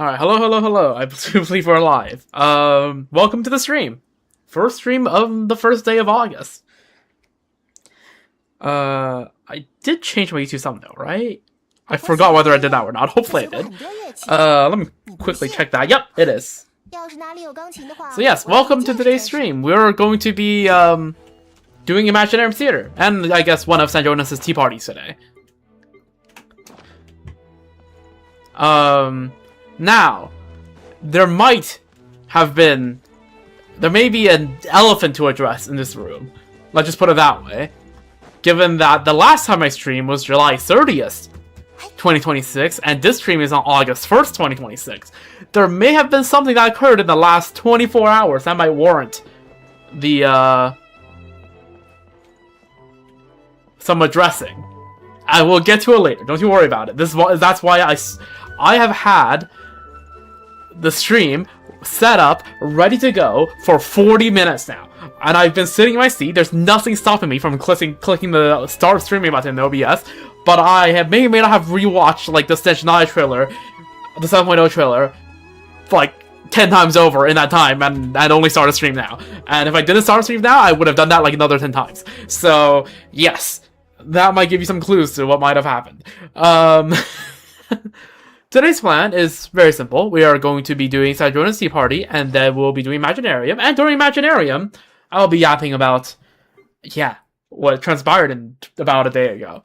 Alright, hello. I believe we're live. Welcome to the stream. First stream of the first day of August. I did change my YouTube thumbnail, right? I forgot whether I did that or not. Hopefully I did. Let me quickly check that. Yep, it is. So yes, welcome to today's stream. We're going to be, doing Imaginarium Theater. And I guess one of San Jonas' tea parties today. Now, there may be an elephant to address in this room. Let's just put it that way. Given that the last time I streamed was July 30th, 2026, and this stream is on August 1st, 2026. There may have been something that occurred in the last 24 hours that might warrant the, some addressing. I will get to it later. Don't you worry about it. That's why I have had the stream set up, ready to go for 40 minutes now. And I've been sitting in my seat. There's nothing stopping me from clicking the start streaming button in OBS. But I may not have rewatched like the Stage 9 trailer, the 7.0 trailer, like 10 times over in that time, and I'd only start a stream now. And if I didn't start a stream now, I would have done that like another 10 times. So, yes. That might give you some clues to what might have happened. Today's plan is very simple. We are going to be doing San Jonas Tea Party, and then we'll be doing Imaginarium. And during Imaginarium, I'll be yapping about, yeah, what transpired in about a day ago.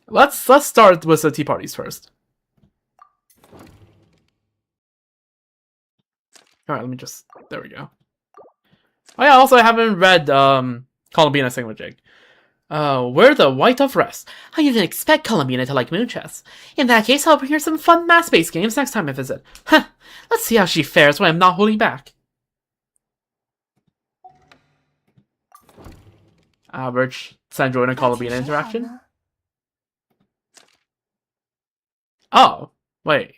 Let's start with the tea parties first. Alright, let me just... There we go. Oh yeah, also I haven't read, Columbina's Thingamajig. Where the White Dove rests. I didn't expect Columbina to like moon chess. In that case, I'll bring her some fun math-based games next time I visit. Huh, let's see how she fares when I'm not holding back. Average San Jonas and Columbina interaction. Oh, wait.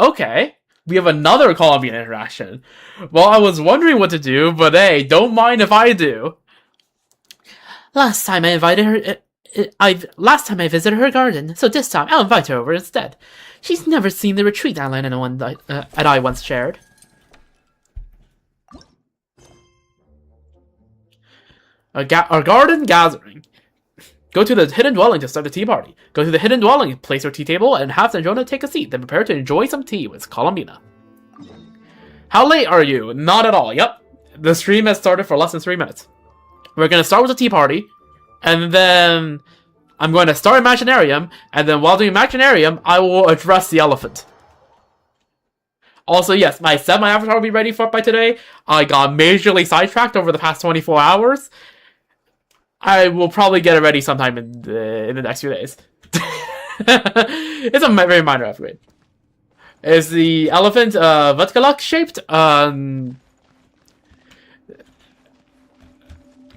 Okay. We have another Columbina interaction. Well, I was wondering what to do, but hey, don't mind if I do. Last time I visited her garden, so this time I'll invite her over instead. She's never seen the retreat island I once shared. A garden gathering. Go to the hidden dwelling to start the tea party. Go to the hidden dwelling, place your tea table, and have San Jonas take a seat, then prepare to enjoy some tea with Columbina. How late are you? Not at all. Yep. The stream has started for less than 3 minutes. We're going to start with the tea party, and then I'm going to start Imaginarium, and then while doing Imaginarium, I will address the elephant. Also, yes, I said my avatar will be ready by today. I got majorly sidetracked over the past 24 hours. I will probably get it ready sometime in the next few days. It's a very minor upgrade. Is the elephant Vodkaluk shaped?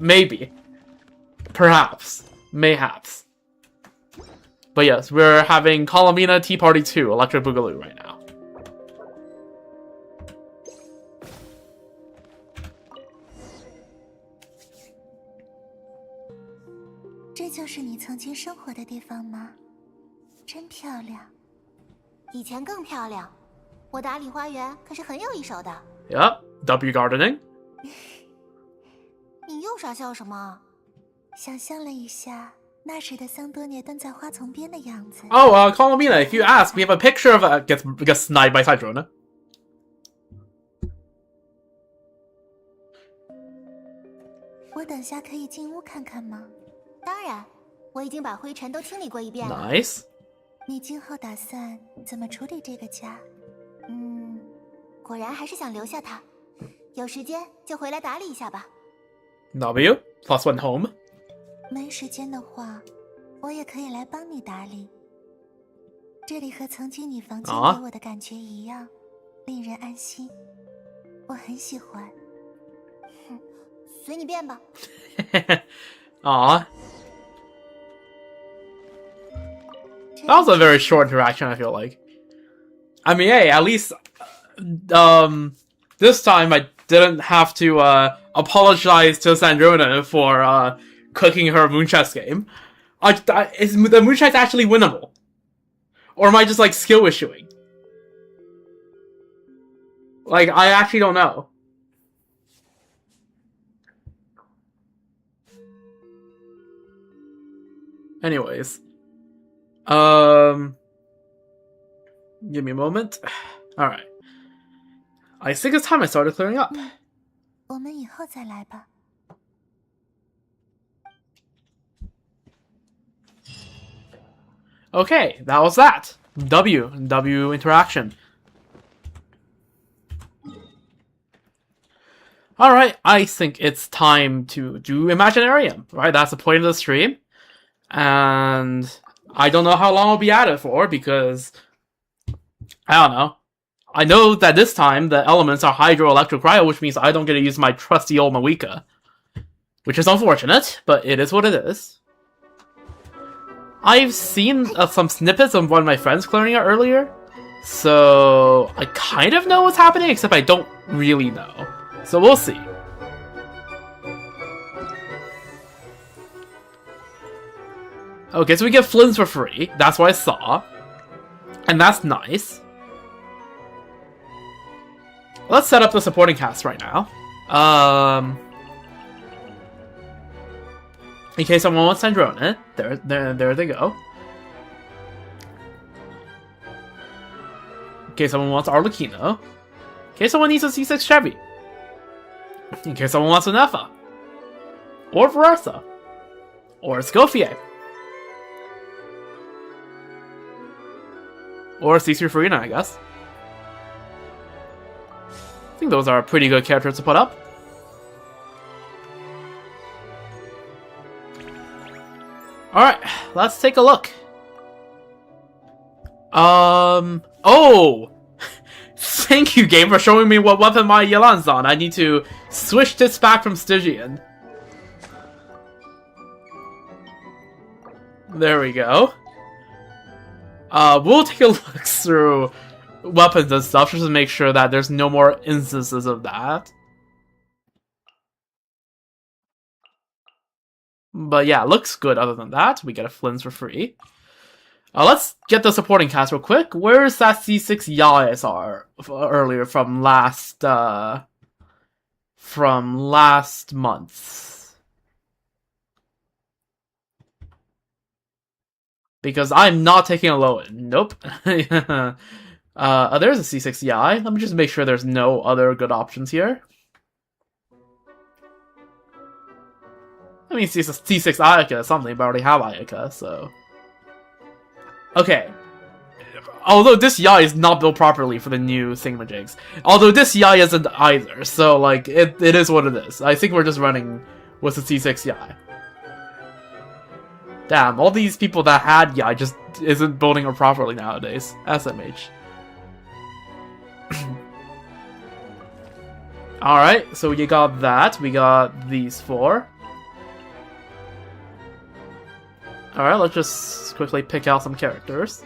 Maybe. Perhaps. Mayhaps. But yes, we're having Columbina Tea Party 2, Electric Boogaloo right now. Yep, W gardening. 你又傻笑什么？想象了一下那时的桑多涅蹲在花丛边的样子。Oh, Columbina, if you ask, we have a picture of gets sniped by Cydrona. 我等下可以进屋看看吗？当然，我已经把灰尘都清理过一遍了。Nice. 你今后打算怎么处理这个家？果然还是想留下它。有时间就回来打理一下吧。 W +1 home. 没时间的话，我也可以来帮你打理。这里和曾经你房间给我的感觉一样，令人安心。我很喜欢。随你便吧。Aw. That was a very short interaction, I feel like. I mean, hey, at least, this time I didn't have to, apologize to Sandrona for, cooking her moon chess game. Is the moon chess actually winnable? Or am I just, like, skill issuing? Like, I actually don't know. Anyways. Give me a moment. Alright. I think it's time I started clearing up. 我们以后再来吧。 Okay, that was that. W interaction. Alright, I think it's time to do Imaginarium, right? That's the point of the stream. And I don't know how long I'll be at it for, because I don't know. I know that this time the elements are Hydro, Electro, Cryo, which means I don't get to use my trusty old Mawika. Which is unfortunate, but it is what it is. I've seen some snippets of one of my friends clearing it earlier, so I kind of know what's happening, except I don't really know. So we'll see. Okay, so we get Flints for free. That's what I saw. And that's nice. Let's set up the supporting cast right now. In case someone wants Sandrona, there they go. In case someone wants Arlecchino. In case someone needs a C6 Chevy. In case someone wants a Neffa. Or Versa. Or a Scofier. Or a C3 Farina, I guess. I think those are pretty good characters to put up. Alright, let's take a look. Oh! Thank you, game, for showing me what weapon my Yelan's on. I need to switch this back from Stygian. There we go. We'll take a look through weapons and stuff just to make sure that there's no more instances of that. But yeah, looks good other than that. We get a Flints for free. Let's get the supporting cast real quick. Where's that C6 Yaw I saw earlier from last month? Because I'm not taking a low end. Nope. There's a C6 Yai. Let me just make sure there's no other good options here. I mean, C6 Ayaka is something, but I already have Ayaka, so... Okay. Although this Yai is not built properly for the new thingamajigs. Although this Yai isn't either, so, like, it is what it is. I think we're just running with the C6 Yai. Damn, all these people that had Yai just isn't building it properly nowadays. SMH. Alright, so you got that. We got these four. Alright, let's just quickly pick out some characters.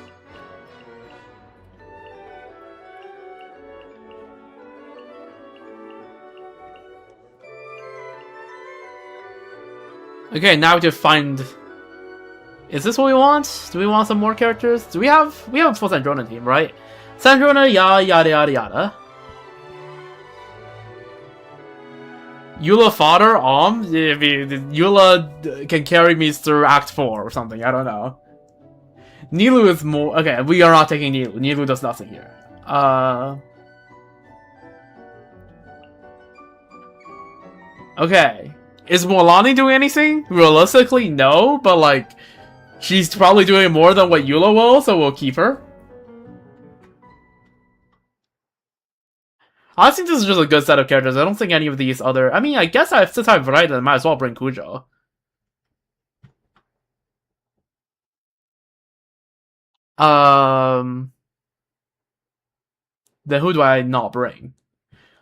Okay, now we have to find... Is this what we want? Do we want some more characters? We have a full Sandrona team, right? Sandrona, yada yada yada. Eula fodder, Eula can carry me through Act 4 or something, I don't know. Nilu is more... Okay, we are not taking Nilu. Nilu does nothing here. Okay. Is Mualani doing anything? Realistically, no, but like... She's probably doing more than what Eula will, so we'll keep her. I think this is just a good set of characters. I don't think any of these other... I mean, I guess since I've varied it, I might as well bring Kujo. Then who do I not bring?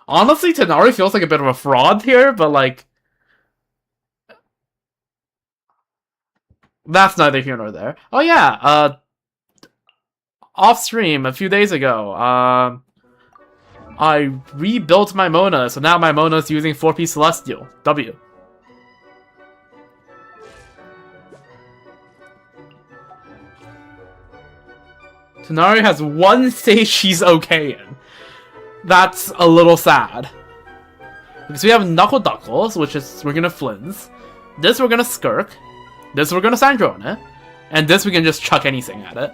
Honestly, Tanari feels like a bit of a fraud here, but like... That's neither here nor there. Oh yeah, off stream a few days ago, I rebuilt my Mona, so now my Mona is using 4-piece Celestial. W. Tonari has one stage she's okay in. That's a little sad. Because we have Knuckle Duckles, which is we're gonna Flins. This we're gonna Skirk. This we're gonna Sandrona. And this we can just chuck anything at it.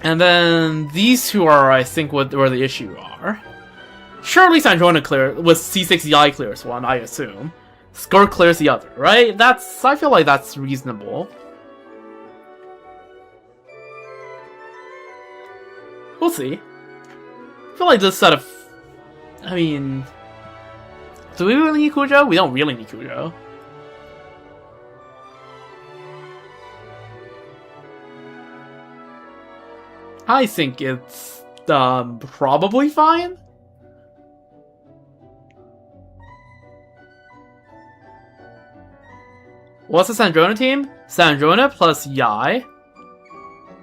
And then these two are, I think, where the issue are. Surely Sandrona clear with C6 Yai clears one, I assume. Skirk clears the other, right? I feel like that's reasonable. We'll see. I feel like this set of... I mean... Do we really need Kujo? We don't really need Kujo. I think it's... probably fine? What's the Sandrona team? Sandrona plus Yai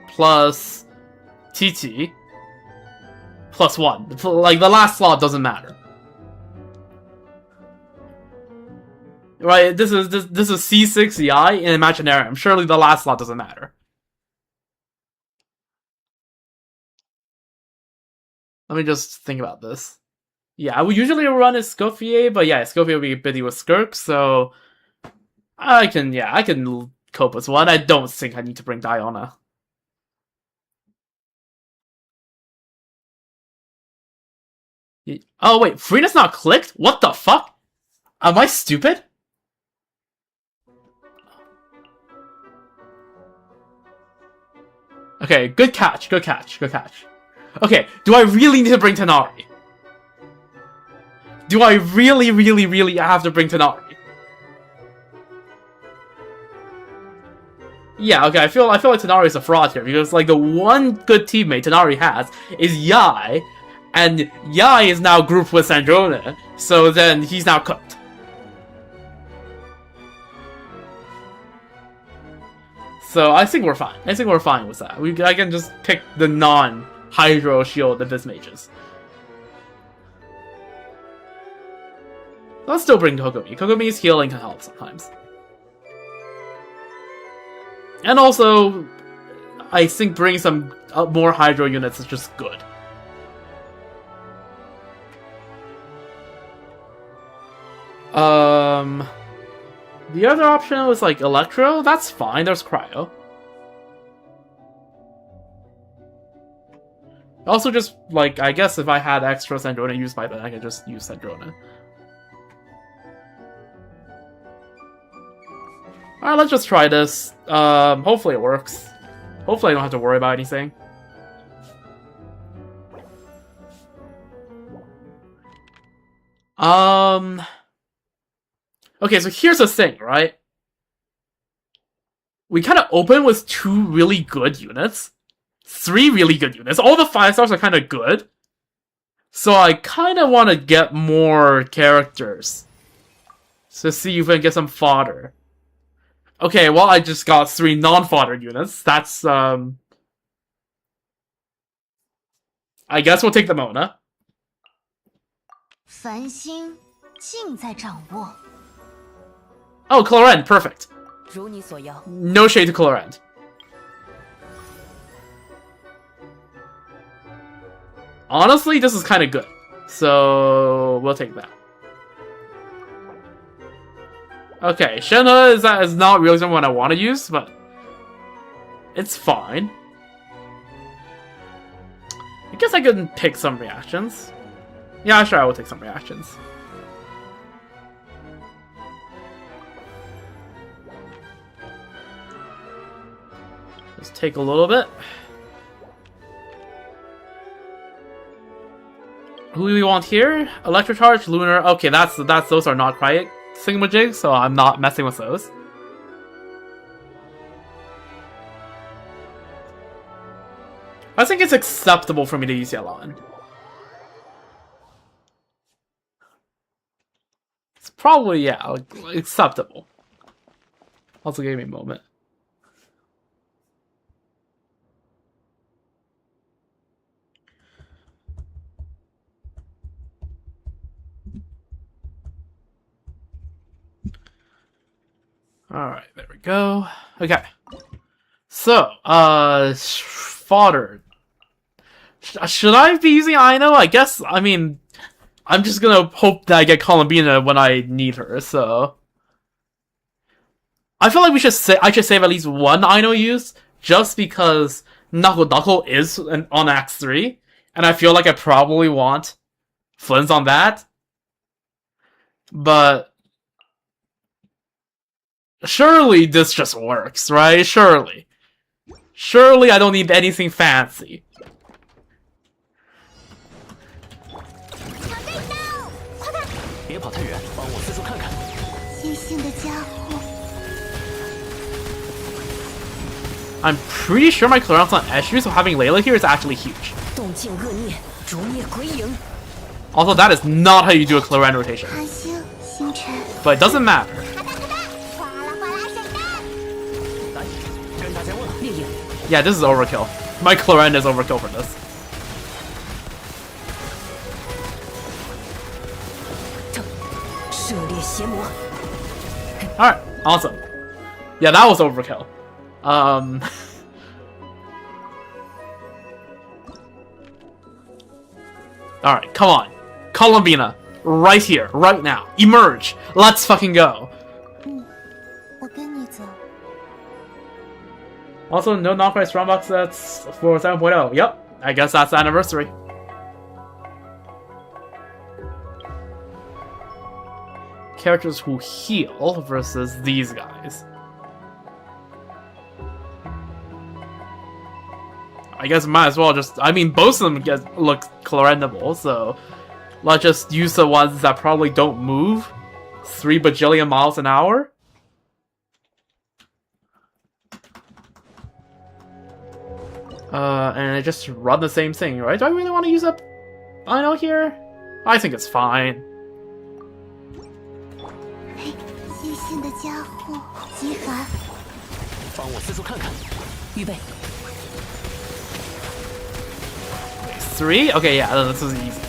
plus TT plus 1. Like, the last slot doesn't matter. Right, this is C6 Yai in Imaginarium. Surely the last slot doesn't matter. Let me just think about this. Yeah, we usually run Escoffier, but yeah, Escoffier will be busy with Skirk, so... I can cope with one. I don't think I need to bring Diona. Oh wait, Freena's not clicked? What the fuck? Am I stupid? Okay, good catch, good catch, good catch. Okay, do I really need to bring Tonari? Do I really have to bring Tonari? Yeah, okay, I feel like Tonari is a fraud here, because, like, the one good teammate Tonari has is Yai, and Yai is now grouped with Sandrona, so then he's now cooked. So I think we're fine. I think we're fine with that. I can just pick the non-Hydro Shield of this mages. Let's still bring Kokomi. Kokomi's healing can help sometimes. And also, I think bringing some more Hydro units is just good. The other option was like Electro. That's fine. There's Cryo. Also, just like I guess if I had extra Sandrona used by then, I could just use Sandrona. Alright, let's just try this. Hopefully it works. Hopefully I don't have to worry about anything. Okay, so here's the thing, right? We kind of open with 2 really good units. 3 really good units. All the 5 stars are kind of good. So I kind of want to get more characters. To see if we can get some fodder. Okay, well, I just got 3 non-fodder units. That's, I guess we'll take the Mona. 繁星尽在掌握。 Oh, Clorend, perfect. 如你所要。 No shade to Clorend. Honestly, this is kind of good. So, we'll take that. Okay, Shenhe is not really someone I want to use, but it's fine. I guess I can pick some reactions. Yeah, sure, I will take some reactions. Just take a little bit. Who do we want here? Electrocharge, Lunar. Okay, those are not cryonic thingamajigs, so I'm not messing with those. I think it's acceptable for me to use Yelan. It's probably, yeah, acceptable. Also give me a moment. Alright, there we go. Okay. So, fodder. Should I be using Aino? I guess, I mean, I'm just gonna hope that I get Columbina when I need her, so... I feel like I should save at least one Aino use, just because Knuckle is on Act 3, and I feel like I probably want Flynn's on that. But... surely this just works, right? Surely. Surely I don't need anything fancy. I'm pretty sure my clearance on Eshu, so having Layla here is actually huge. Also, that is not how you do a Cloran rotation. But it doesn't matter. Yeah, this is overkill. My Cloran is overkill for this. Alright, awesome. Yeah, that was overkill. Alright, come on. Columbina. Right here, right now. Emerge. Let's fucking go. Also, no non-price Strongbox sets for 7.0. Yep, I guess that's the anniversary. Characters who heal versus these guys. I guess might as well just... I mean, both of them look clorendable, so... let's just use the ones that probably don't move 3 bajillion miles an hour. And I just run the same thing, right? Do I really want to use a Aino here? I think it's fine. Three? Okay, yeah, this is easy.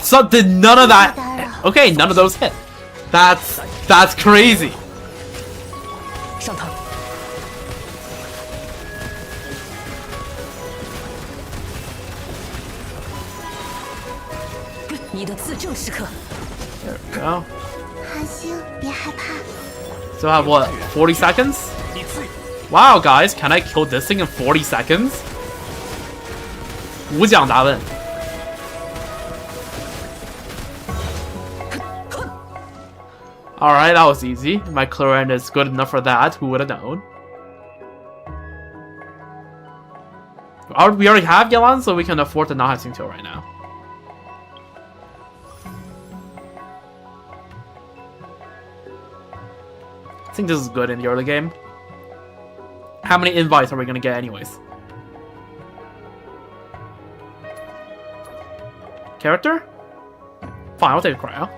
So did none of that... Okay, none of those hit. That's crazy. There we go. So I have what, 40 seconds? Wow, guys, can I kill this thing in 40 seconds? 无奖答问. Alright, that was easy. My Cloran is good enough for that. Who would have known? We already have Yelan, so we can afford to not have Singto right now. I think this is good in the early game. How many invites are we gonna get anyways? Character? Fine, I'll take a cryo.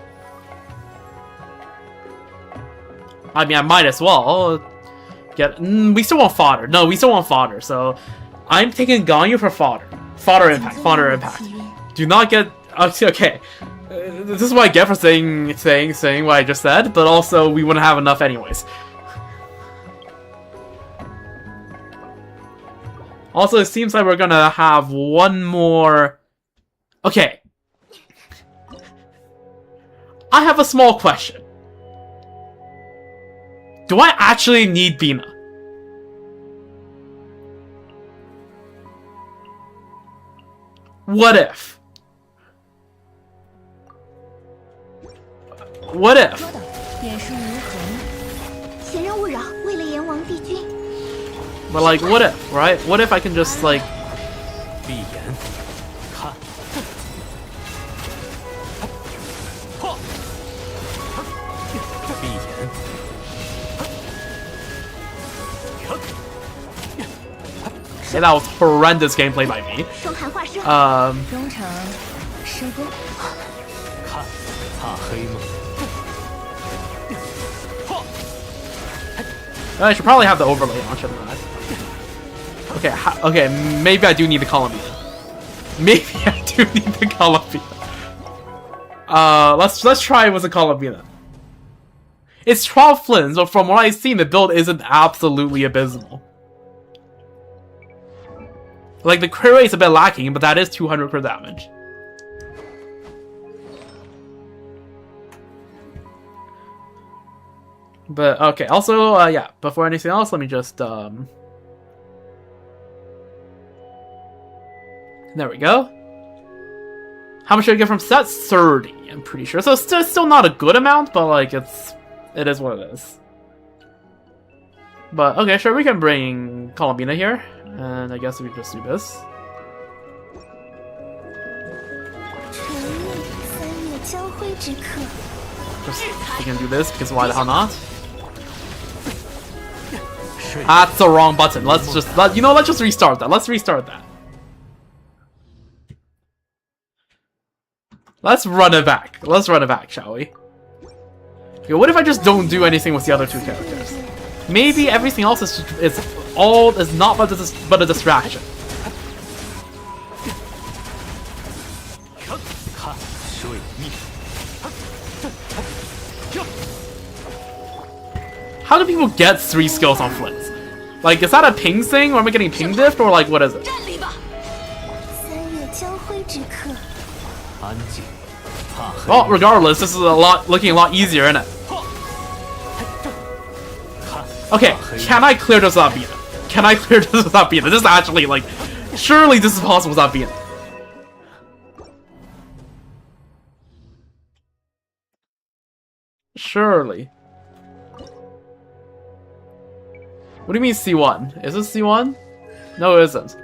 I mean, I might as well get... we still want fodder. No, we still want fodder, so... I'm taking Ganyu for fodder. Fodder impact, fodder impact. Do not get... okay. This is what I get for saying what I just said, but also we wouldn't have enough anyways. Also, it seems like we're gonna have one more... Okay. I have a small question. Do I actually need Bina? What if? What if? But like, what if, right? What if I can just like... Yeah, that was horrendous gameplay by me. I should probably have the overlay on, shouldn't I? Okay, okay, maybe I do need the Columbia. Maybe I do need the Columbia. Let's try with the Columbina. It's 12 flints, but from what I've seen, the build isn't absolutely abysmal. Like, the crit rate is a bit lacking, but that is 200 crit damage. But, okay, also, yeah, before anything else, let me just, there we go. How much did I get from set? 30, I'm pretty sure. So it's still not a good amount, but, like, it is what it is. But, okay, sure, we can bring Columbina here. And I guess we just do this. Just, we can do this, because why the hell not? That's the wrong button. Let's just, let's just restart that. Let's restart that. Let's run it back. Let's run it back, shall we? Okay, what if I just don't do anything with the other two characters? Maybe everything else is not but a distraction. How do people get 3 skills on flints? Like, is that a ping thing, or am I getting ping diffed, or like, what is it? Well, regardless, this is looking a lot easier, isn't it? Okay, can I clear this without being it? Can I clear this without being it? This is actually, like, surely this is possible without being it. Surely. What do you mean C1? Is this C1? No, it isn't.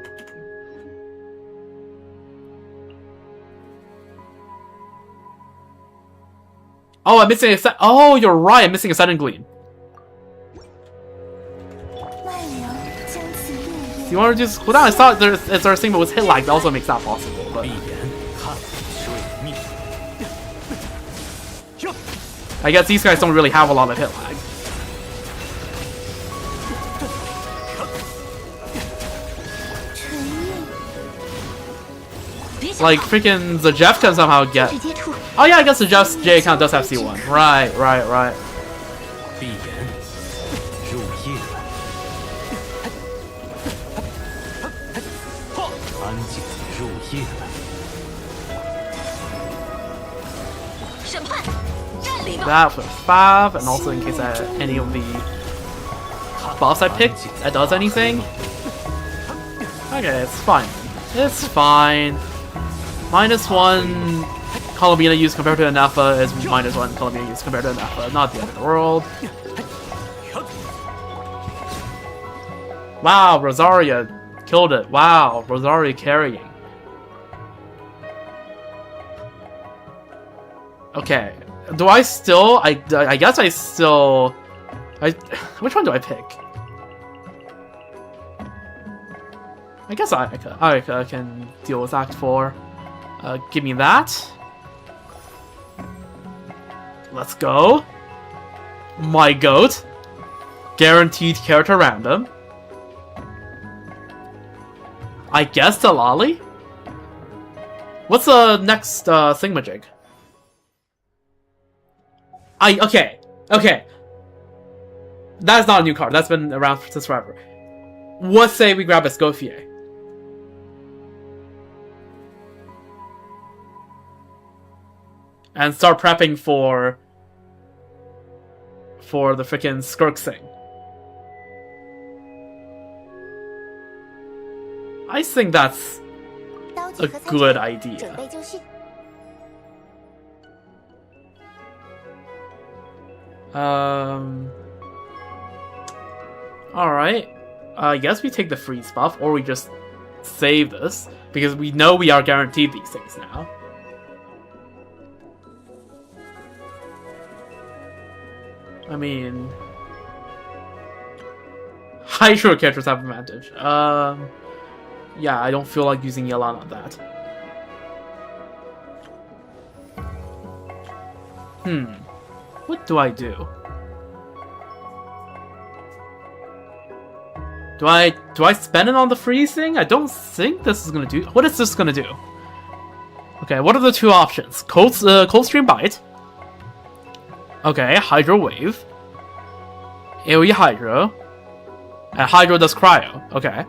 Oh, I'm missing a set. Oh, you're right. I'm missing a Sudden Gleam. Do you want to reduce cooldown? I thought there's a thing that was hit lag that also makes that possible. But I guess these guys don't really have a lot of hit lag. Like, freaking the Jeff can somehow get... Oh yeah, I guess the Jeff's J account does have C1. Right. That for 5, and also in case any of the buffs I picked that does anything. Okay, it's fine. It's fine. -1 Columbina use compared to an alpha is -1 Columbina use compared to an alpha. Not the end of the world. Wow, Rosaria killed it. Wow, Rosaria carrying. Okay. Do I still... I guess I still... which one do I pick? I guess I can deal with Act 4. Give me that. Let's go. My goat. Guaranteed character random. I guess the Lolly? What's the next thingamajig? Okay. That's not a new card. That's been around since forever. Let's say we grab Escoffier. And start prepping for the frickin' Skirk thing. I think that's a good idea. Alright. I guess we take the freeze buff, or we just save this, because we know we are guaranteed these things now. I mean... Hydro characters have advantage. Yeah, I don't feel like using Yelan on that. What do I do? Do I spend it on the freeze thing? I don't think this is gonna do... What is this gonna do? Okay, what are the two options? Cold Stream Bite. Okay, Hydro Wave. AoE Hydro. And Hydro does Cryo. Okay.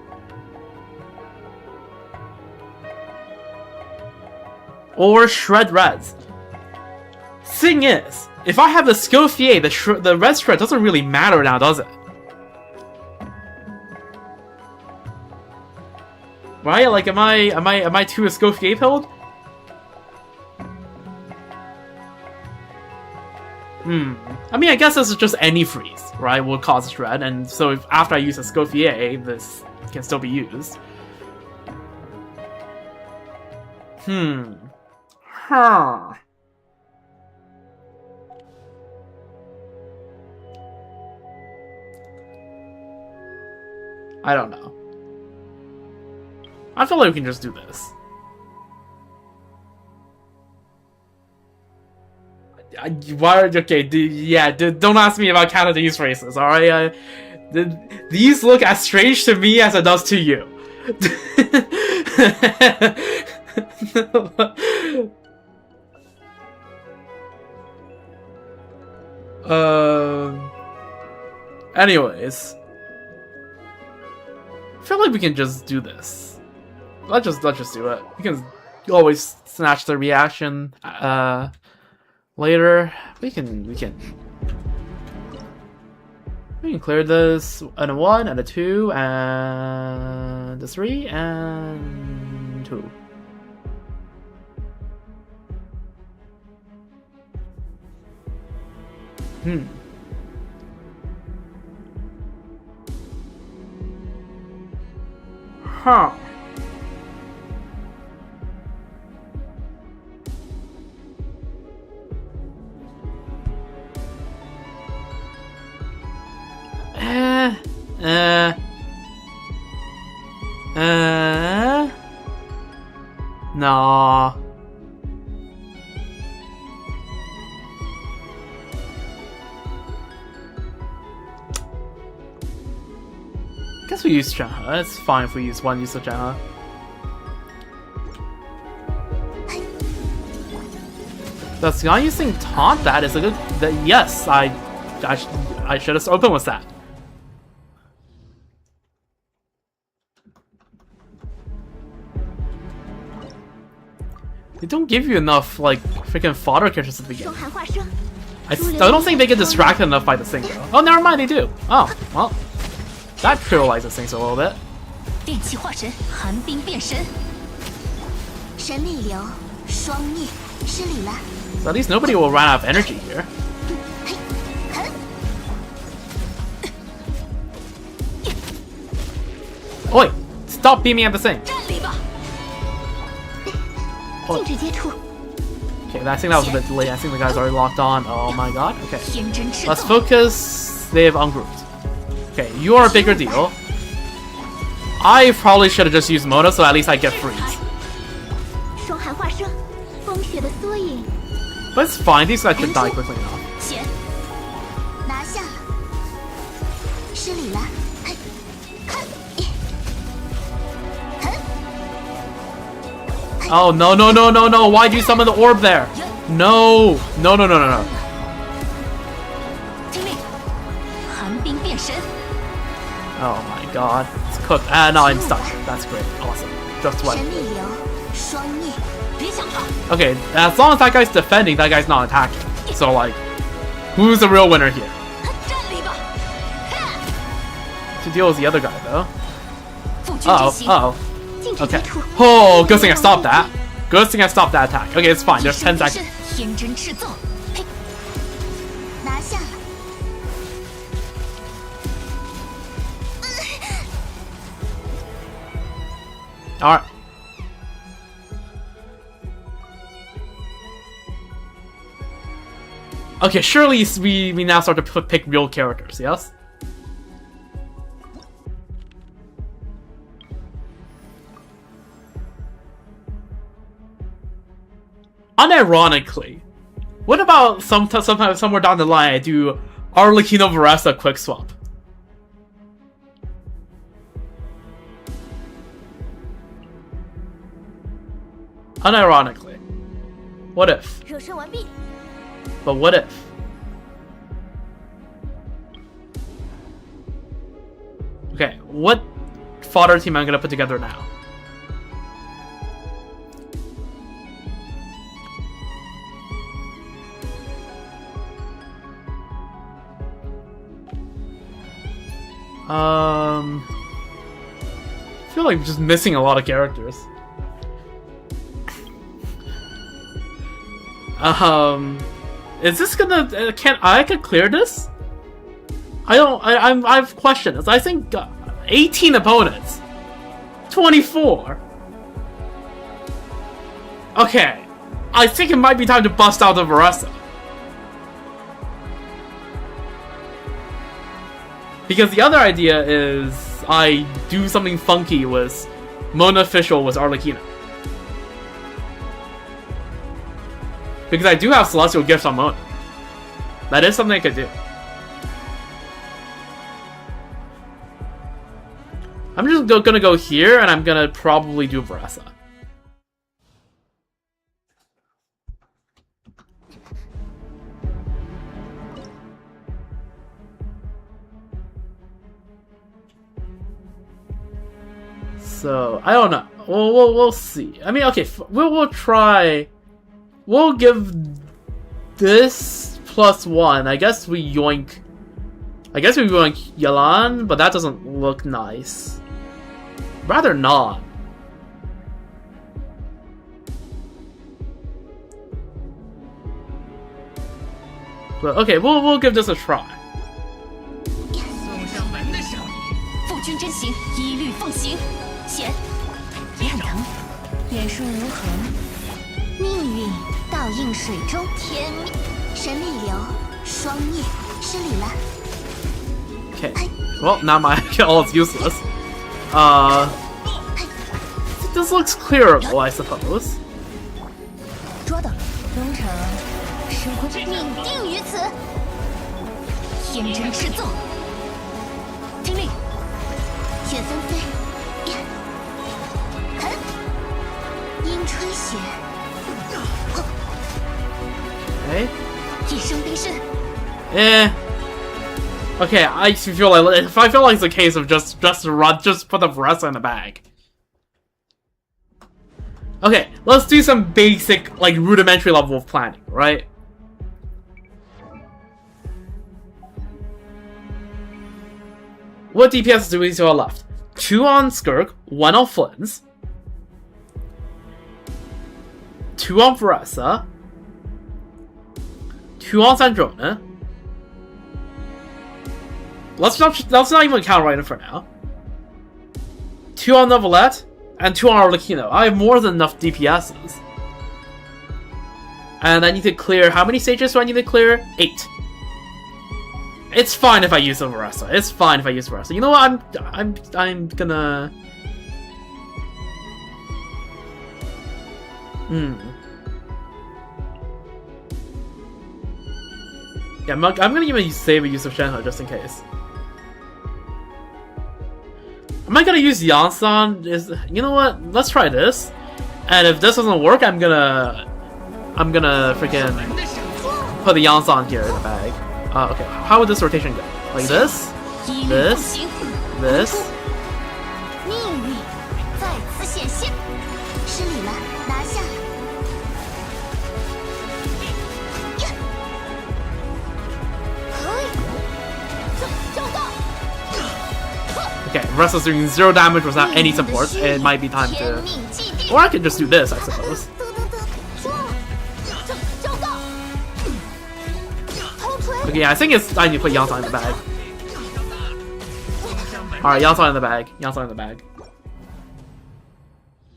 Or Shred Reds. Thing is, if I have the skill VA, the red shred doesn't really matter now, does it? Right? Like, am I too skill VA pilled? I mean, I guess this is just any freeze, right? Will cause shred, and so if after I use a skill VA, this can still be used. Huh. I don't know. I feel like we can just do this. Why? Okay, don't ask me about Cantonese phrases, alright? These look as strange to me as it does to you. Anyways. I feel like we can just do this. Let's just do it. We can always snatch the reaction later. We can clear this and a 1 and a 2 and a 3 and 2. Huh. No. Guess we use Zhenhe. It's fine if we use one use of Zhenhe. Does not using taunt that is a good. Yes, I should have opened with that. They don't give you enough like freaking fodder characters at the beginning. I don't think they get distracted enough by the thing though. Oh, never mind, they do. Oh, well, that trivializes things a little bit. So at least nobody will run out of energy here. Oi! Stop beaming at the thing! Oh. Okay, I think that was a bit delayed. I think the guy's already locked on. Oh my god. Okay. Let's focus. They have ungrouped. Okay, you are a bigger deal. I probably should have just used Mona, so at least I get freeze. But it's fine, these guys should die quickly enough. Oh, no. Why'd you summon the orb there? No. Oh my god. It's cooked. No, I'm stuck. That's great. Awesome. Just what. Okay, as long as that guy's defending, that guy's not attacking. So, like, who's the real winner here? To deal with the other guy, though. Uh-oh. Okay. Oh, good thing I stopped that. Good thing I stopped that attack. Okay, it's fine. There's 10 seconds. Alright. Okay, surely we now start to pick real characters, yes? Unironically, what about sometimes somewhere down the line I do Arlecchino Varesa quick swap? Unironically. What if? 热身完毕。 But what if? Okay, what fodder team am I gonna put together now? I feel like I'm just missing a lot of characters. Is this gonna? Can I could clear this? I don't. I've questioned this. I think 18 opponents, 24. Okay, I think it might be time to bust out the Varessa. Because the other idea is I do something funky with Mona Official with Arlecchino. Because I do have Celestial Gifts on Mona. That is something I could do. I'm just gonna go here, and I'm gonna probably do Varessa. So I don't know. We'll see. I mean, okay, we'll try. We'll give this +1. I guess we yoink. I guess we yoink Yalan, but that doesn't look nice. Rather not. But okay, we'll give this a try. 送上门的少女，夫君真行，一律奉行。贤，也很疼，眼顺如恒，命运倒映水中，天命，神力流，双灭，失礼了。 Okay. Well, now my all is useless. This looks clearable, I suppose. 捉到了，龙城，神魂命定于此。天真赤奏，听令，雪纷飞，狠，阴吹雪，Okay. 一生冰释。 Eh. Okay, I feel like if I feel like it's a case of just put the Varessa in the bag. Okay, let's do some basic, like, rudimentary level of planning, right? What DPS do we to our left? 2 on Skirk, 1 on Flynn's, 2 on Varessa, 2 on Sandrona. Let's not even count right for now. 2 on Neuvillette, and 2 on Arlecchino. I have more than enough DPSs. And I need to clear, how many stages do I need to clear? 8. It's fine if I use the Varessa. It's fine if I use Varessa. You know what? I'm gonna. Yeah, I'm gonna even save a use of Shenhe just in case. Am I gonna use Yansan? You know what? Let's try this. And if this doesn't work, I'm gonna freaking put the Yansan here in the bag. Okay, how would this rotation go? Like this, this, this. 命运在此显现，失礼了，拿下。 Okay, Varessa's doing 0 damage without any support. It might be time to... Or I could just do this, I suppose. Okay, yeah, I think it's time to put Yansan in the bag. Alright, Yansan in the bag. Yansan in the bag.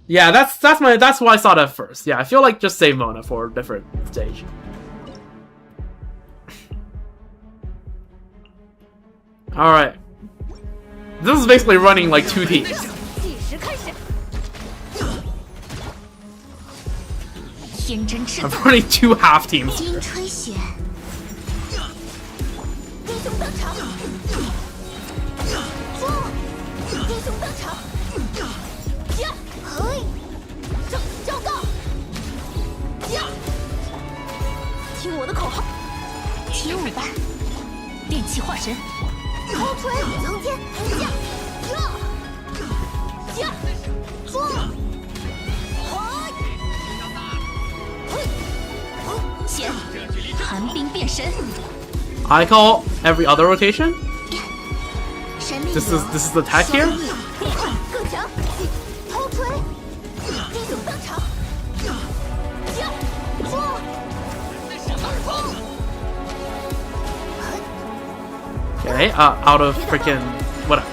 Yeah, that's why I saw that first. Yeah, I feel like just save Mona for a different stage. Alright. This is basically running like 2 teams. I'm running 2 half teams here. 起舞吧，电气化神，超锤层天降，撞，显寒冰变神。I call every other rotation. 神力 This is the tech here. 更强，超锤，英雄登场，撞。 Okay, out of freaking whatever.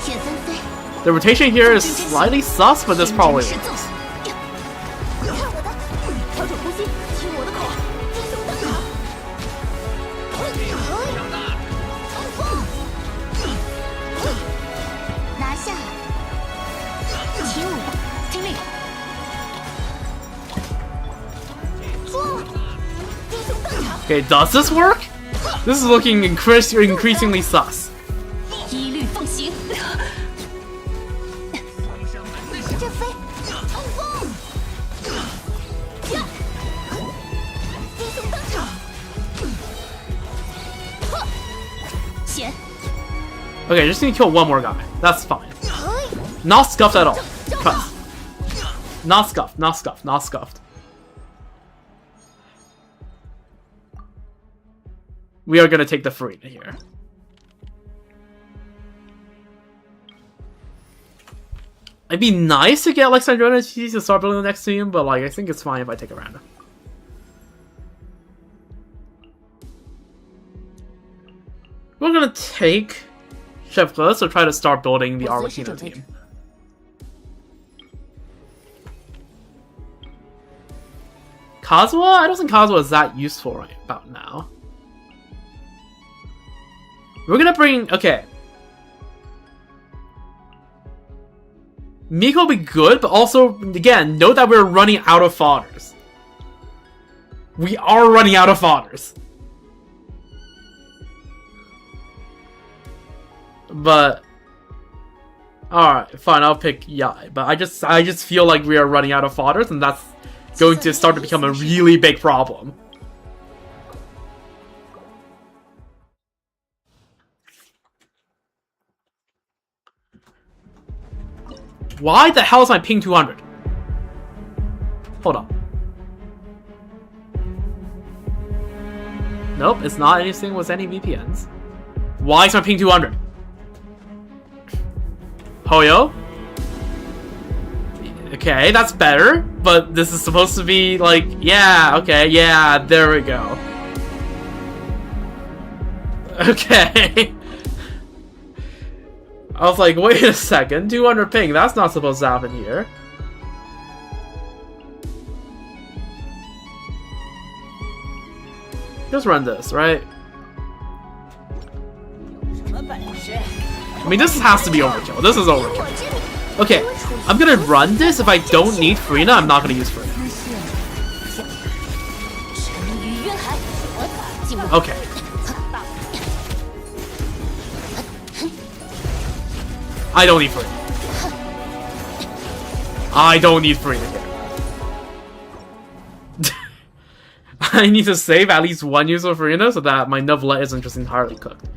The rotation here is slightly sus, but this probably works. 调整呼吸，听我的口，英雄登场，拿下，起舞吧，听令，撞，英雄登场。 Okay, does this work? This is looking increasingly sus. 一律奉行。这飞，冲锋，英雄登场，显， Okay, just need to kill one more guy. That's fine. Not scuffed at all. Trust. Not scuffed, not scuffed, not scuffed. We are gonna take the Farina here. It'd be nice to get like Sandrona TC to start building the next team, but like I think it's fine if I take a random. We're gonna take Chef Klutz to try to start building the Arlecchino team. Kazuha? I don't think Kazuha is that useful right about now. We're gonna bring... Okay. Miko will be good, but also, again, note that we're running out of fodders. We are running out of fodders. But... Alright, fine, I'll pick Yai. But I just feel like we are running out of fodders, and that's going to start to become a really big problem. Why the hell is my ping 200? Hold on. Nope, it's not anything with any VPNs. Why is my ping 200? Hoyo? Okay, that's better, but this is supposed to be like, yeah, okay, yeah, there we go. Okay. I was like, wait a second, 200 ping, that's not supposed to happen here. Just run this, right? I mean, this has to be overkill. This is overkill. Okay, I'm gonna run this. If I don't need Farina, I'm not gonna use Farina. Okay. I don't need Farina. I don't need Farina here. I need to save at least one use of Farina so that my Novelette isn't just entirely cooked.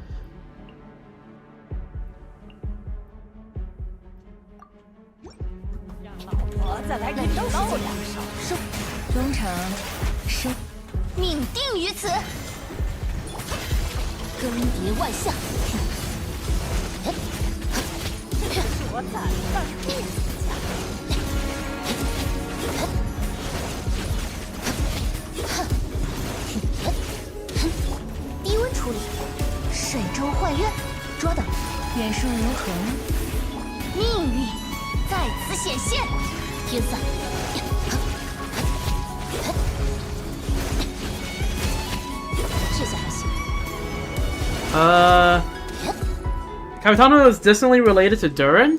Capitano is distantly related to Durin?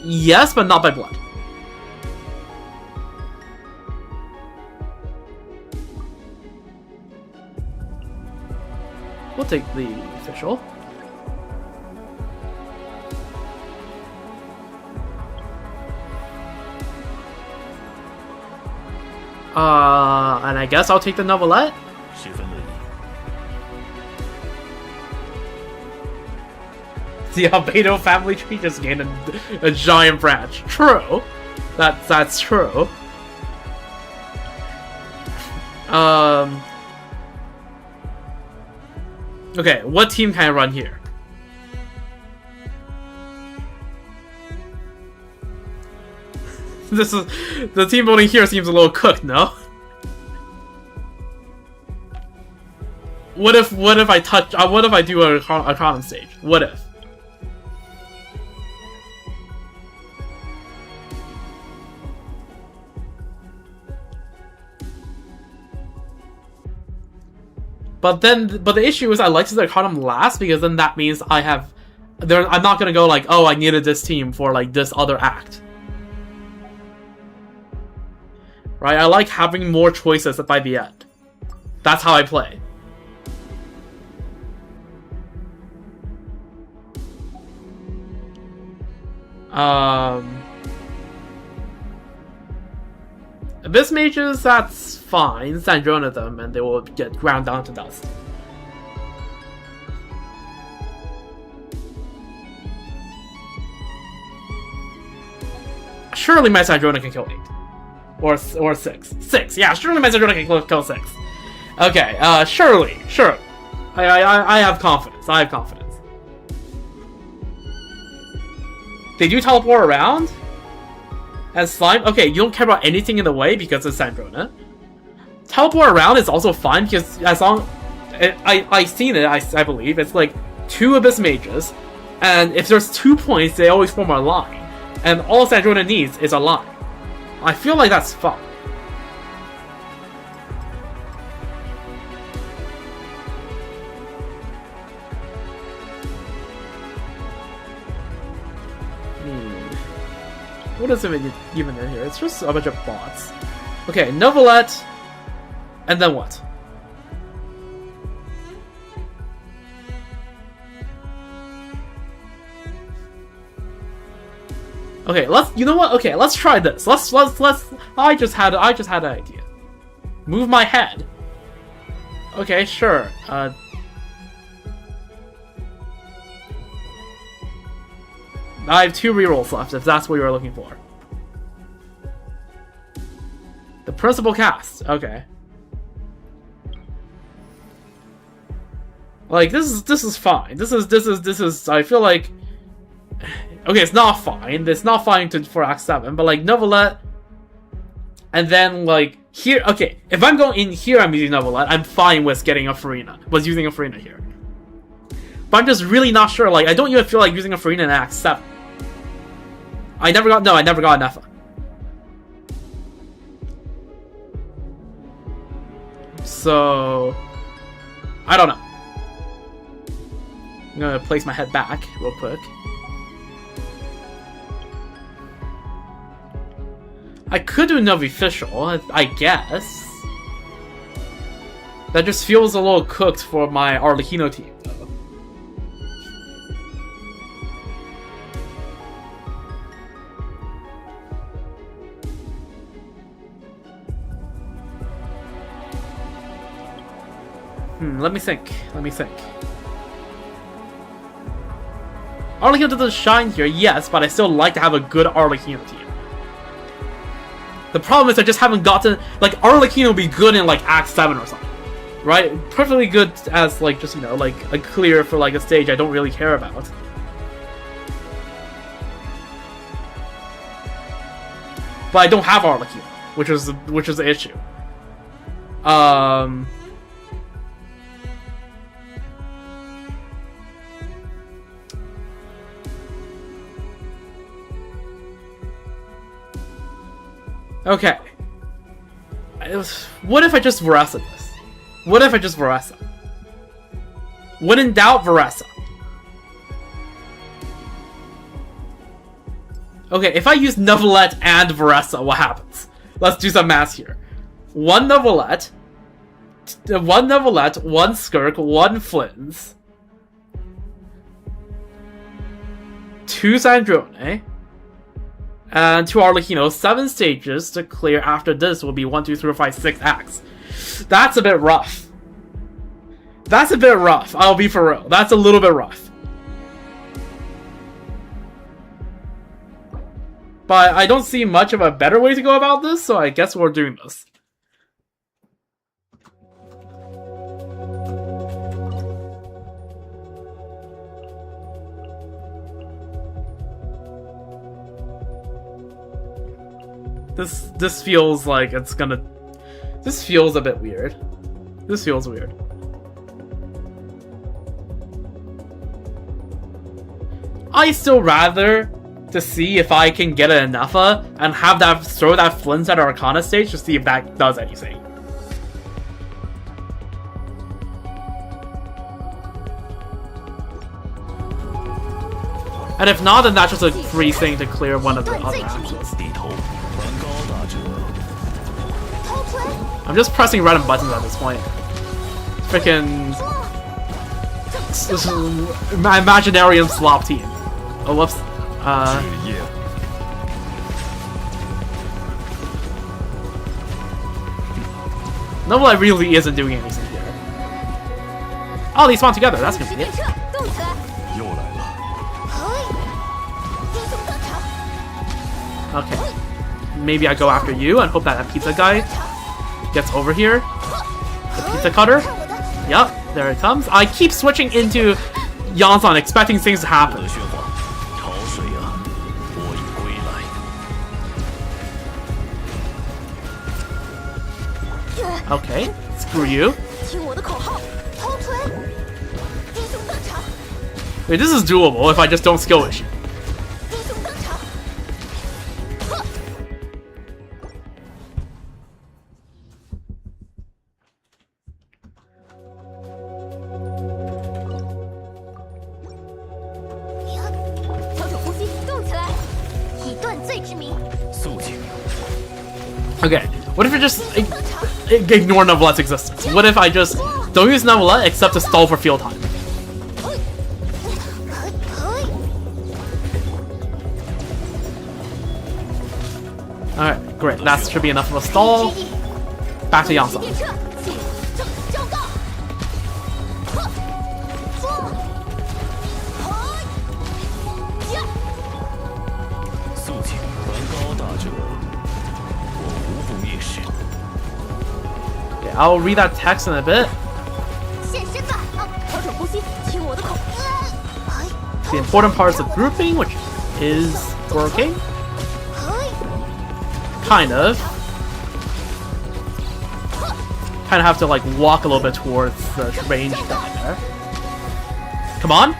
Yes, but not by blood. We'll take the official. And I guess I'll take the Novelette. The Albedo family tree just gained a giant branch. True. That's true. Okay, what team can I run here? This is the team building here seems a little cooked, no? What if I touch? What if I do a common stage? What if? But the issue is I like to do Arcanum last because then that means I'm not gonna go like, oh, I needed this team for like this other act. Right? I like having more choices by the end. That's how I play. Abyss Mages, that's fine. Sandrona them and they will get ground down to dust. Surely my Sandrona can kill 8. Or 6. 6, yeah, surely my Sandrona can kill 6. Okay, surely. I have confidence. They do teleport around? As slime? Okay, you don't care about anything in the way because it's Sandrona. Teleport around is also fine because as long... I've seen it, I believe. It's like 2 Abyss Mages. And if there's 2 points, they always form a line. And all Sandrona needs is a line. I feel like that's fun. What is it even in here? It's just a bunch of bots. Okay, Novelette. And then what? Okay, you know what? Okay, let's try this. I just had an idea. Move my head. Okay, sure. I have 2 rerolls left, if that's what you were looking for. The principal cast. Okay. Like this is fine. This is. I feel like. Okay, it's not fine. It's not fine for Act 7, but like Novelette. And then like here. Okay, if I'm going in here, I'm using Novelette. I'm fine with getting a Farina. Was using a Farina here. But I'm just really not sure. Like I don't even feel like using a Farina in Act 7. I never got an Effa. So I don't know. I'm gonna place my head back real quick. I could do Novi Official, I guess. That just feels a little cooked for my Arlecchino team, though. Let me think. Arlecchino doesn't shine here, yes, but I still like to have a good Arlecchino team. The problem is I just haven't gotten... Like, Arlecchino would be good in, like, Act 7 or something. Right? Perfectly good as, like, just, you know, like, a clear for, like, a stage I don't really care about. But I don't have Arlecchino, which is the issue. Okay. What if I just Veressa this? When in doubt, Veressa. Okay, if I use Novelette and Veressa, what happens? Let's do some math here. 1 Novelette, 1 Skirk, 1 Flins, 2 Sandrone, and 2 Arlecchino. 7 stages to clear after this will be 1, 2, 3, 4, 5, 6 acts. That's a bit rough. I'll be for real. That's a little bit rough. But I don't see much of a better way to go about this, so I guess we're doing this. This feels like it's gonna... This feels a bit weird. This feels weird. I still rather to see if I can get an Enougha and have that throw that Flint at Arcana stage to see if that does anything. And if not, then that's just a free thing to clear one of the other axes. I'm just pressing random buttons at this point. Freaking... Imaginarium slop team. Oh, whoops. Nobel really isn't doing anything here. Oh, they spawn together. That's convenient. Okay. Maybe I go after you and hope that pizza guy gets over here. The pizza cutter. Yup, there it comes. I keep switching into Yansan, expecting things to happen. Okay, screw you. Wait, this is doable if I just don't skill issue. Okay, what if I just ignore Nevelette's existence? What if I just don't use Nevelette except to stall for field time? Alright, great. That should be enough of a stall. Back to Yansan. Okay, I'll read that text in a bit. The important part is the grouping, which is working. Kind of have to like walk a little bit towards the range guy there. Come on,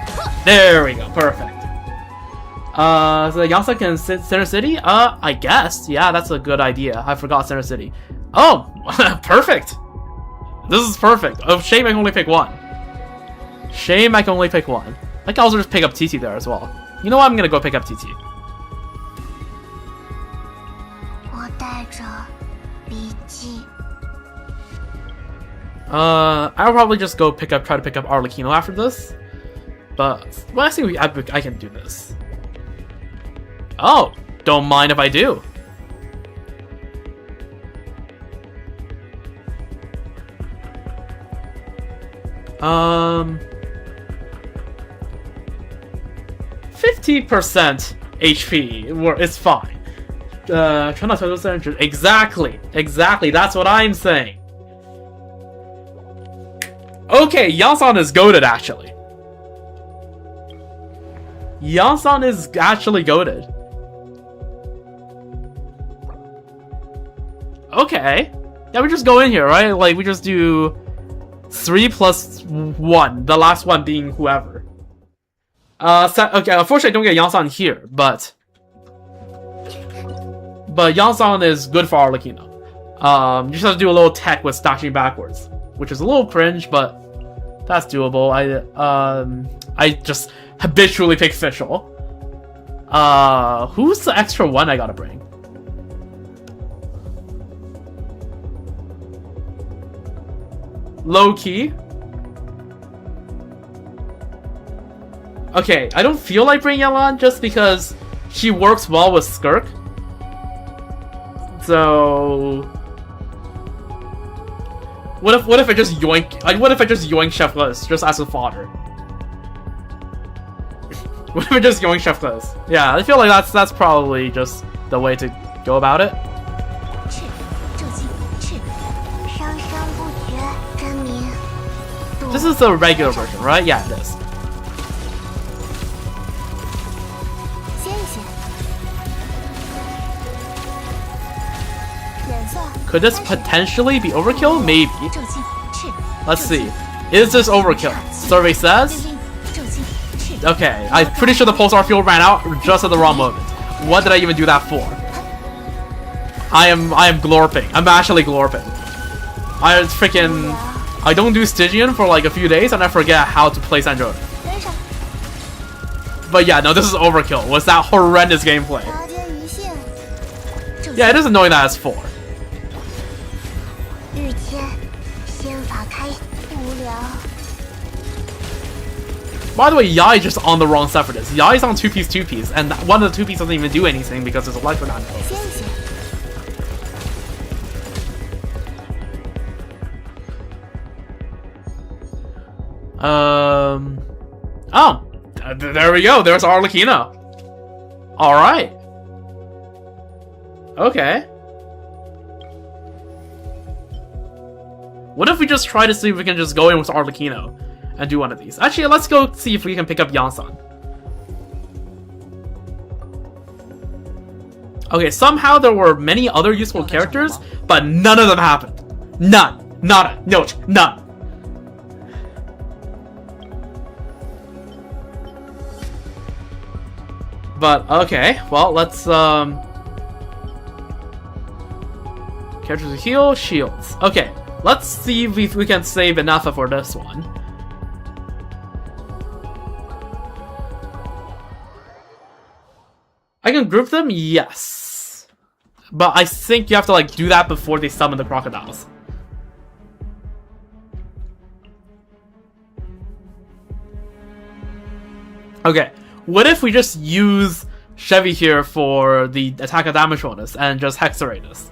there we go, perfect. So Yansan can sit Center City. I guess, yeah, that's a good idea. I forgot Center City. Oh, perfect. This is perfect. Oh, shame I can only pick one. Shame I can only pick one. I can also just pick up TT there as well. You know what? I'm gonna go pick up TT. I'll probably just go try to pick up Arlecchino after this. But, well, I think I can do this. Oh, don't mind if I do. Um, 50% HP, it's fine. Try not to lose. Exactly, that's what I'm saying. Okay, Yansan is goated actually. Yansan is actually goated. Okay. Yeah, we just go in here, right? Like, we just do 3 plus 1. The last one being whoever. Okay, unfortunately I don't get Yansan here, but Yansan is good for Arlecchino. You just have to do a little tech with stashing backwards, which is a little cringe, but that's doable. I just habitually pick Fischl. Who's the extra one I gotta bring? Low key. Okay, I don't feel like bringing Yelan just because she works well with Skirk. So what if I just yoink? Like, what if I just yoink Chefless just as a fodder? What if I just yoink Chefless? Yeah, I feel like that's probably just the way to go about it. 赤，这击赤，生生不绝，真名。 This is the regular version, right? Yeah, it is. 歇一歇。脸色。 Could this potentially be overkill? Maybe. 这击赤。 Let's see. Is this overkill? Survey says. 这击赤。 Okay, I'm pretty sure the pulsar fuel ran out just at the wrong moment. What did I even do that for? I am glorping. I'm actually glorping. I don't do Stygian for like a few days and I forget how to play Sandro. 跟上。 But yeah, no, this is overkill. Was that horrendous gameplay? 拔剑于线。 Yeah, it is annoying that it's 4. 御签，仙法开，无聊。 By the way, Yai just on the wrong set for this. Yai's on 2-piece, and one of the 2-piece doesn't even do anything because it's electro not. 歇一歇。 Oh, there we go. There's Arlecchino. All right. Okay. What if we just try to see if we can just go in with Arlecchino and do one of these? Actually, let's go see if we can pick up Yansan. Okay, somehow there were many other useful characters, but none of them happened. None. Nada. No. None. But, okay, well, let's, characters to heal, shields. Okay, let's see if we can save enough for this one. I can group them? Yes. But I think you have to, like, do that before they summon the crocodiles. Okay. What if we just use Chevy here for the attack and damage bonus and just Hexerate us?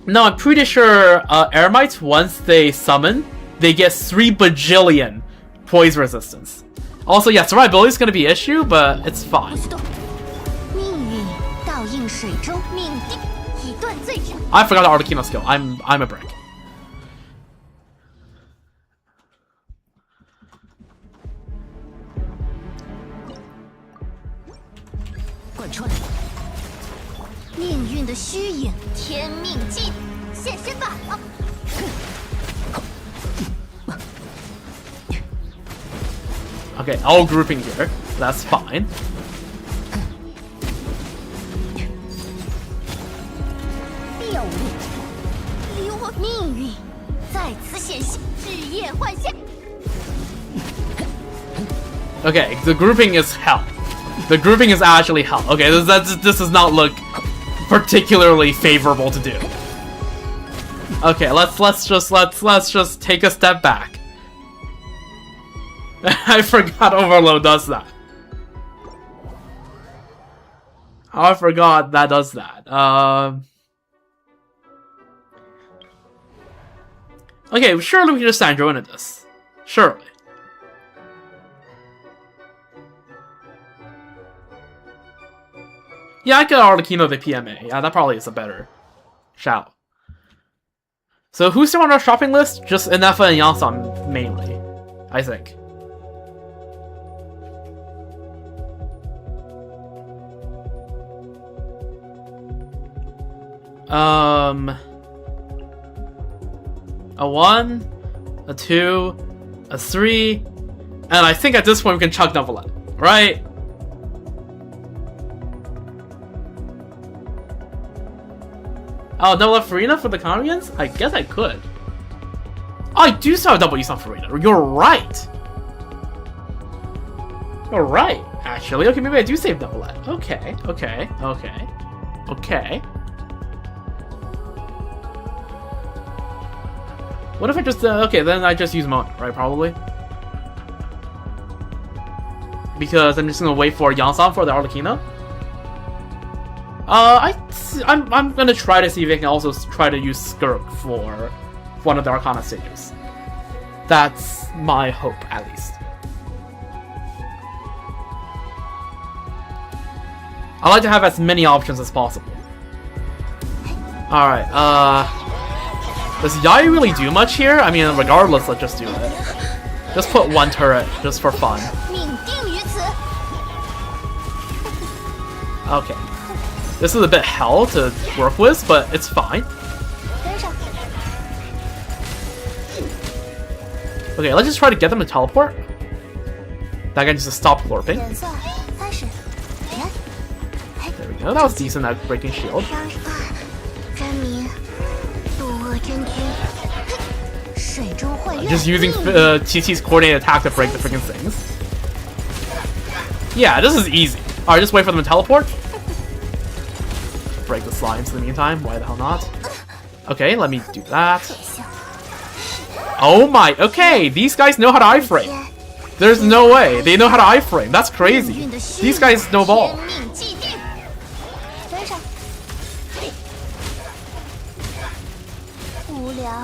No, I'm pretty sure Eremites, once they summon, they get 3 bajillion poise resistance. Also, yeah, survivability is going to be an issue, but it's fine. I forgot the Arlecchino skill. I'm a brick. Okay, all grouping here. That's fine. Okay, the grouping is hell. The grouping is actually hell. Okay, this does not look particularly favorable to do. Okay, let's just take a step back. I forgot Overload does that. I forgot that does that. Okay, surely we can just Sandro into this. Surely. Yeah, I could Arlecchino the PMA. Yeah, that probably is a better shout. So who's still on our shopping list? Just Inefa and Yansan mainly, I think. A 1, a 2, a 3, and I think at this point we can chuck Neuvillette, right? Oh, Neuvillette Farina for the Convians? I guess I could. Oh, I do still have double use on Farina. You're right. You're right, actually. Okay, maybe I do save Neuvillette. Okay. What if I just, okay, then I just use Mona, right, probably? Because I'm just gonna wait for Yansan for the Arlecchino. I'm gonna try to see if I can also try to use Skirk for one of the Arcana stages. That's my hope, at least. I like to have as many options as possible. Alright, does Yai really do much here? I mean, regardless, let's just do it. Just put one turret, just for fun. Okay. This is a bit hell to work with, but it's fine. Okay, let's just try to get them to teleport. That guy needs to stop glorping. There we go, that was decent at breaking shield. Just using TT's coordinated attack to break the freaking things. Yeah, this is easy. Alright, just wait for them to teleport. Break the slimes in the meantime. Why the hell not? Okay, let me do that. Oh my, okay, these guys know how to iframe. There's no way. They know how to iframe. That's crazy. These guys know ball.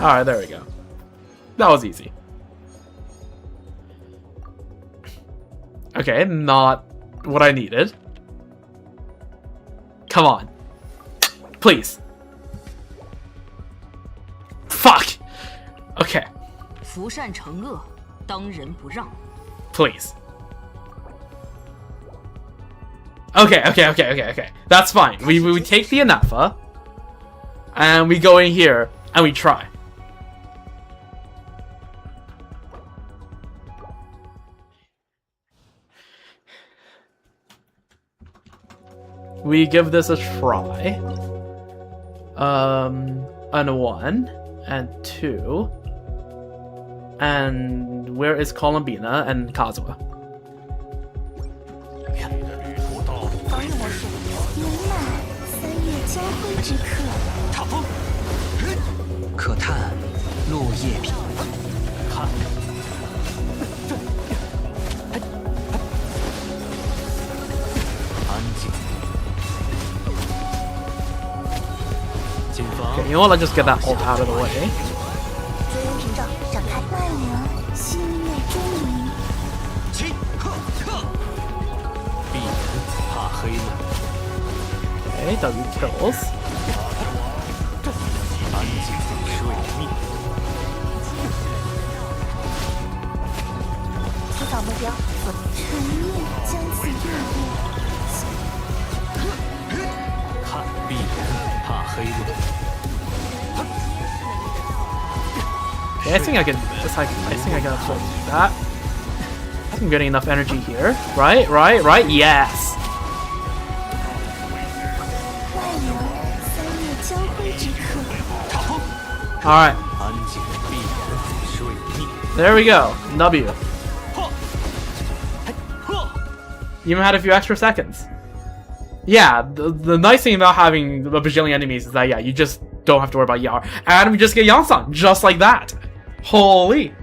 Alright, there we go. That was easy. Okay, not what I needed. Come on. Please. Fuck! Okay. Please. Okay. That's fine. We take the Anafa, and we go in here, and we try. We give this a try. And 1, and 2. And where is Columbina and Kazuha? Okay, you know what? Let's just get that ult out of the way. Okay, W kills. Okay, I think I can. I think I can afford to do that. I think I'm getting enough energy here. Right? Yes. Alright. There we go. W. Even had a few extra seconds. Yeah, the nice thing about having a bajillion enemies is that, yeah, you just don't have to worry about Yar. And we just get Yansan, just like that. Holy.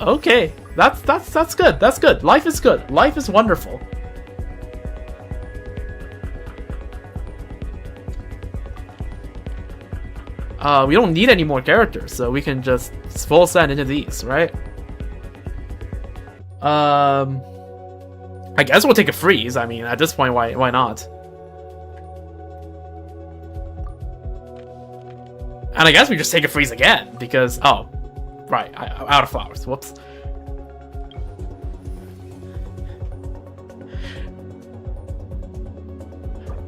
Okay, that's good. That's good. Life is good. Life is wonderful. We don't need any more characters, so we can just full send into these, right? I guess we'll take a freeze. I mean, at this point, why not? And I guess we just take a freeze again, because... Oh, right. Out of flowers. Whoops.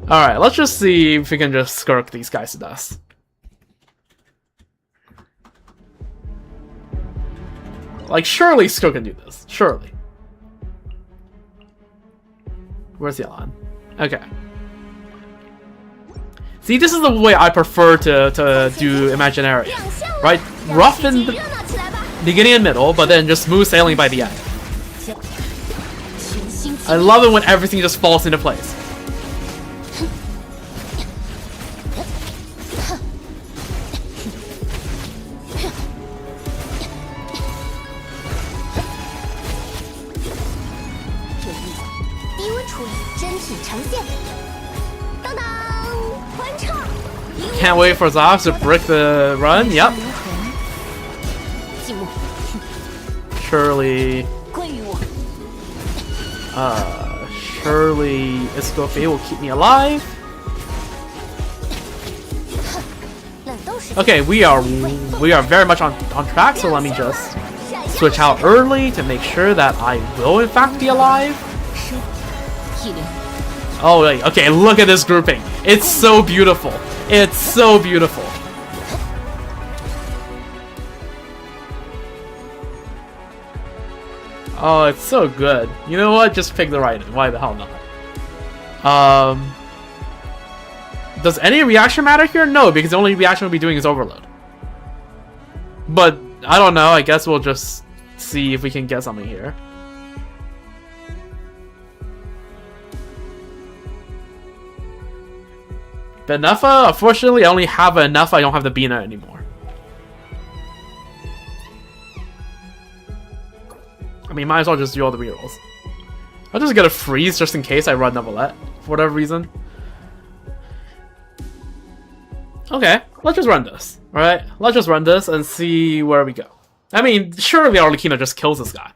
Alright, let's just see if we can just skirk these guys to dust. Like, surely Skirk can do this. Surely. Where's Yelan? Okay. See, this is the way I prefer to do Imaginarium. Right? Rough in the beginning and middle, but then just smooth sailing by the end. I love it when everything just falls into place. Can't wait for Zox to brick the run. Yep. surely Escoffier will keep me alive. Okay, we are very much on track, so let me just switch out early to make sure that I will in fact be alive. Oh wait, okay, look at this grouping. It's so beautiful. It's so beautiful. Oh, it's so good. You know what? Just pick the right one. Why the hell not? Does any reaction matter here? No, because the only reaction we'll be doing is overload. But, I don't know. I guess we'll just see if we can get something here. Benefa? Unfortunately, I only have enough. I don't have the Bina anymore. I mean, might as well just do all the rerolls. I'll just get a freeze just in case I run Neuvillette for whatever reason. Okay, let's just run this. Alright, let's just run this and see where we go. I mean, surely Arlecchino just kills this guy.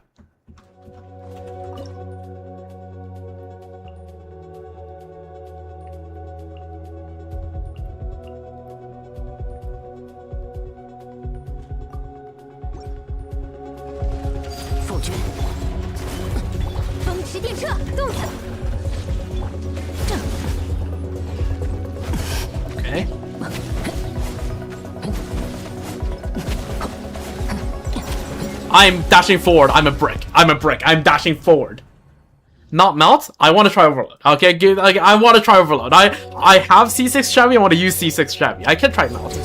Okay. I'm dashing forward. I'm a brick. I'm a brick. I'm dashing forward. Not melt? I want to try overload. Okay, I want to try overload. I have C6 Chevy. I want to use C6 Chevy. I can try melt.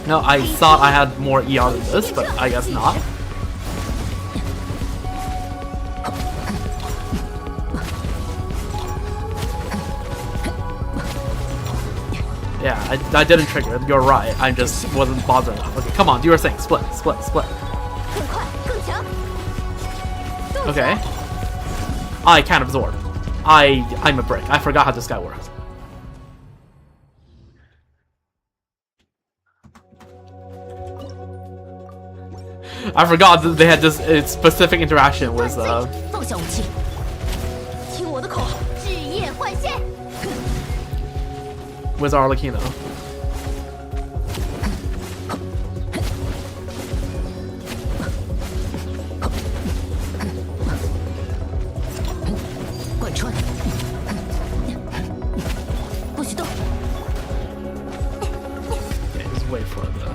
No, I thought I had more ER than this, but I guess not. Yeah, I didn't trigger it. You're right. I just wasn't bothered enough. Okay, come on, do your thing. Split, split, split. Okay. I can't absorb. I'm a brick. I forgot how this guy works. I forgot that they had this specific interaction with Arlecchino. Okay, just wait for the...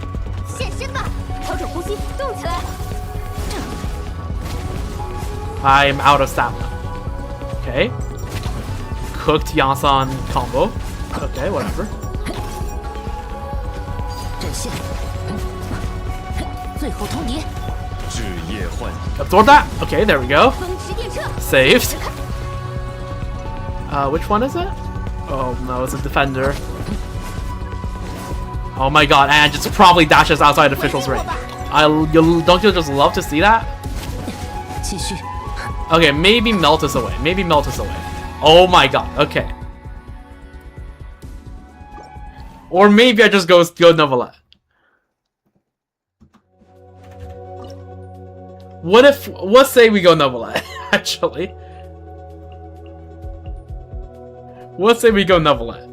I'm out of stamina. Okay. Cooked Yansan combo. Okay, whatever. Absorb that. Okay, there we go. Saved. Which one is it? Oh no, it's a defender. Oh my god, and just probably dashes outside official's range. Don't you just love to see that? Okay, maybe melt us away. Maybe melt us away. Oh my god, okay. Or maybe I just go Neuvillette. Let's say we go Neuvillette, actually. Let's say we go Neuvillette.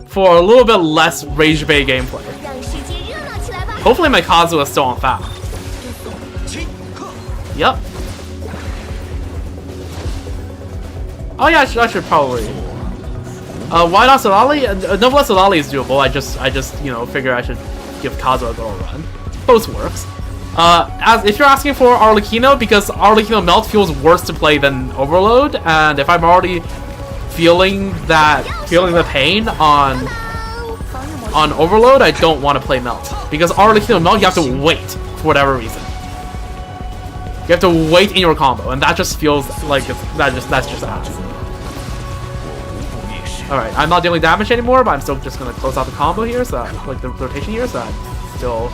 For a little bit less Rage Bay gameplay. Hopefully my Kazuha is still on fire. Yep. Oh yeah, I should probably. Why not Solali? Neuvillette Solali is doable. I just you know figure I should give Kazuha a go run. Both works. If you're asking for Arlecchino, because Arlecchino Melt feels worse to play than Overload, and if I'm already feeling the pain on Overload, I don't want to play Melt. Because Arlecchino Melt, you have to wait for whatever reason. You have to wait in your combo, and that just feels like that's just ass. Alright, I'm not dealing damage anymore, but I'm still just gonna close out the combo here, so like the rotation here, so I'm still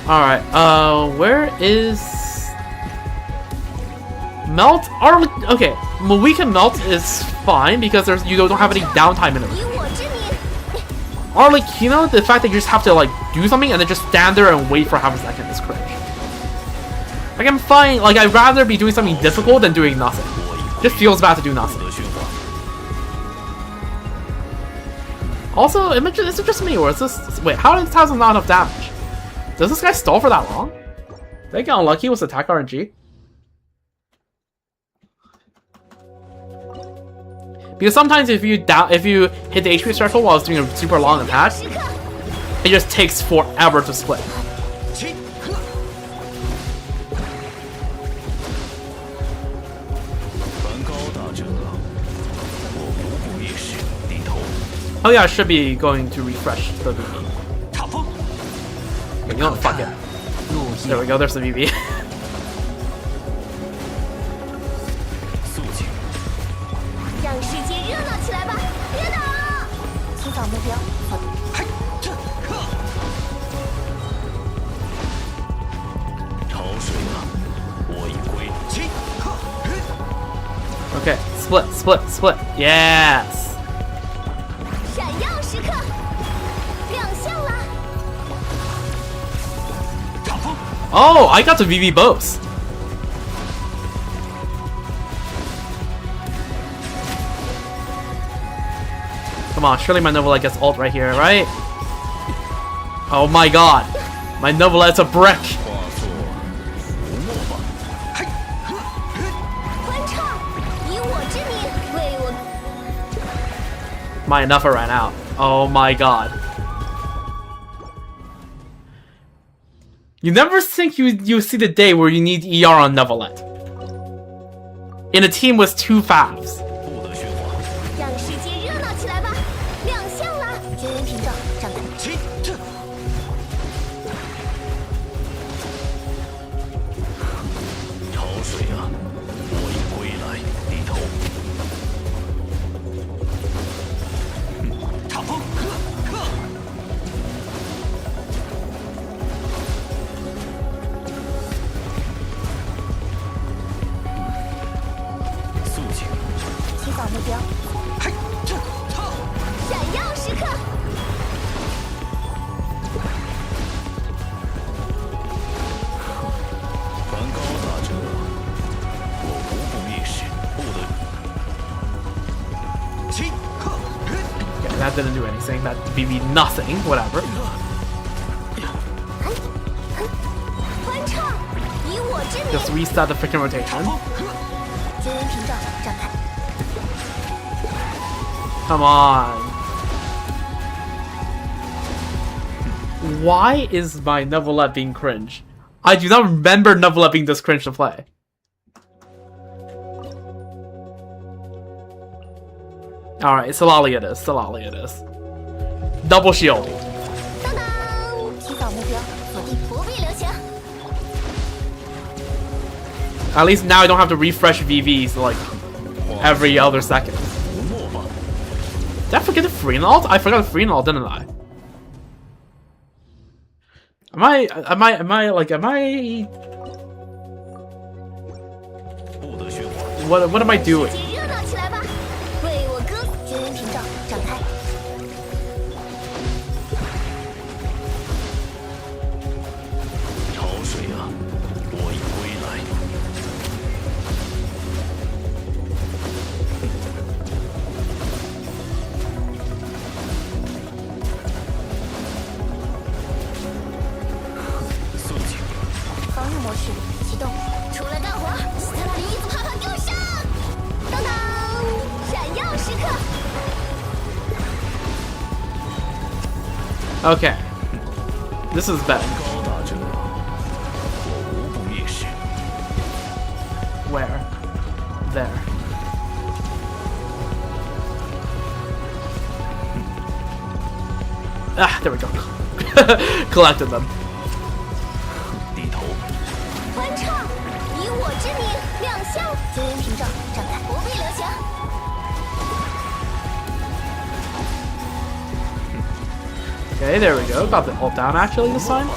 Alright, where is... Melt? Okay, weaken Melt is fine because you don't have any downtime in it. Arlecchino, the fact that you just have to like do something and then just stand there and wait for half a second is cringe. Like I'm fine, like I'd rather be doing something difficult than doing nothing. Just feels bad to do nothing. Also, is it just me or is this... Wait, how is this not enough damage? Does this guy stall for that long? Did I get unlucky with attack RNG? Because sometimes if you hit the HP threshold while it's doing a super long attack, it just takes forever to split. Oh yeah, I should be going to refresh the VV. But you know what, fuck it. There we go, there's the VV. Okay, split. Yes! Oh, I got to VV both. Come on, surely my Novelette gets ult right here, right? Oh my god. My Novelette's a brick. My Enougha ran out. Oh my god. You never think you see the day where you need ER on Novelette. In a team with 2 favs. That didn't do anything. That BB nothing. Whatever. Just restart the freaking rotation. Come on. Why is my Novelette being cringe? I do not remember Novelette being this cringe to play. Alright, Solali it is. Solali it is. Double shield. At least now I don't have to refresh VVs like every other second. Did I forget the free ult? I forgot the free ult, didn't I? Am I what am I doing? Okay. This is better. Where? There. Ah, there we go. Collected them. Okay, there we go. Got the ult down actually this time.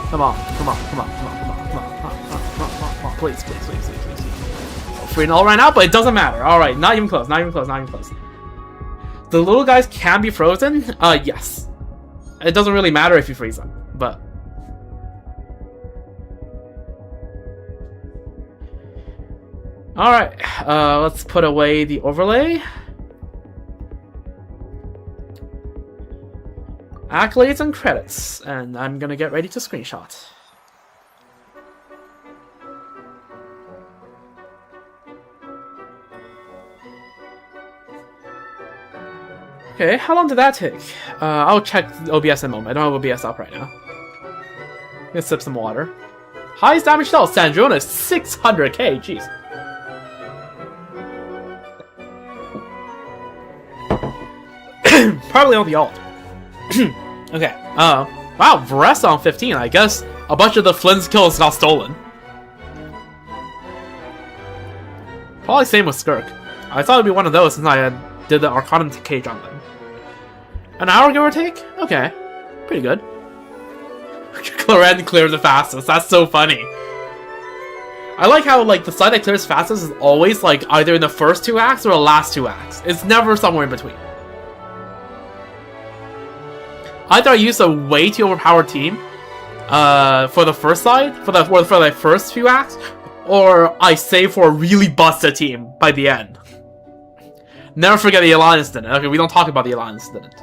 Come on, come on, come on, come on, come on, come on, come on, come on, come on, please, please, please, please, please, please. Free null right now, but it doesn't matter. Alright, not even close, not even close, not even close. The little guys can be frozen? Yes. It doesn't really matter if you freeze them, but... Alright, let's put away the overlay. Accolades and credits, and I'm gonna get ready to screenshot. Okay, how long did that take? I'll check OBS in a moment. I don't have OBS up right now. I'm gonna sip some water. Highest damage dealt, Sandrone is 600k, jeez. Probably on the alt. Okay, wow, Varessa on 15. I guess a bunch of the Flynn's kills got stolen. Probably same with Skirk. I thought it'd be one of those since I did the Arcanum cage on them. An hour, give or take? Okay, pretty good. Cloren clears the fastest, that's so funny. I like how, like, the side that clears fastest is always, like, either in the first 2 acts or the last 2 acts. It's never somewhere in between. Either I use a way too overpowered team for the first side, for the first few acts, or I save for a really busted team by the end. Never forget the Elan incident. Okay, we don't talk about the Elan incident.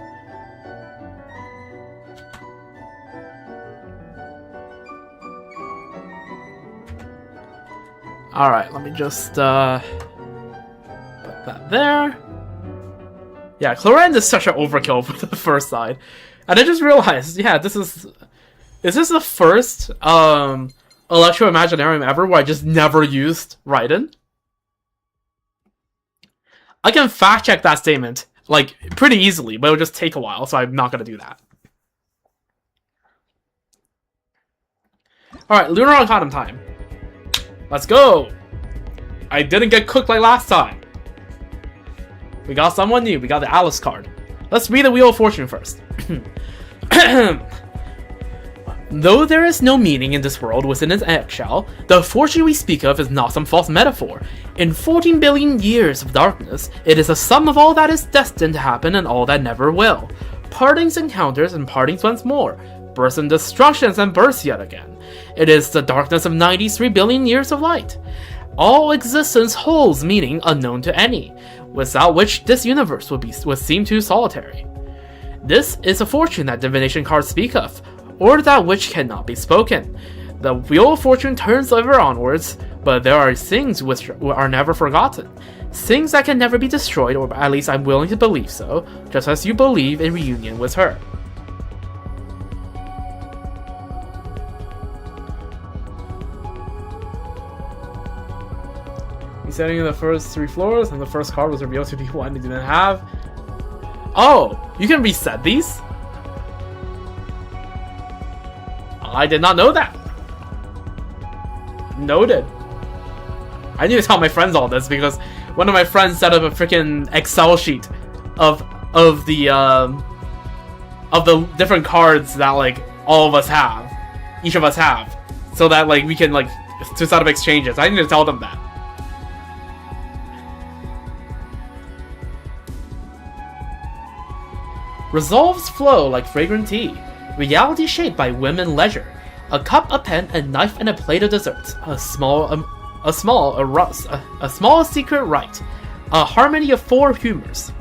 Alright, let me just put that there. Yeah, Cloren is such an overkill for the first side. And I just realized, yeah, is this the first Electro Imaginarium ever where I just never used Raiden? I can fact check that statement, like, pretty easily, but it'll just take a while, so I'm not gonna do that. Alright, Lunar Arcanum time. Let's go! I didn't get cooked like last time. We got someone new, we got the Alice card. Let's read the Wheel of Fortune first. Though there is no meaning in this world within its eggshell, the fortune we speak of is not some false metaphor. In 14 billion years of darkness, it is a sum of all that is destined to happen and all that never will. Partings, encounters, and partings once more. Births and destructions and births yet again. It is the darkness of 93 billion years of light. All existence holds meaning unknown to any, without which this universe would seem too solitary. This is a fortune that divination cards speak of, or that which cannot be spoken. The Wheel of Fortune turns ever onwards, but there are things which are never forgotten. Things that can never be destroyed, or at least I'm willing to believe so, just as you believe in reunion with her. Resetting in the first 3 floors, and the first card was revealed to be one they didn't have. Oh, you can reset these? I did not know that. Noted. I need to tell my friends all this because one of my friends set up a freaking Excel sheet of the different cards that like all of us have, each of us have, so that like we can like to set up exchanges. I need to tell them that. Resolves flow like fragrant tea. Reality shaped by whim and leisure. A cup, a pen, a knife, and a plate of desserts. A small secret rite. A harmony of 4 humors.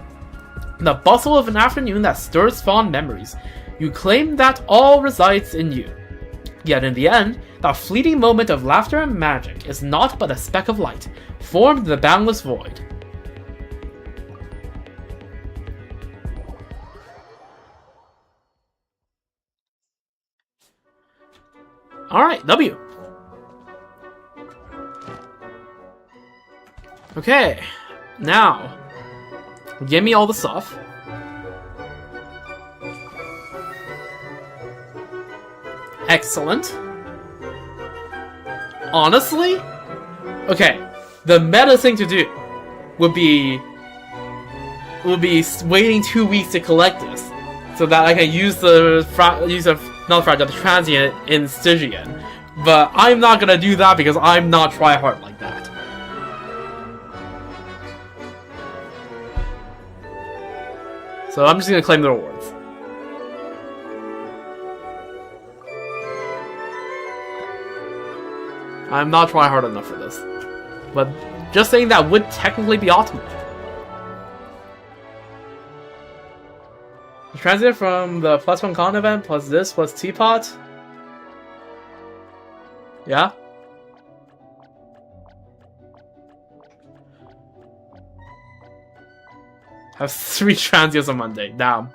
The bustle of an afternoon that stirs fond memories. You claim that all resides in you. Yet in the end, that fleeting moment of laughter and magic is naught but a speck of light, formed in the boundless void. Alright, W. Okay, now, give me all the stuff. Excellent. Honestly, okay, the meta thing to do would be waiting 2 weeks to collect this, so that I can use a not fragile, the transient in Stygian. But I'm not gonna do that because I'm not tryhard like that. So I'm just gonna claim the rewards. I'm not tryhard enough for this. But just saying that would technically be optimal. The transient from the +1 con event plus this plus teapot. Yeah? Have 3 transients on Monday. Damn.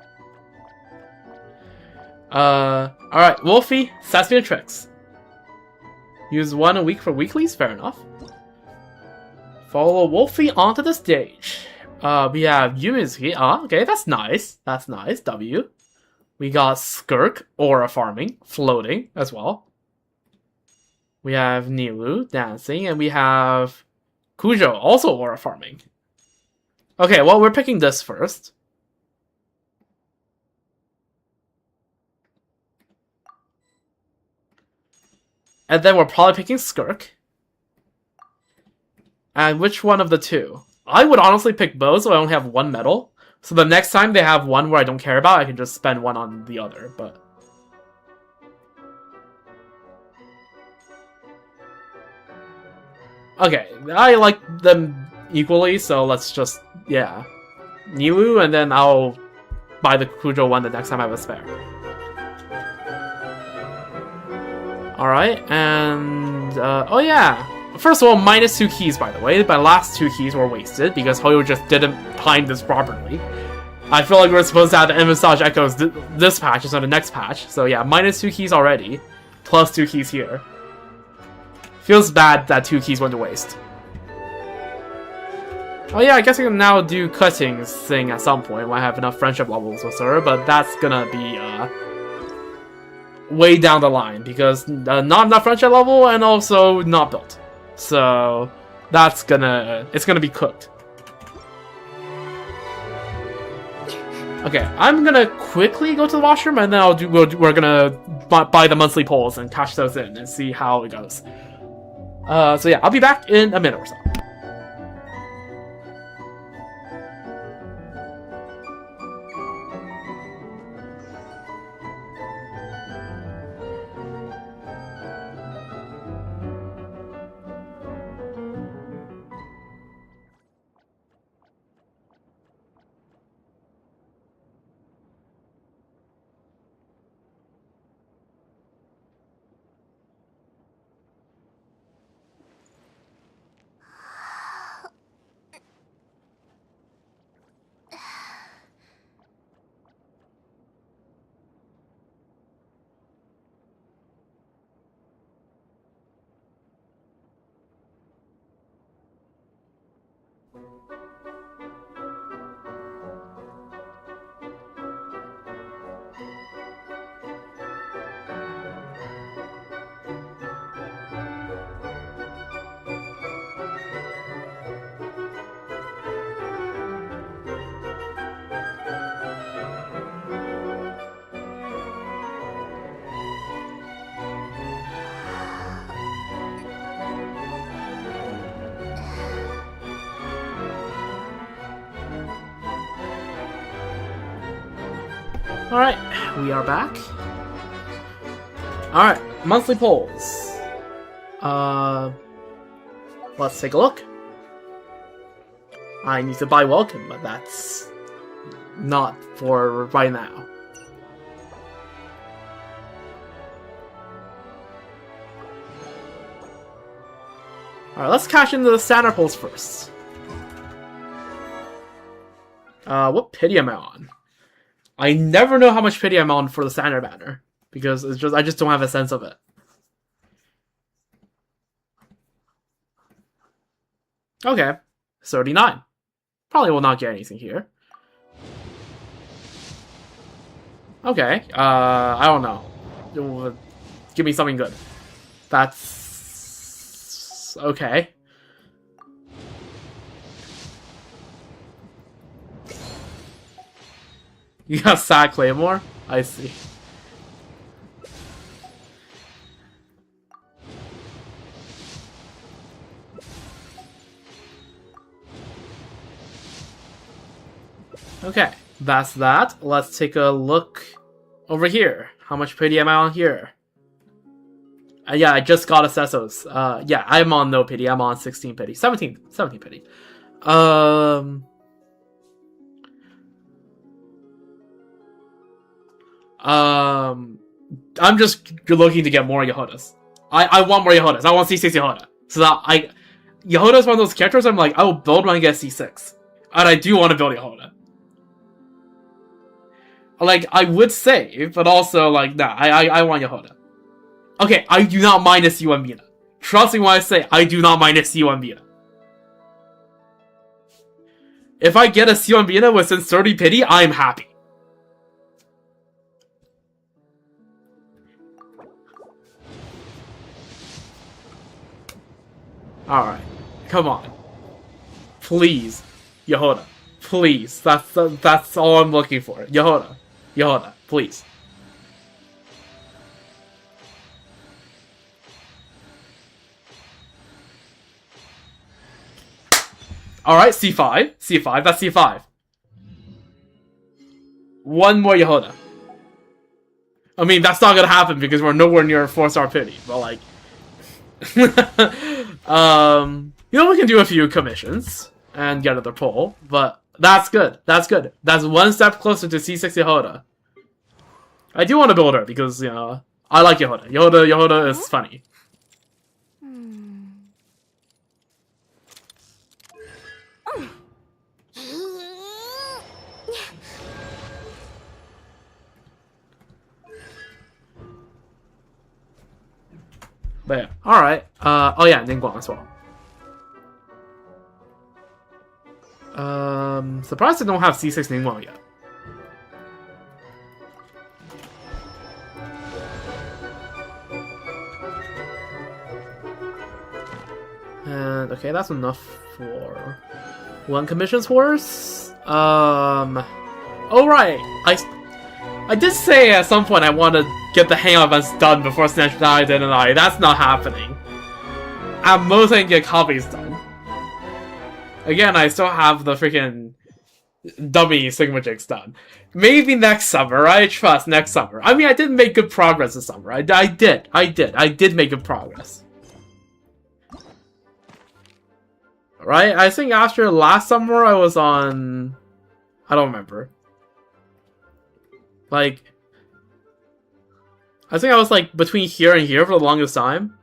Alright. Wolfie, Sesame and Tricks. Use 1 a week for weeklies? Fair enough. Follow Wolfie onto the stage. We have Yumizuki. Okay, that's nice. That's nice. W. We got Skirk, aura farming, floating as well. We have Nilu, dancing, and we have Kujo, also aura farming. Okay, well, we're picking this first. And then we're probably picking Skirk. And which one of the two? I would honestly pick both so I only have 1 medal. So the next time they have one where I don't care about, I can just spend 1 on the other, but... Okay, I like them equally, so let's just, yeah. Nilu, and then I'll buy the Kujo one the next time I have a spare. Alright, and, oh yeah. First of all, minus 2 keys, by the way. My last 2 keys were wasted, because Hoyo just didn't time this properly. I feel like we're supposed to have the Envisage Echoes this patch instead of the next patch. So yeah, minus 2 keys already, plus 2 keys here. Feels bad that 2 keys went to waste. Oh yeah, I guess I can now do Cuttings thing at some point when I have enough friendship levels with her, but that's gonna be, way down the line, because not enough friendship level and also not built. So, it's gonna be cooked. Okay, I'm gonna quickly go to the washroom and then we're gonna buy the monthly polls and cash those in and see how it goes. So yeah, I'll be back in a minute or so. Alright, we are back. Alright, monthly polls. Let's take a look. I need to buy Welcome, but that's not for right now. Alright, let's cash into the standard polls first. What pity am I on? I never know how much pity I'm on for the standard banner, because I just don't have a sense of it. Okay, 39. Probably will not get anything here. Okay, I don't know. Give me something good. That's okay. You got Sad Claymore? I see. Okay, that's that. Let's take a look over here. How much pity am I on here? Yeah, I just got Assessos. Yeah, I'm on no pity. I'm on 16 pity. 17 pity. I'm just looking to get more Yehodas. I want more Yehodas. I want C6 Yehoda. So that Yehoda is one of those characters I'm like, I will build when I get C6. And I do want to build Yehoda. Like, I would save, but also, like, nah, I want Yehoda. Okay, I do not minus you and Mina. Trust me when I say, I do not minus you and Mina. If I get a Sio and Mina within 30 pity, I'm happy. Alright. Come on. Please. Yehoda. Please. That's all I'm looking for. Yehoda. Yehoda. Please. Alright, C5. C5. That's C5. One more Yehoda. I mean, that's not gonna happen because we're nowhere near 4-star pity. But, like... you know, we can do a few commissions and get another pull, but that's good. That's good. That's one step closer to C6 Yehoda. I do want to build her because, you know, I like Yehoda. Yehoda is funny. But yeah, alright. Oh yeah, Ningguang as well. Surprised I don't have C6 Ningguang yet. And okay, that's enough for one commission's horse. Oh right, I did say at some point I want to get the hang of events done before Snatch Die, didn't I? That's not happening. At most I can get copies done. Again, I still have the freaking dummy Sigma Jigs done. Maybe next summer, I trust next summer. I mean, I did make good progress this summer. I did make good progress. Right? I think after last summer I was on... I don't remember. Like... I think I was like between here and here for the longest time.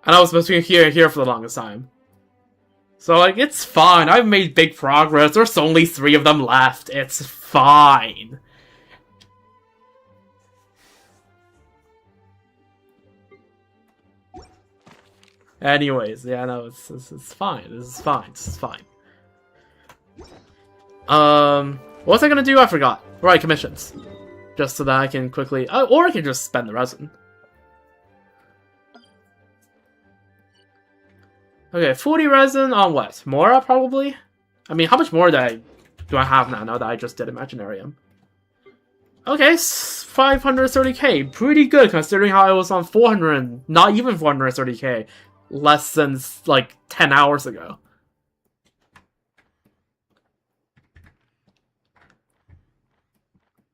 And I was between here and here for the longest time. So like, it's fine. I've made big progress. There's only 3 of them left. It's fine. Anyways, yeah, no, it's fine. This is fine. This is fine. What was I gonna do? I forgot. Right, commissions. Just so that I can quickly... or I can just spend the resin. Okay, 40 resin on what? Mora, probably? I mean, how much more do I have now that I just did Imaginarium? Okay, 530k. Pretty good, considering how I was on 400... Not even 430k. Less than, like, 10 hours ago.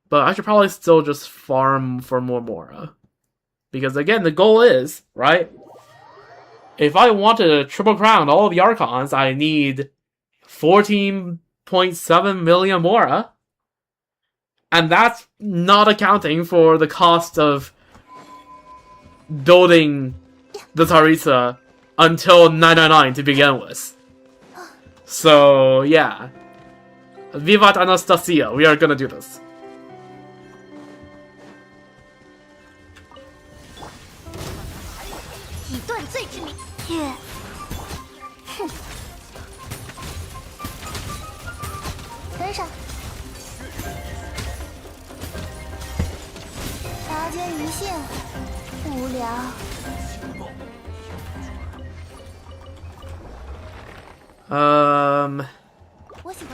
But I should probably still just farm for more Mora. Because again, the goal is, right? If I want to triple crown all of the Archons, I need 14.7 million Mora. And that's not accounting for the cost of building the Taritza until 999 to begin with. So, yeah. Vivat Anastasia, we are gonna do this.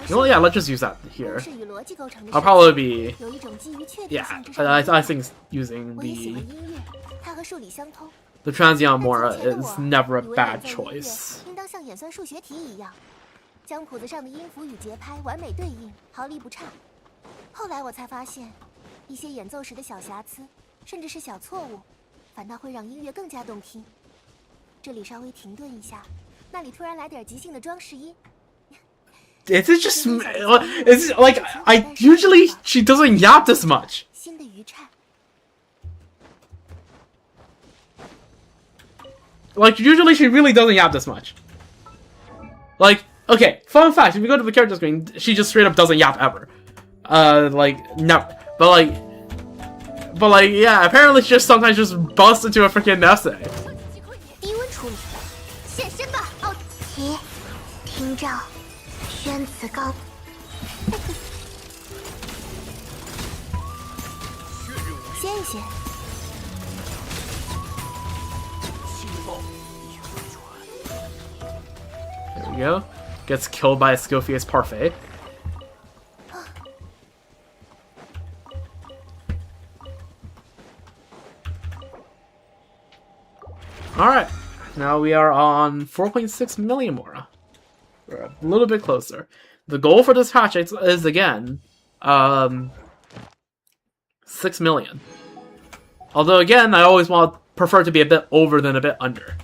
You know, yeah, let's just use that here. I'll probably be... Yeah, I think using the Transient Mora is never a bad choice. 将谱子上的音符与节拍完美对应，毫厘不差。后来我才发现，一些演奏时的小瑕疵，甚至是小错误，反倒会让音乐更加动听。这里稍微停顿一下，那里突然来点即兴的装饰音。Is it just? Is it like I usually she doesn't yap this much? 新的余颤。 Like, usually she really doesn't yap this much. Like, okay, fun fact, if you go to the character screen, she just straight up doesn't yap ever. Like, never. But like, yeah, apparently she just sometimes just busts into a freaking essay. 低温处理，现身吧，奥提，听照，宣词高。歇一歇。 There we go. Gets killed by a Scofia's Parfait. Alright. Now we are on 4.6 million more. We're a little bit closer. The goal for this patch is again, 6 million. Although again, I always prefer to be a bit over than a bit under.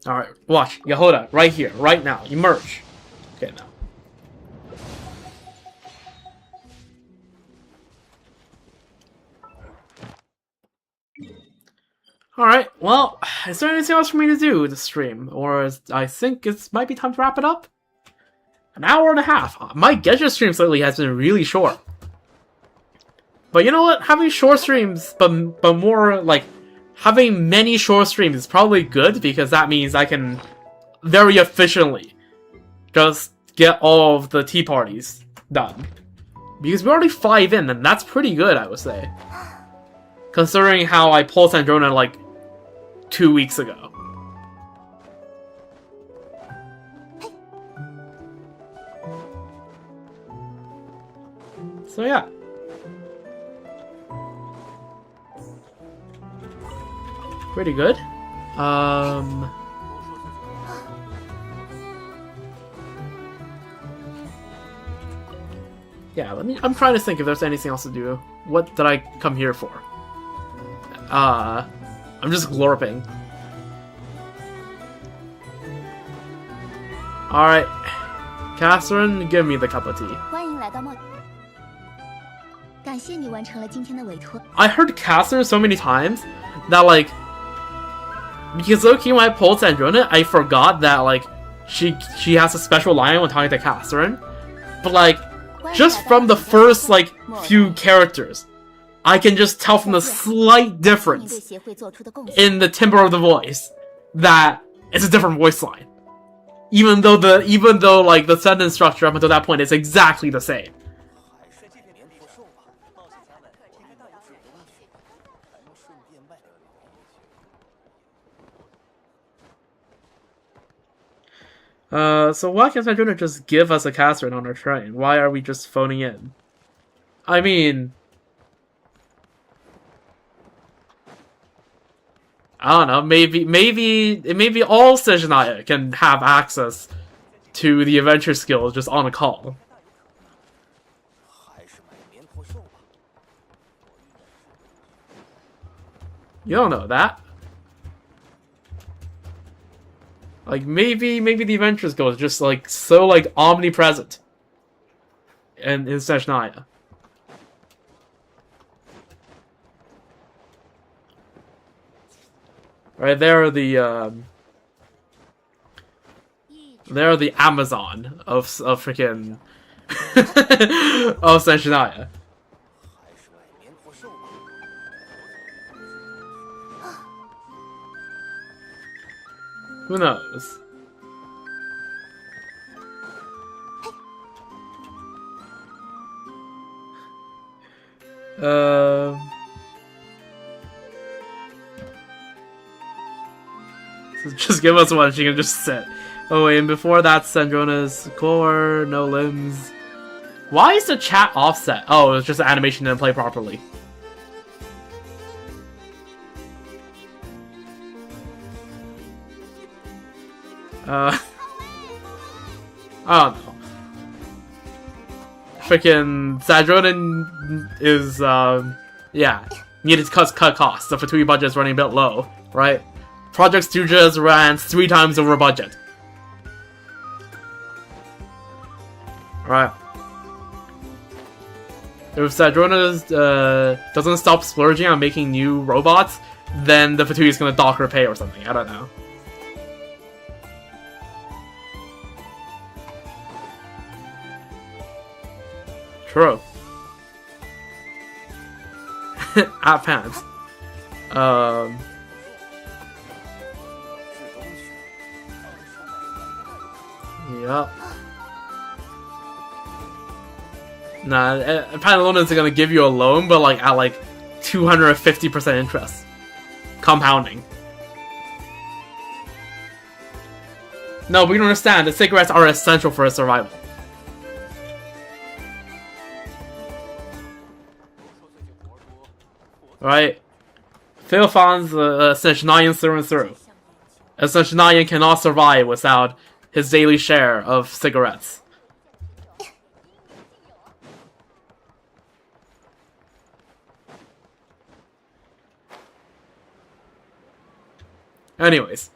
Alright, watch. Yahoda, right here, right now. Emerge. Okay, now. Alright, well, is there anything else for me to do with the stream? Or I think it might be time to wrap it up? An hour and a half. My Genshin streams lately has been really short. But you know what? Having short streams, but more like having many short streams is probably good because that means I can very efficiently just get all of the tea parties done. Because we're already 5 in, and that's pretty good, I would say. Considering how I pulled Sandrona like 2 weeks ago. So yeah. Pretty good. Yeah, I'm trying to think if there's anything else to do. What did I come here for? I'm just glorping. Alright. Catherine, give me the cup of tea. I heard Catherine so many times that, like, because low-key when I pulled Sandrona, I forgot that, like, she has a special line when talking to Catherine. But, like, just from the first, like, few characters, I can just tell from the slight difference in the timbre of the voice that it's a different voice line. Even though like the sentence structure up until that point is exactly the same. So why can't Sandrona just give us a Catherine on our train? Why are we just phoning in? I mean, I don't know, maybe all Sejanaya can have access to the adventure skills just on a call. You don't know that. Like, maybe the adventure skills just, like, so, like, omnipresent in Sejanaya. Right, they're the Amazon of freaking of Sejanaya. Who knows? Just give us one, she can just sit. Oh wait, and before that, Sandrona's core, no limbs. Why is the chat offset? Oh, it's just the animation didn't play properly. I don't know. Freaking Zadronin is, yeah, needed to cut costs. The Fatui budget is running a bit low, right? Project Stooges ran 3 times over budget. Right. If Zadrona doesn't stop splurging on making new robots, then the Fatui is gonna dock her pay or something. I don't know. True. At pants. Yep. Nah, Panalona's gonna give you a loan, but like at like 250% interest. Compounding. No, but you don't understand. The cigarettes are essential for his survival. Right? Theophan's Imaginarium through and through. Imaginarium cannot survive without his daily share of cigarettes. Anyways.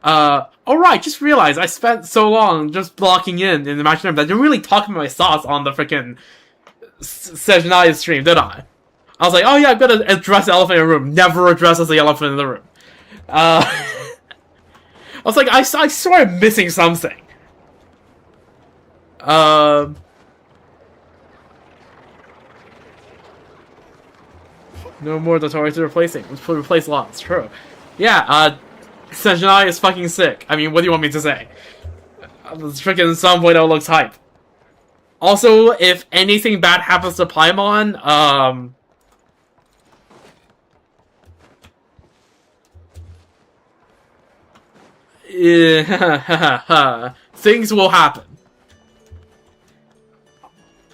Alright, just realized I spent so long just blocking in Imaginarium that I didn't really talk about my thoughts on the freaking Imaginarium stream, did I? I was like, oh yeah, I'm gonna address the elephant in the room. Never addresses the elephant in the room. I was like, I swear I'm missing something. No more the toys to replacing. Replace lots, true. Yeah, Senjinai is fucking sick. I mean, what do you want me to say? This freaking Sunboy looks hype. Also, if anything bad happens to Paimon, yeah, things will happen.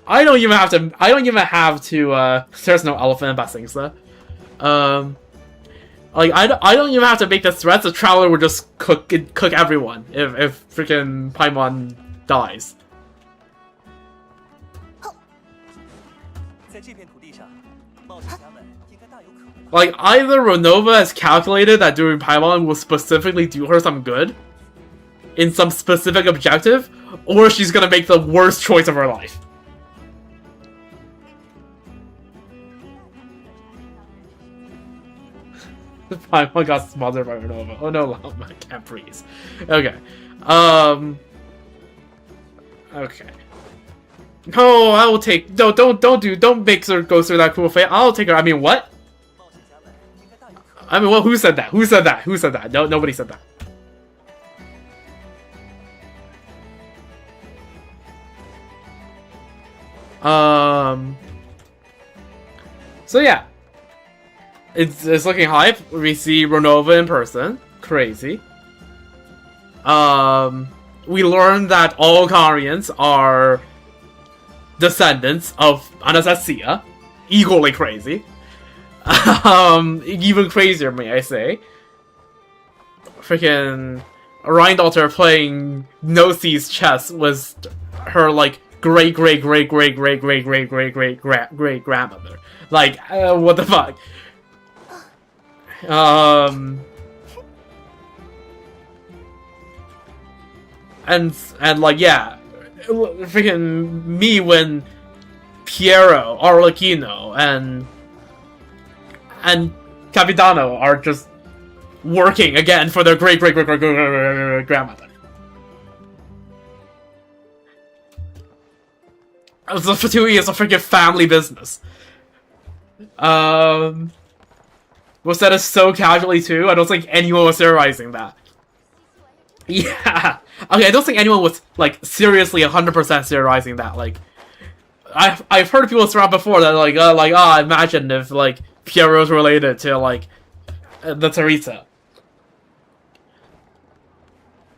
I don't even have to, there's no elephant in Basingsa. Like, I don't even have to make the threats. The Traveler will just cook everyone if freaking Paimon dies. Like, either Renova has calculated that doing Paimon will specifically do her some good in some specific objective, or she's gonna make the worst choice of her life. Paimon got smothered by Renova. Oh no, I can't breathe. Okay. Okay. No, I will take. No, don't make her go through that cruel fate. I'll take her. I mean, what? I mean, what? Who said that? Who said that? Who said that? No, nobody said that. So yeah, it's looking hype. We see Renova in person. Crazy. We learned that all Karians are descendants of Anastasia. Equally crazy. Even crazier, may I say. Freaking Rhindalter playing Nosie's chess was her, like, great grandmother. Like, what the fuck? And like, yeah, freaking me when Piero, Arlecchino, and Capitano are just working again for their great grandmother. The Fatui is a freaking family business. Was said so casually too. I don't think anyone was theorizing that. Yeah. Okay, I don't think anyone was, like, seriously 100% theorizing that. Like, I've heard people throw out before that, like, imagine if, like, Piero's related to, like, the Teresa.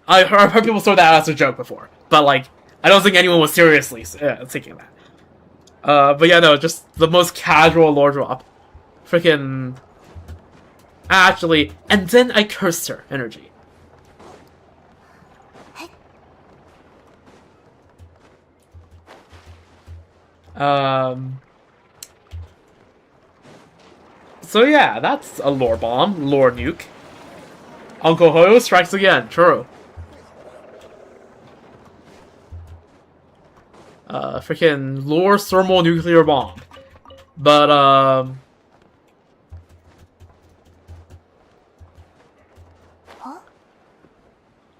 I've heard people throw that out as a joke before. But, like, I don't think anyone was seriously thinking that. But yeah, no, just the most casual lore drop. Freaking... Actually, and then I cursed her energy. So yeah, that's a lore bomb, lore nuke. Uncle Hoyo strikes again, true. Freaking lore thermal nuclear bomb. But, Huh?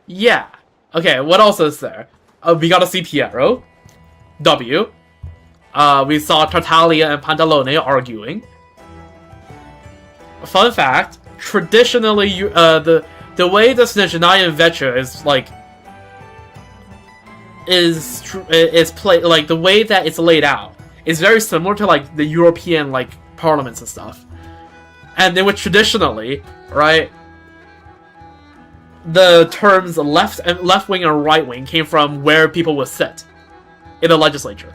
yeah. Okay, what else is there? We got to see Piero. W. We saw Tartaglia and Pantalone arguing. Fun fact, traditionally, the way this Imaginarium VIII is, like, is played, like, the way that it's laid out is very similar to, like, the European, like, parliaments and stuff. And then with traditionally, right, the terms left wing and right wing came from where people would sit in the legislature.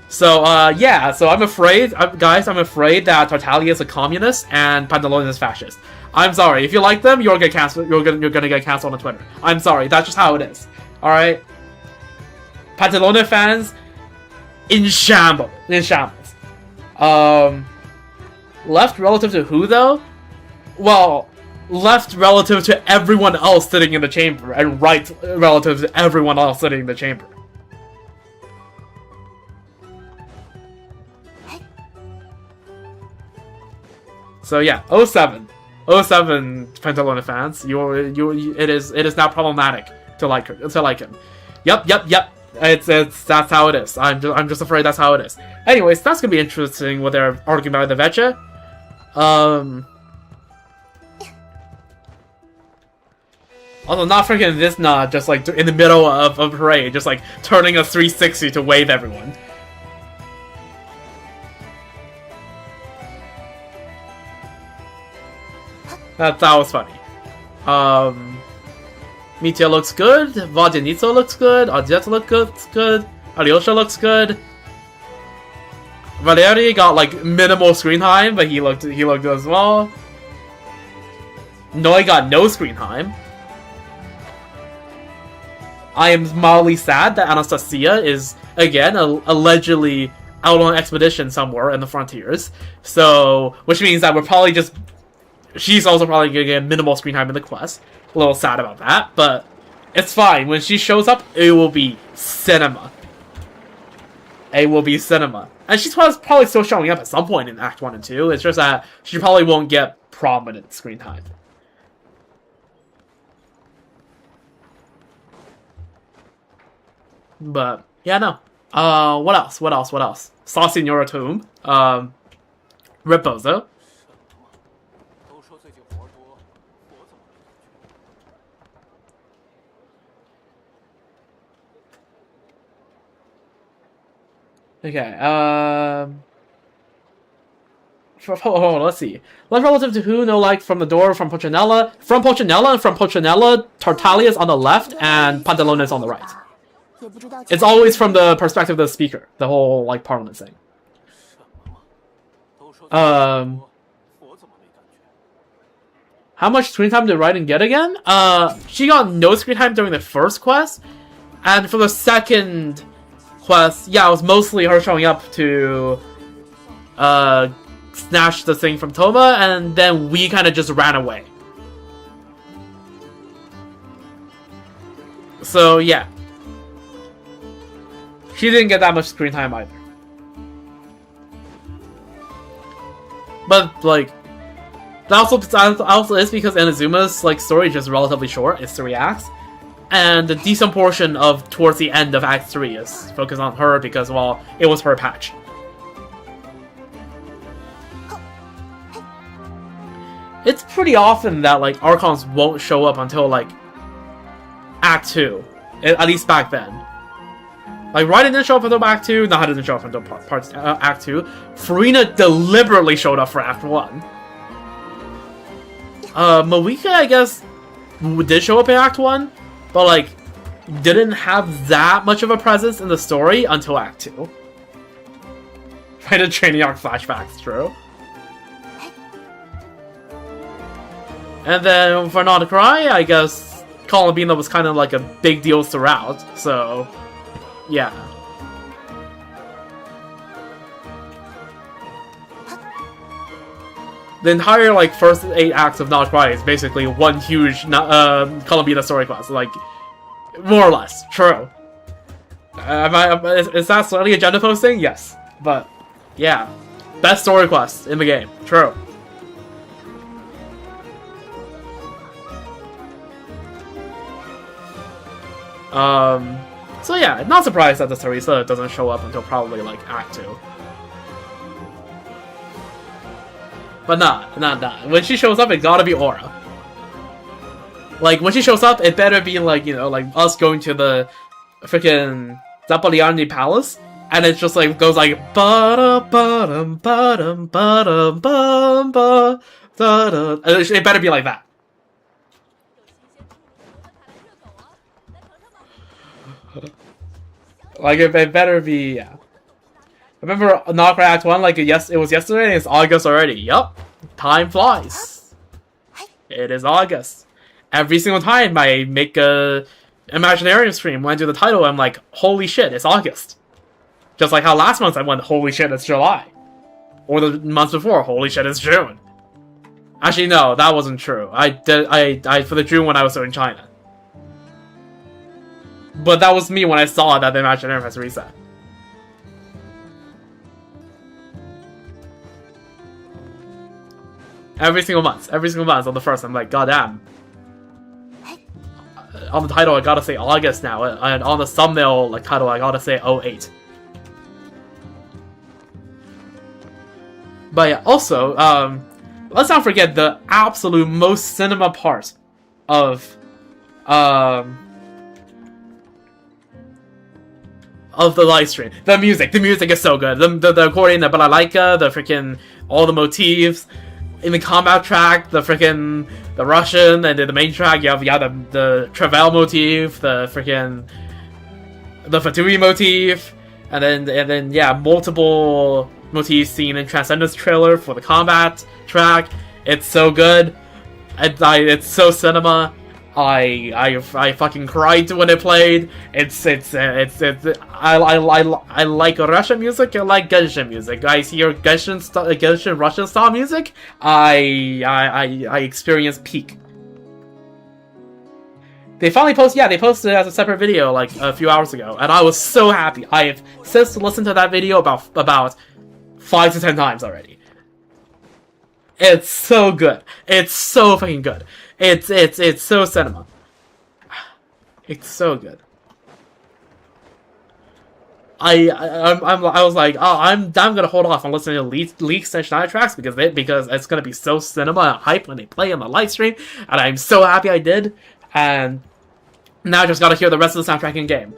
So, yeah, so I'm afraid, guys, I'm afraid that Tartaglia is a communist and Pantalone is fascist. I'm sorry, if you like them, you're gonna get canceled on Twitter. I'm sorry, that's just how it is. Alright? Pantalone fans, in shambles. Left relative to who, though? Well, left relative to everyone else sitting in the chamber, and right relative to everyone else sitting in the chamber. So yeah, 07 Pantalone fans, it is now problematic to like him. Yep. That's how it is. I'm just afraid that's how it is. Anyways, that's gonna be interesting what they're arguing about the VIII. Also, not freaking this not just like in the middle of a parade, just like turning a 360 to wave everyone. That was funny. Mitya looks good. Vodianitso looks good. Odetta looks good. Alyosha looks good. Valeri got like minimal screen time, but he looked good as well. Noi got no screen time. I am mildly sad that Anastasia is again allegedly out on an expedition somewhere in the frontiers. So, which means that we're probably just. She's also probably gonna get minimal screen time in the quest. A little sad about that, but it's fine. When she shows up, it will be cinema. It will be cinema. And she's probably still showing up at some point in Act 1 and 2. It's just that she probably won't get prominent screen time. But, yeah, no. What else? Saw Signora Tomb. Reposo. Okay, hold on, let's see. Left relative to who? No like from the door, from Pochinella. From Pochinella, Tartaglia's on the left, and Pantalone is on the right. It's always from the perspective of the speaker, the whole, like, parliament thing. How much screen time did Raiden get again? She got no screen time during the first quest, and for the second quest, yeah, it was mostly her showing up to snatch the thing from Toma, and then we kind of just ran away. So yeah, she didn't get that much screen time either. But like, that also is because Inazuma's like story is just relatively short. It's 3 acts. And a decent portion of towards the end of Act 3 is focused on her because, well, it was her patch. It's pretty often that, like, Archons won't show up until, like, Act 2. At least back then. Like, Raiden didn't show up until Act 2, Naha didn't show up until Act 2. Furina deliberately showed up for Act 1. Moika, I guess, did show up in Act 1. But, like, didn't have that much of a presence in the story until Act 2. Right, a training arc flashbacks, true. And then, for Not to Cry, I guess Columbina was kind of like a big deal throughout, so, yeah. the entire like first 8 acts of Not Cry is basically one huge Columbia story quest, like more or less. True. Is that slightly agenda posting? Yes, but yeah, best story quest in the game. True. So yeah, not surprised that the Teresa doesn't show up until probably like Act 2. But nah. When she shows up, it gotta be Aura. Like, when she shows up, it better be like, you know, like us going to the freaking Zapoliani Palace, and it just like goes like ba-da-ba-dum, ba-dum, ba-dum, bum, ba, da-da. It better be like that. Like, it better be, yeah. Remember Knock Act 1, like, yes, it was yesterday, and it's August already. Yup. Time flies. It is August. Every single time I make a Imaginarium stream, when I do the title, I'm like, holy shit, it's August. Just like how last month I went, holy shit, it's July. Or the month before, holy shit, it's June. Actually, no, that wasn't true. I for the June when I was still in China. But that was me when I saw that the Imaginarium has reset. Every single month on the first, I'm like, goddamn. On the title, I gotta say August now, and on the thumbnail like title, I gotta say 08. But yeah, also, let's not forget the absolute most cinema part of the live stream. The music is so good. The accordion, the balalaika, the freaking all the motifs. In the combat track, the Russian, and in the main track, you have the Travail motif, the Fatui motif, and then yeah, multiple motifs seen in Transcendence trailer for the combat track. It's so good. It's so cinema. I fucking cried when it played. I like Russian music. I like Genshin music. I hear Genshin Russian style music. I experience peak. They finally posted. Yeah, they posted it as a separate video like a few hours ago, and I was so happy. I have since listened to that video about 5 to 10 times already. It's so good. It's so fucking good. It's so cinema. It's so good. I was like, oh, I'm gonna hold off on listening to leaks and Schneider tracks because it's gonna be so cinema and hype when they play on the live stream, and I'm so happy I did. And now I just gotta hear the rest of the soundtrack in game.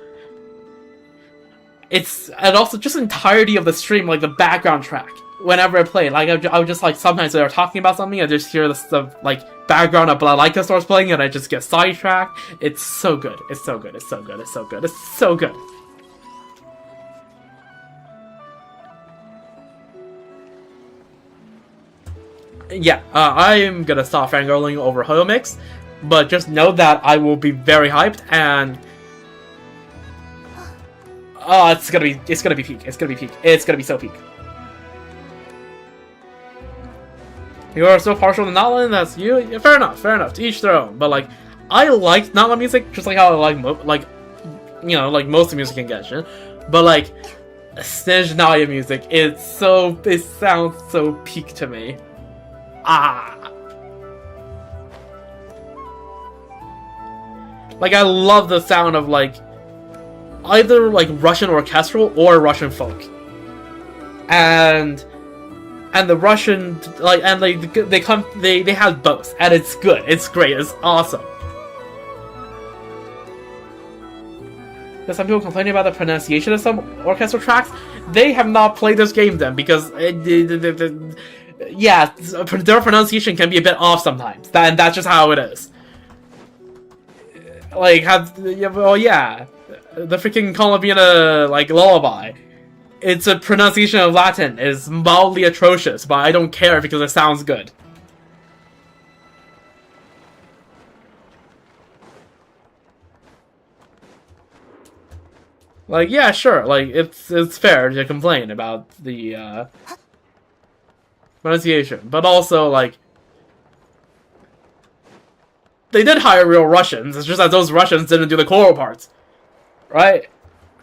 And also just the entirety of the stream, like the background track. Whenever I play, like I would just like sometimes they're talking about something, I just hear the stuff like background of Balalaika starts playing, and I just get sidetracked. It's so good. It's so good. It's so good. It's so good. It's so good. Yeah, I'm gonna stop fangirling over Hoyo Mix, but just know that I will be very hyped, and oh, it's gonna be peak. It's gonna be peak. It's gonna be so peak. You are so partial to Nala, that's you. Yeah, fair enough. To each their own. But like, I like Nala music just like how I like most of the music in Genshin. But like, Snizh Naya music, it sounds so peak to me. Like, I love the sound of like either like Russian orchestral or Russian folk, and the Russian, like, and they have both, and it's good, it's great, it's awesome. There's some people complaining about the pronunciation of some orchestral tracks. They have not played this game then, because yeah, their pronunciation can be a bit off sometimes, and that's just how it is. Like, the freaking Colombiana, like, lullaby. Its a pronunciation of Latin is mildly atrocious, but I don't care because it sounds good. Like, yeah, sure, like, it's fair to complain about the pronunciation, but also like they did hire real Russians. It's just that those Russians didn't do the choral parts, right?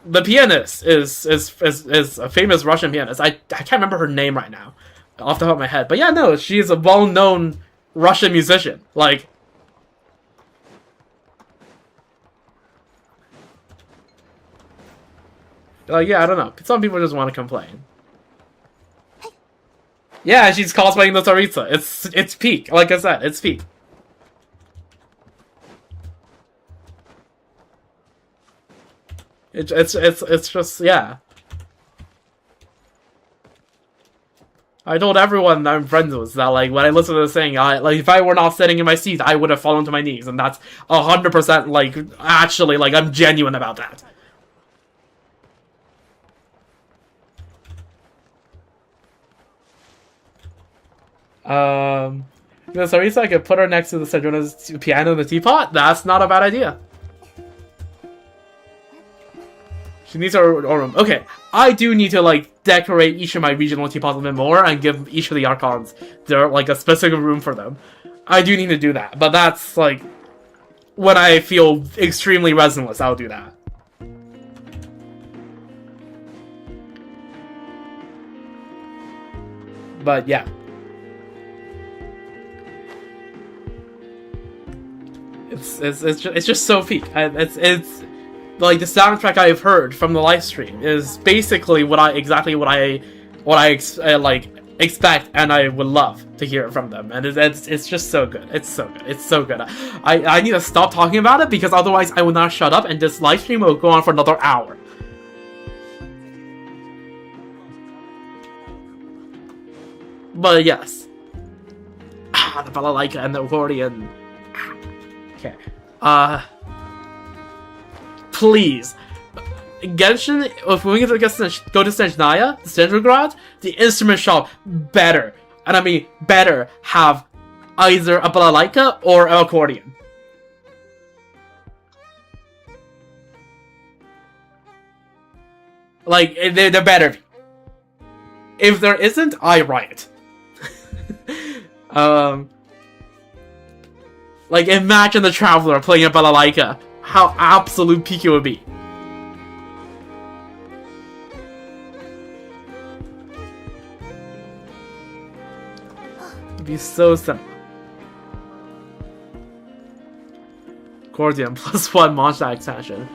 The pianist is a famous Russian pianist. I can't remember her name right now, off the top of my head. But yeah, no, she's a well-known Russian musician. Like, yeah, I don't know. Some people just want to complain. Yeah, she's cosplaying the Tsaritsa. It's peak. Like I said, it's peak. It's just, yeah. I told everyone I'm friends with that, like, when I listen to this thing, like, if I were not sitting in my seat, I would have fallen to my knees, and that's 100%, like, actually, like, I'm genuine about that. So Sarisa, I could put her next to the Sedruna's piano in the teapot? That's not a bad idea. She needs her room. Okay, I do need to, like, decorate each of my regional teapots a bit more and give each of the Archons their, like, a specific room for them. I do need to do that, but that's, like, when I feel extremely resonless, I'll do that. But, yeah. It's just so peak. It's like the soundtrack I've heard from the live stream is basically what I expect, and I would love to hear it from them. And it's just so good. It's so good. It's so good. I need to stop talking about it because otherwise I will not shut up, and this live stream will go on for another hour. But yes, the balalaika and the accordion. Okay. Please. Genshin, if we go to Snezhnaya, Stendragrad, the instrument shop better, and I mean better, have either a balalaika or an accordion. Like, they're better. If there isn't, I riot. Like, imagine the Traveler playing a balalaika. How absolute peak it would be. It'd be so simple. Accordion +1 Monster expansion.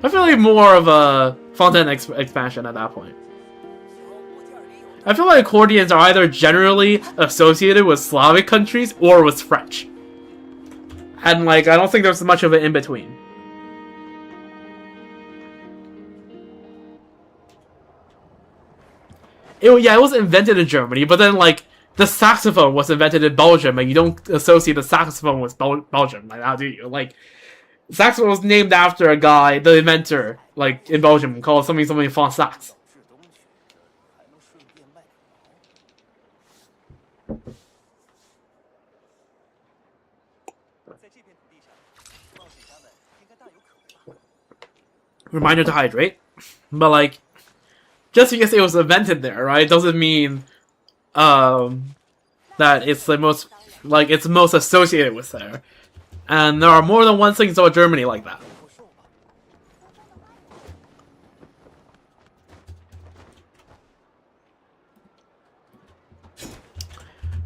I feel like more of a Fontaine expansion at that point. I feel like accordions are either generally associated with Slavic countries or with French. And, like, I don't think there's much of an in-between. Yeah, it was invented in Germany, but then, like, the saxophone was invented in Belgium, and you don't associate the saxophone with Belgium, like, how do you? Like, saxophone was named after a guy, the inventor, like, in Belgium, called something von Sax. Reminder to hydrate. But, like, just because it was invented there, right, doesn't mean that it's the most, like, it's most associated with there. And there are more than one thing about Germany like that.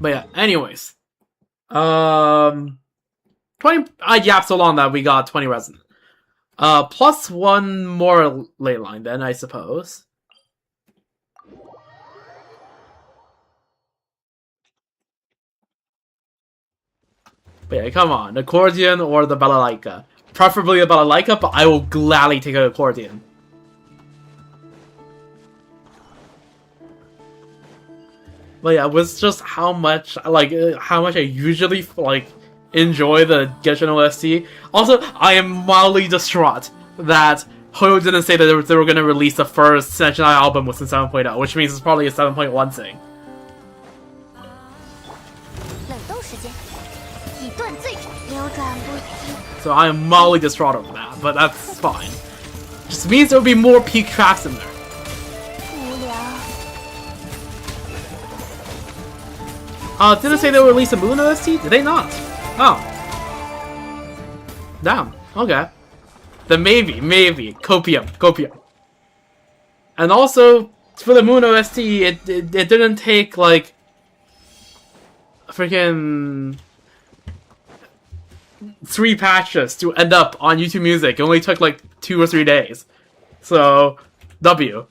But yeah, anyways. 20, I yapped so long that we got 20 resonant. Plus one more ley line then, I suppose. But yeah, come on. Accordion or the balalaika. Preferably the balalaika, but I will gladly take an accordion. But yeah, it was just how much I usually, like, enjoy the Genshin OST. Also, I am mildly distraught that Hoyo didn't say that they were going to release the first Snezhnaya album with the 7.0, which means it's probably a 7.1 thing. So I am mildly distraught over that, but that's fine. Just means there will be more peak tracks in there. Did they say they would release a Moon OST? Did they not? Oh. Damn. Okay. Then maybe. Copium. And also, for the Moon OST, it didn't take, like, freaking 3 patches to end up on YouTube Music. It only took, like, 2 or 3 days. So, W.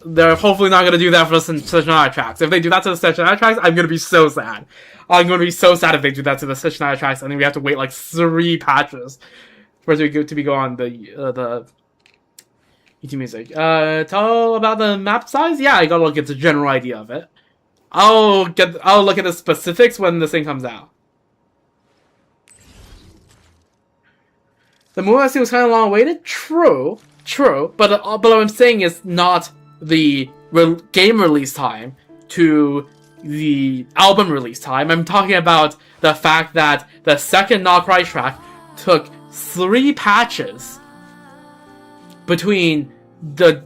They're hopefully not going to do that for the Sessionai tracks. If they do that to the Sessionai tracks, I'm going to be so sad. I'm going to be so sad if they do that to the Sessionai tracks, and then we have to wait like 3 patches for it to be go on the YouTube Music. Tell about the map size? Yeah, I gotta look at the general idea of it. I'll look at the specifics when this thing comes out. The Moon OST was kind of long awaited? True. But what I'm saying is not the game release time to the album release time. I'm talking about the fact that the second Not Cry track took 3 patches between the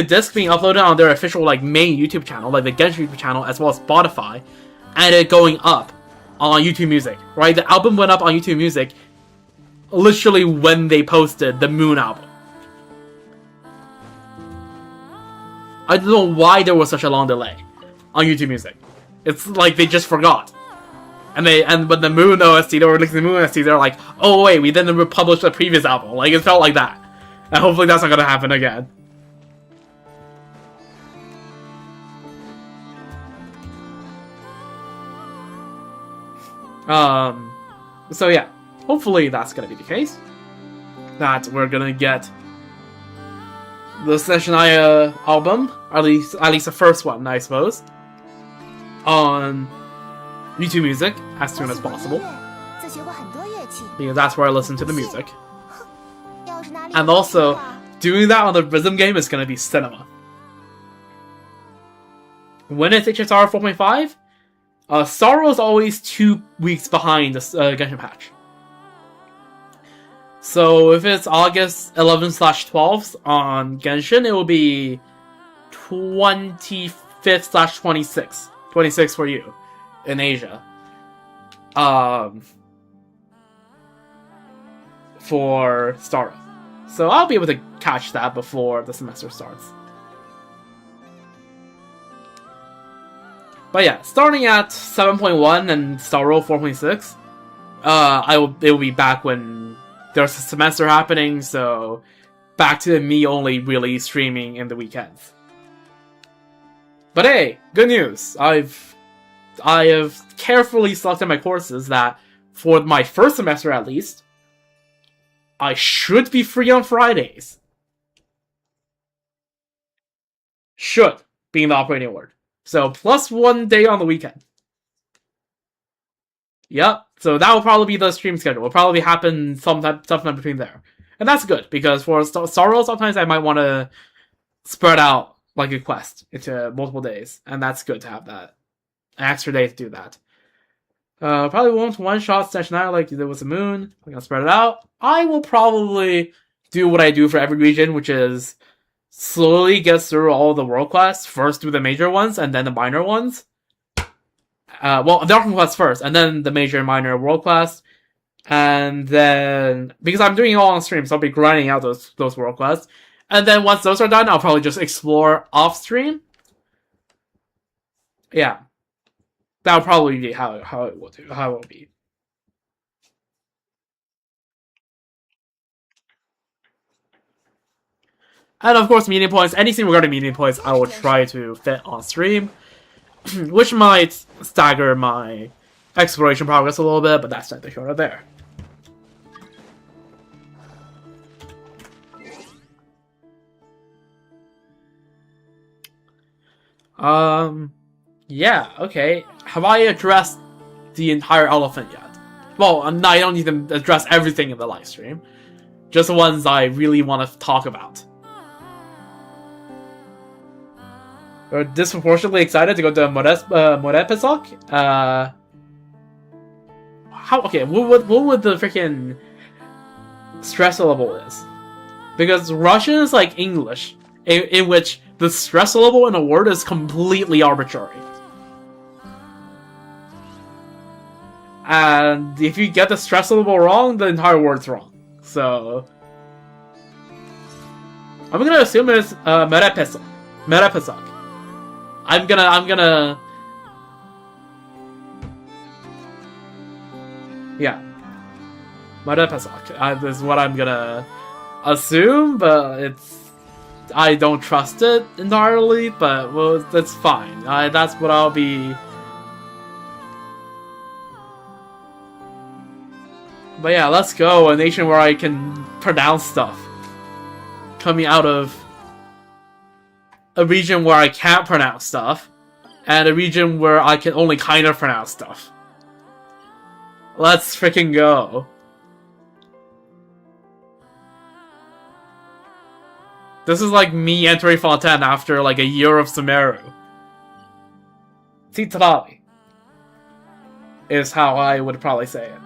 disc being uploaded on their official like main YouTube channel, like the Genshin YouTube channel, as well as Spotify, and it going up on YouTube Music. Right, the album went up on YouTube Music literally when they posted the Moon album. I don't know why there was such a long delay on YouTube Music. It's like they just forgot. But the Moon OST, they were releasing the Moon OST, they're like, oh wait, we didn't republish the previous album. Like, it felt like that. And hopefully that's not gonna happen again. So yeah. Hopefully that's gonna be the case. That we're gonna get the Sessionai album, at least the first one, I suppose, on YouTube Music as soon as possible, because that's where I listen to the music. And also, doing that on the Rhythm game is going to be cinema. When it's HSR 4.5, Sorrow is always 2 weeks behind the Genshin patch. So if it's August 11/12th on Genshin, it will be 25th/26th. 26 for you in Asia. For Starro. So I'll be able to catch that before the semester starts. But yeah, starting at 7.1 and Starro 4.6, it will be back when there's a semester happening, so back to me only really streaming in the weekends. But hey, good news. I have carefully selected my courses that, for my first semester at least, I should be free on Fridays. Should, being the operating word. So, plus 1 day on the weekend. Yep, so that will probably be the stream schedule. It'll probably happen sometime between there. And that's good, because for Sorrow, sometimes I might want to spread out like a quest into multiple days. And that's good to have that. An extra day to do that. Probably won't one-shot Session Night like there was a Moon. I'm gonna spread it out. I will probably do what I do for every region, which is slowly get through all the world quests. First do the major ones, and then the minor ones. Well, the Arkham quest first, and then the major and minor world quest. And then, because I'm doing it all on stream, so I'll be grinding out those world quests. And then once those are done, I'll probably just explore off-stream. Yeah. That'll probably be how it will be. And of course, meeting points. Anything regarding meeting points, I will try to fit on stream, which might stagger my exploration progress a little bit, but that's neither here nor there. Yeah, okay. Have I addressed the entire elephant yet? Well, I don't need to address everything in the live stream. Just the ones I really want to talk about. We're disproportionately excited to go to Morepesok. What would the freaking stress level is? Because Russian is like English, in which the stress level in a word is completely arbitrary. And if you get the stress syllable wrong, the entire word's wrong. So I'm gonna assume it's Merepesok. Merepesok. I'm gonna yeah. Merepesok. Is what I'm gonna assume, but I don't trust it entirely, but well, that's fine. That's what I'll be. But yeah, let's go. A nation where I can pronounce stuff. Coming out of a region where I can't pronounce stuff. And a region where I can only kind of pronounce stuff. Let's freaking go. This is like me entering Fontaine after like a year of Sumeru. Titrali is how I would probably say it.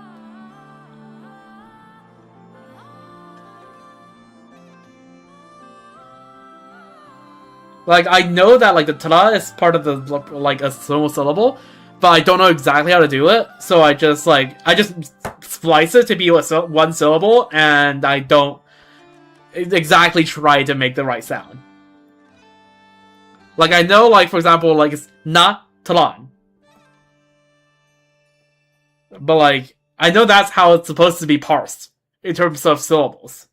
Like, I know that, like, the tra is part of the, like, a single syllable, but I don't know exactly how to do it, so I just splice it to be one syllable, and I don't exactly try to make the right sound. Like, I know, like, for example, like, it's na tran. But, like, I know that's how it's supposed to be parsed, in terms of syllables.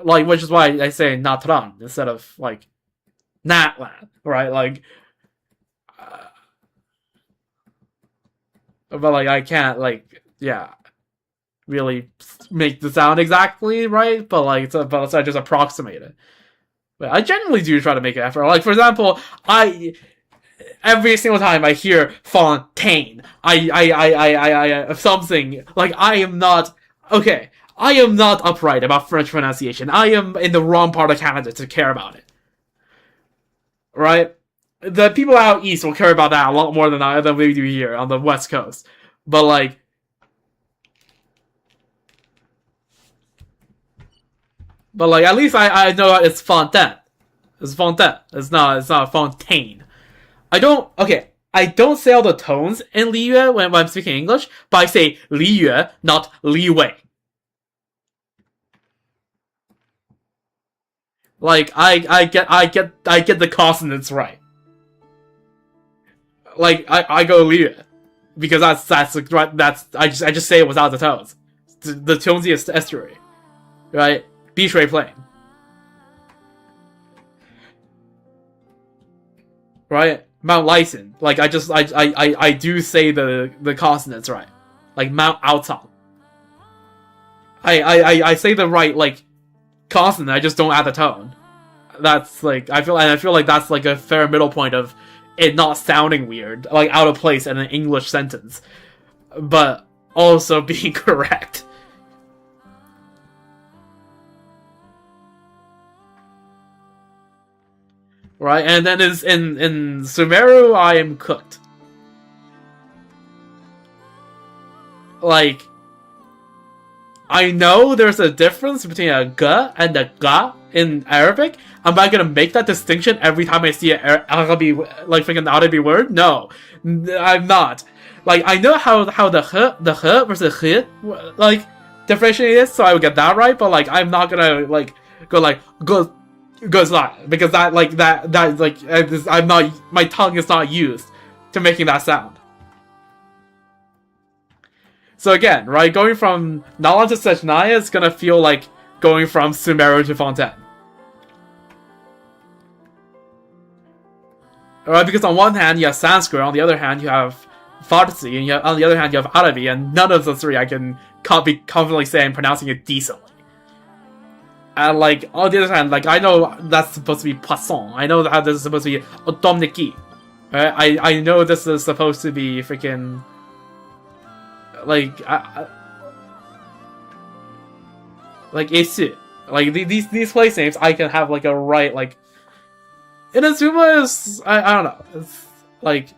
Like, which is why I say natran instead of, like, natlan, right? Like, but, like, I can't, like, yeah, really make the sound exactly right, but, like, but I just approximate it. But I genuinely do try to make an effort. Like, for example, every single time I hear Fontaine, something, like, I am not upright about French pronunciation. I am in the wrong part of Canada to care about it. Right? The people out east will care about that a lot more than we do here on the west coast. But, like, at least I know it's Fontaine. It's Fontaine. It's not Fontaine. I don't say all the tones in Liyue when I'm speaking English, but I say Liyue, not Liwei. Like, I get the consonants right. Like, I go Liyue. Because that's I just say it without the tones. The Tianzi estuary. Right? Bishui Plain. Right? Mount Lyson. Like, I do say the consonants right. Like Mount Aotang. I say the right, like, consonant, I just don't add the tone. That's like I feel like that's like a fair middle point of it not sounding weird, like out of place in an English sentence, but also being correct. Right, and then in Sumeru, I am cooked. Like, I know there's a difference between a g and a ga in Arabic. Am I gonna make that distinction every time I see an Arabic, like, freaking Arabic word? No, I'm not. Like, I know how the h versus h, like, differentiate is, so I would get that right. But, like, I'm not gonna, like, go because I'm not, my tongue is not used to making that sound. So again, right, going from Nalan to Sechnaya is gonna feel like going from Sumeru to Fontaine. Right, because on one hand you have Sanskrit, on the other hand you have Farsi, and on the other hand you have Arabic, and none of the three I can be confidently say I'm pronouncing it decently. And, like, on the other hand, like, I know that's supposed to be poisson. I know that this is supposed to be automniki. Right? I know this is supposed to be freaking, like, like Isu. Like, these place names I can have, like, a right, like, Inazuma is, I don't know, it's, like,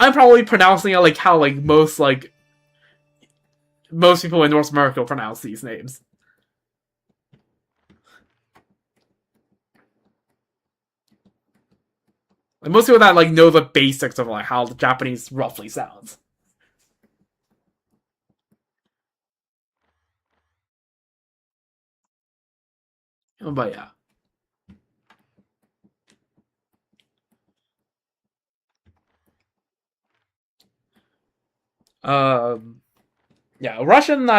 I'm probably pronouncing it like how, like, most people in North America pronounce these names. Like, most people that like know the basics of like how the Japanese roughly sounds. But yeah. Yeah, Russian,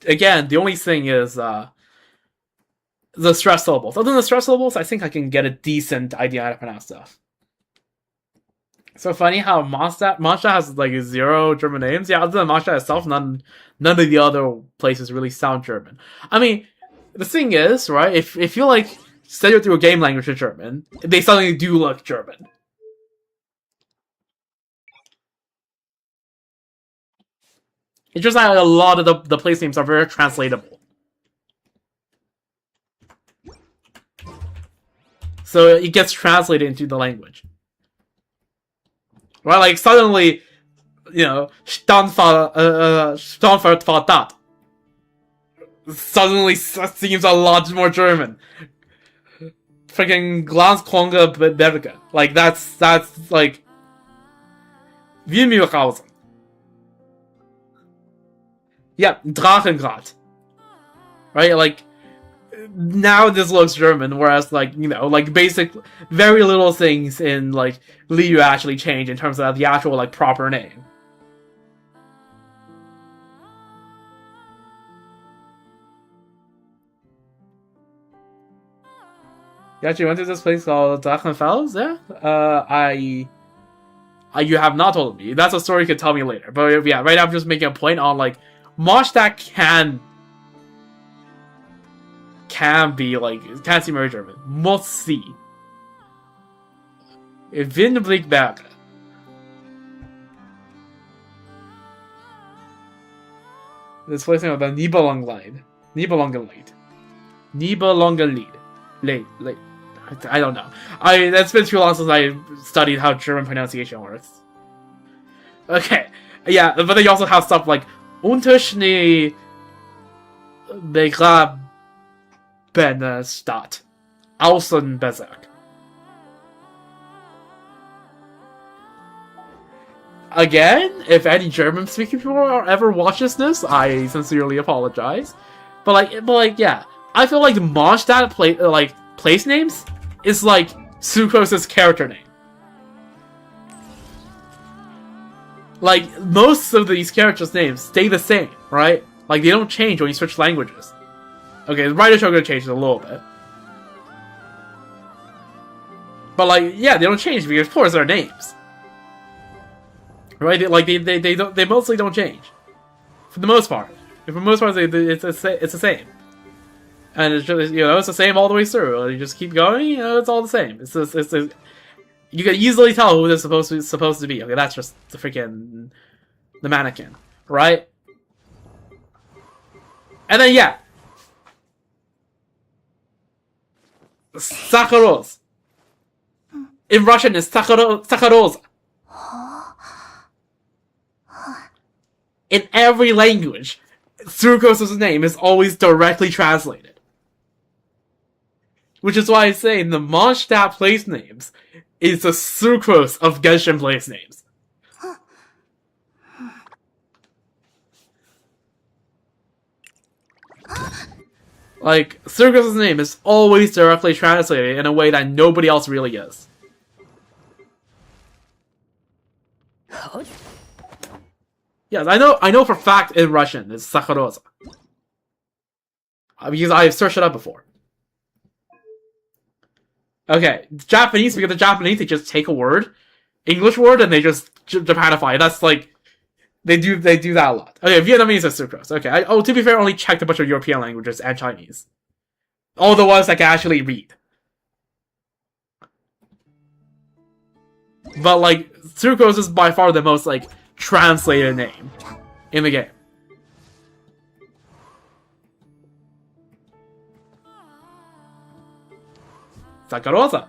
again, the only thing is, the stress syllables. Other than the stress syllables, I think I can get a decent idea how to pronounce stuff. So funny how Mondstadt has, like, 0 German names. Yeah, other than Mondstadt itself, none of the other places really sound German. I mean, the thing is, right, if you, like, study through a game language to German, they suddenly do look German. It's just that a lot of the place names are very translatable. So it gets translated into the language. Right, like suddenly, you know, Stamford suddenly seems a lot more German. Freaking Glanzkonga Berge. Like that's like Wilmühlhausen. Yeah, Drachengrad. Right, like now this looks German, whereas like, you know, like basic very little things in like Liu actually change in terms of the actual like proper name. You actually went to this place called Drachenfels? Yeah? You have not told me. That's a story you could tell me later. But yeah, right now I'm just making a point on like Mondstadt can be like, can't seem very German. Muss see. Windblickberg. This place name of the Nibelungenlied. Late. I don't know. That's been too long since I studied how German pronunciation works. Okay. Yeah, but then you also have stuff like Unterschnee Begrabenstadt. Außenbezirk. Again, if any German-speaking people ever watches this, I sincerely apologize. But like, yeah, I feel like Mondstadt place names is like Sucrose's character name. Like, most of these characters' names stay the same, right? Like, they don't change when you switch languages. Okay, the writers are gonna change it a little bit. But like, yeah, they don't change because of course they're names. Right? They mostly don't change. For the most part. For the most part, it's the same. And it's just, you know, it's the same all the way through. You just keep going, you know, it's all the same. You can easily tell who this is supposed to be. Okay, that's just the mannequin, right? And then yeah, Sakharoz. In Russian, it's Sakharoz. In every language, Sucrose's name is always directly translated. Which is why I say the Mondstadt place names is the Sucrose of Genshin place names. Like, Sucrose's name is always directly translated in a way that nobody else really is. Yes, I know for a fact in Russian it's Sakharoza. Because I've searched it up before. Okay, Japanese, because the Japanese, they just take a word, English word, and they just Japanify it. That's like, they do that a lot. Okay, Vietnamese is sucrose. Okay, to be fair, I only checked a bunch of European languages and Chinese. All the ones I can actually read. But like, sucrose is by far the most like translated name in the game. Sakharoza.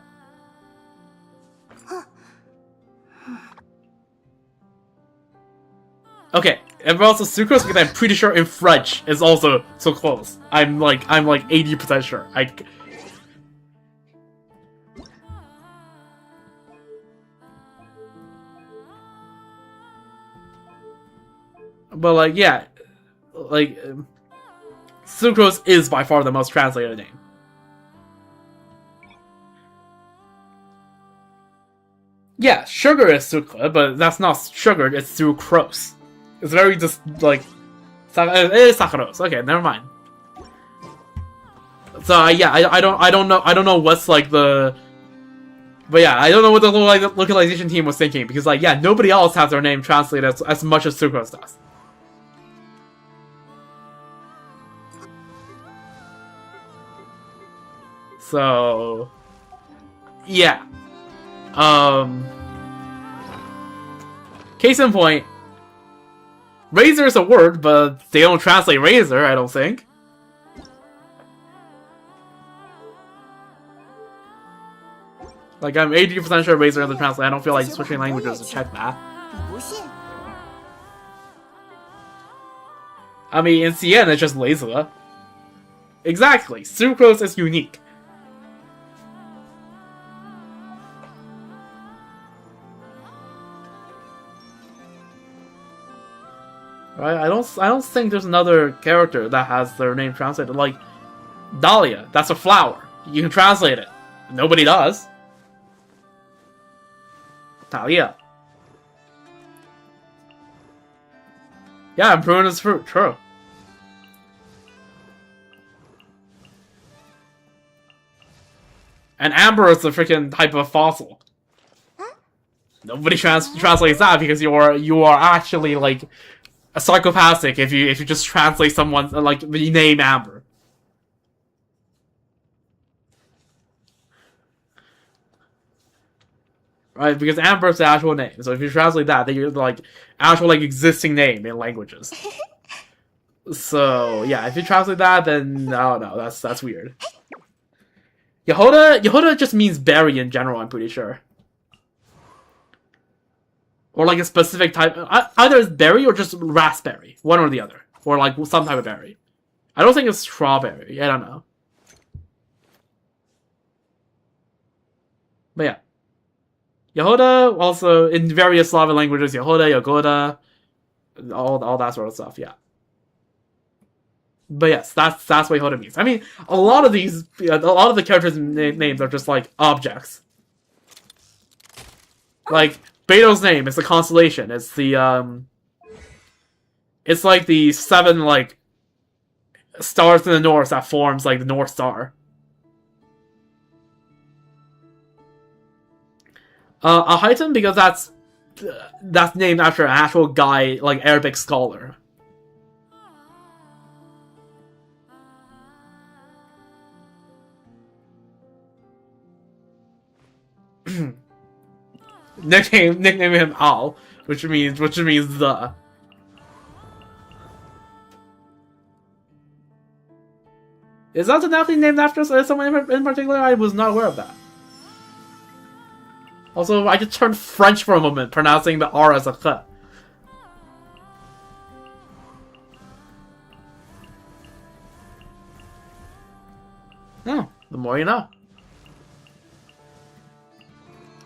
Okay, and also sucrose, because I'm pretty sure in French is also so close. I'm like 80% sure. But like, yeah, like Sucrose is by far the most translated name. Yeah, sugar is sucre, but that's not sugar, it's sucrose. It's very just like it is saccharose. Okay, never mind. So yeah, I don't know what's like the, but yeah, I don't know what the localization team was thinking, because like, yeah, nobody else has their name translated as much as Sucrose does. So yeah. Case in point, razor is a word, but they don't translate razor, I don't think. Like, I'm 80% sure razor doesn't translate. I don't feel like switching languages to check that. I mean, in CN, it's just laser. Exactly. Sucrose is unique. Right? I don't think there's another character that has their name translated. Like, Dahlia. That's a flower. You can translate it. Nobody does. Dahlia. Yeah, and prune is fruit. True. And amber is a freaking type of fossil. Nobody translates that because you are actually like a psychopathic if you just translate someone like the name Amber. Right, because Amber is the actual name. So if you translate that, then you're like actual like existing name in languages. So yeah, if you translate that, then I don't know. That's weird. Yehoda just means berry in general, I'm pretty sure. Or like a specific type. Either it's berry or just raspberry. One or the other. Or like some type of berry. I don't think it's strawberry. I don't know. But yeah. Yehoda, also in various Slavic languages, Yehoda, Yagoda, all that sort of stuff, yeah. But yes, that's what Yehoda means. I mean, a lot of the characters' names are just like objects. Like Beto's name is the constellation. It's the it's like the 7 like stars in the north that forms like the North Star. A Highton because that's named after an actual guy, like Arabic scholar. Nickname him Al, which means the. Is that definitely named after someone in particular? I was not aware of that. Also, I just turned French for a moment, pronouncing the R as a K. Oh, the more you know.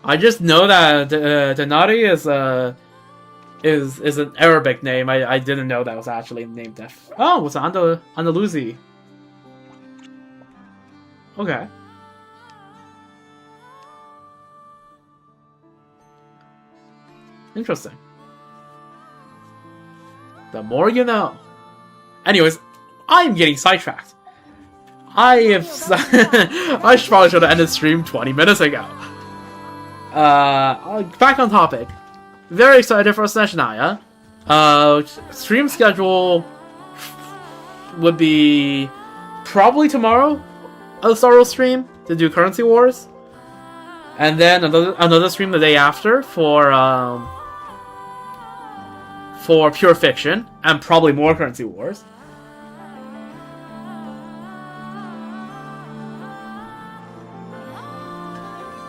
I just know that Denari is an Arabic name. I didn't know that was actually named after. Oh, it's Andalusi. Okay. Interesting. The more you know. Anyways, I'm getting sidetracked. I probably should have ended stream 20 minutes ago. Back on topic. Very excited for Snezhnaya. Stream schedule would be probably tomorrow. A Star Wars stream to do Currency Wars, and then another stream the day after for Pure Fiction, and probably more Currency Wars.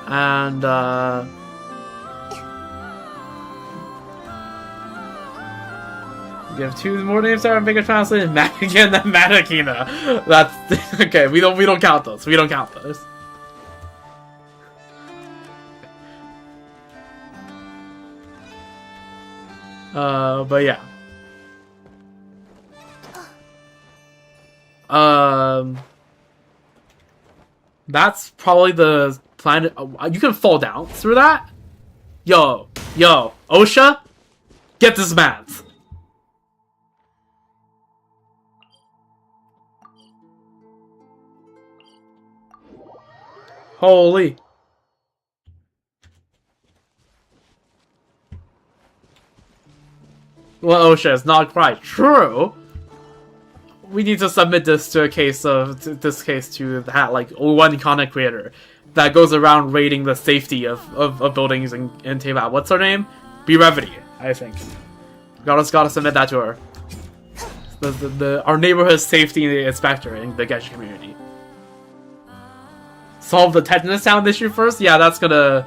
And you have 2 more names that are bigger translated, Manakin and Manakina. That's okay. We don't count those. We don't count those. But yeah. That's probably the planet. You can fall down through that. Yo, OSHA, get this man. Holy. Well, OSHA is not quite true. We need to submit this to a case of to that like one content creator that goes around rating the safety of buildings in Teyvat. What's her name? Brevity, I think. Gotta submit that to her. Our neighborhood safety inspector in the Genshin community. Solve the tetanus sound issue first? Yeah, that's gonna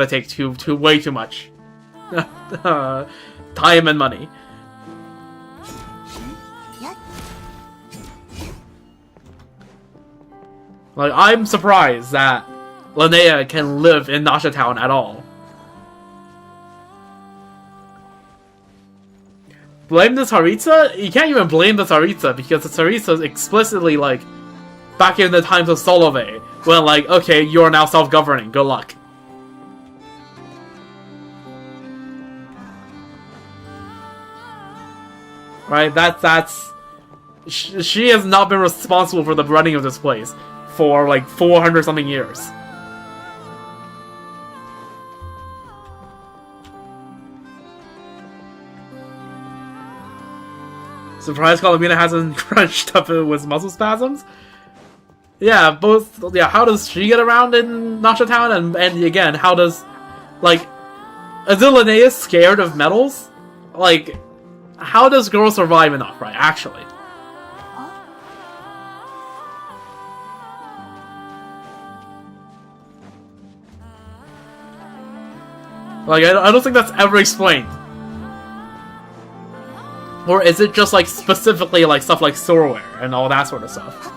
take way too much time and money. Like, I'm surprised that Linnea can live in Nasha Town at all. Blame this Haritsa? You can't even blame this Haritsa because the Haritsa is explicitly like back in the times of Solove, when like, okay, you're now self-governing, good luck. Right, she has not been responsible for the running of this place for like 400 something years. Surprised Colomina hasn't crunched up with muscle spasms? Yeah, both. Yeah, how does she get around in Nasha Town? And again, how does, like, is Linnea scared of metals? Like, how does girl survive in Upright, actually? Like, I don't think that's ever explained. Or is it just, like, specifically, like, stuff like silverware and all that sort of stuff?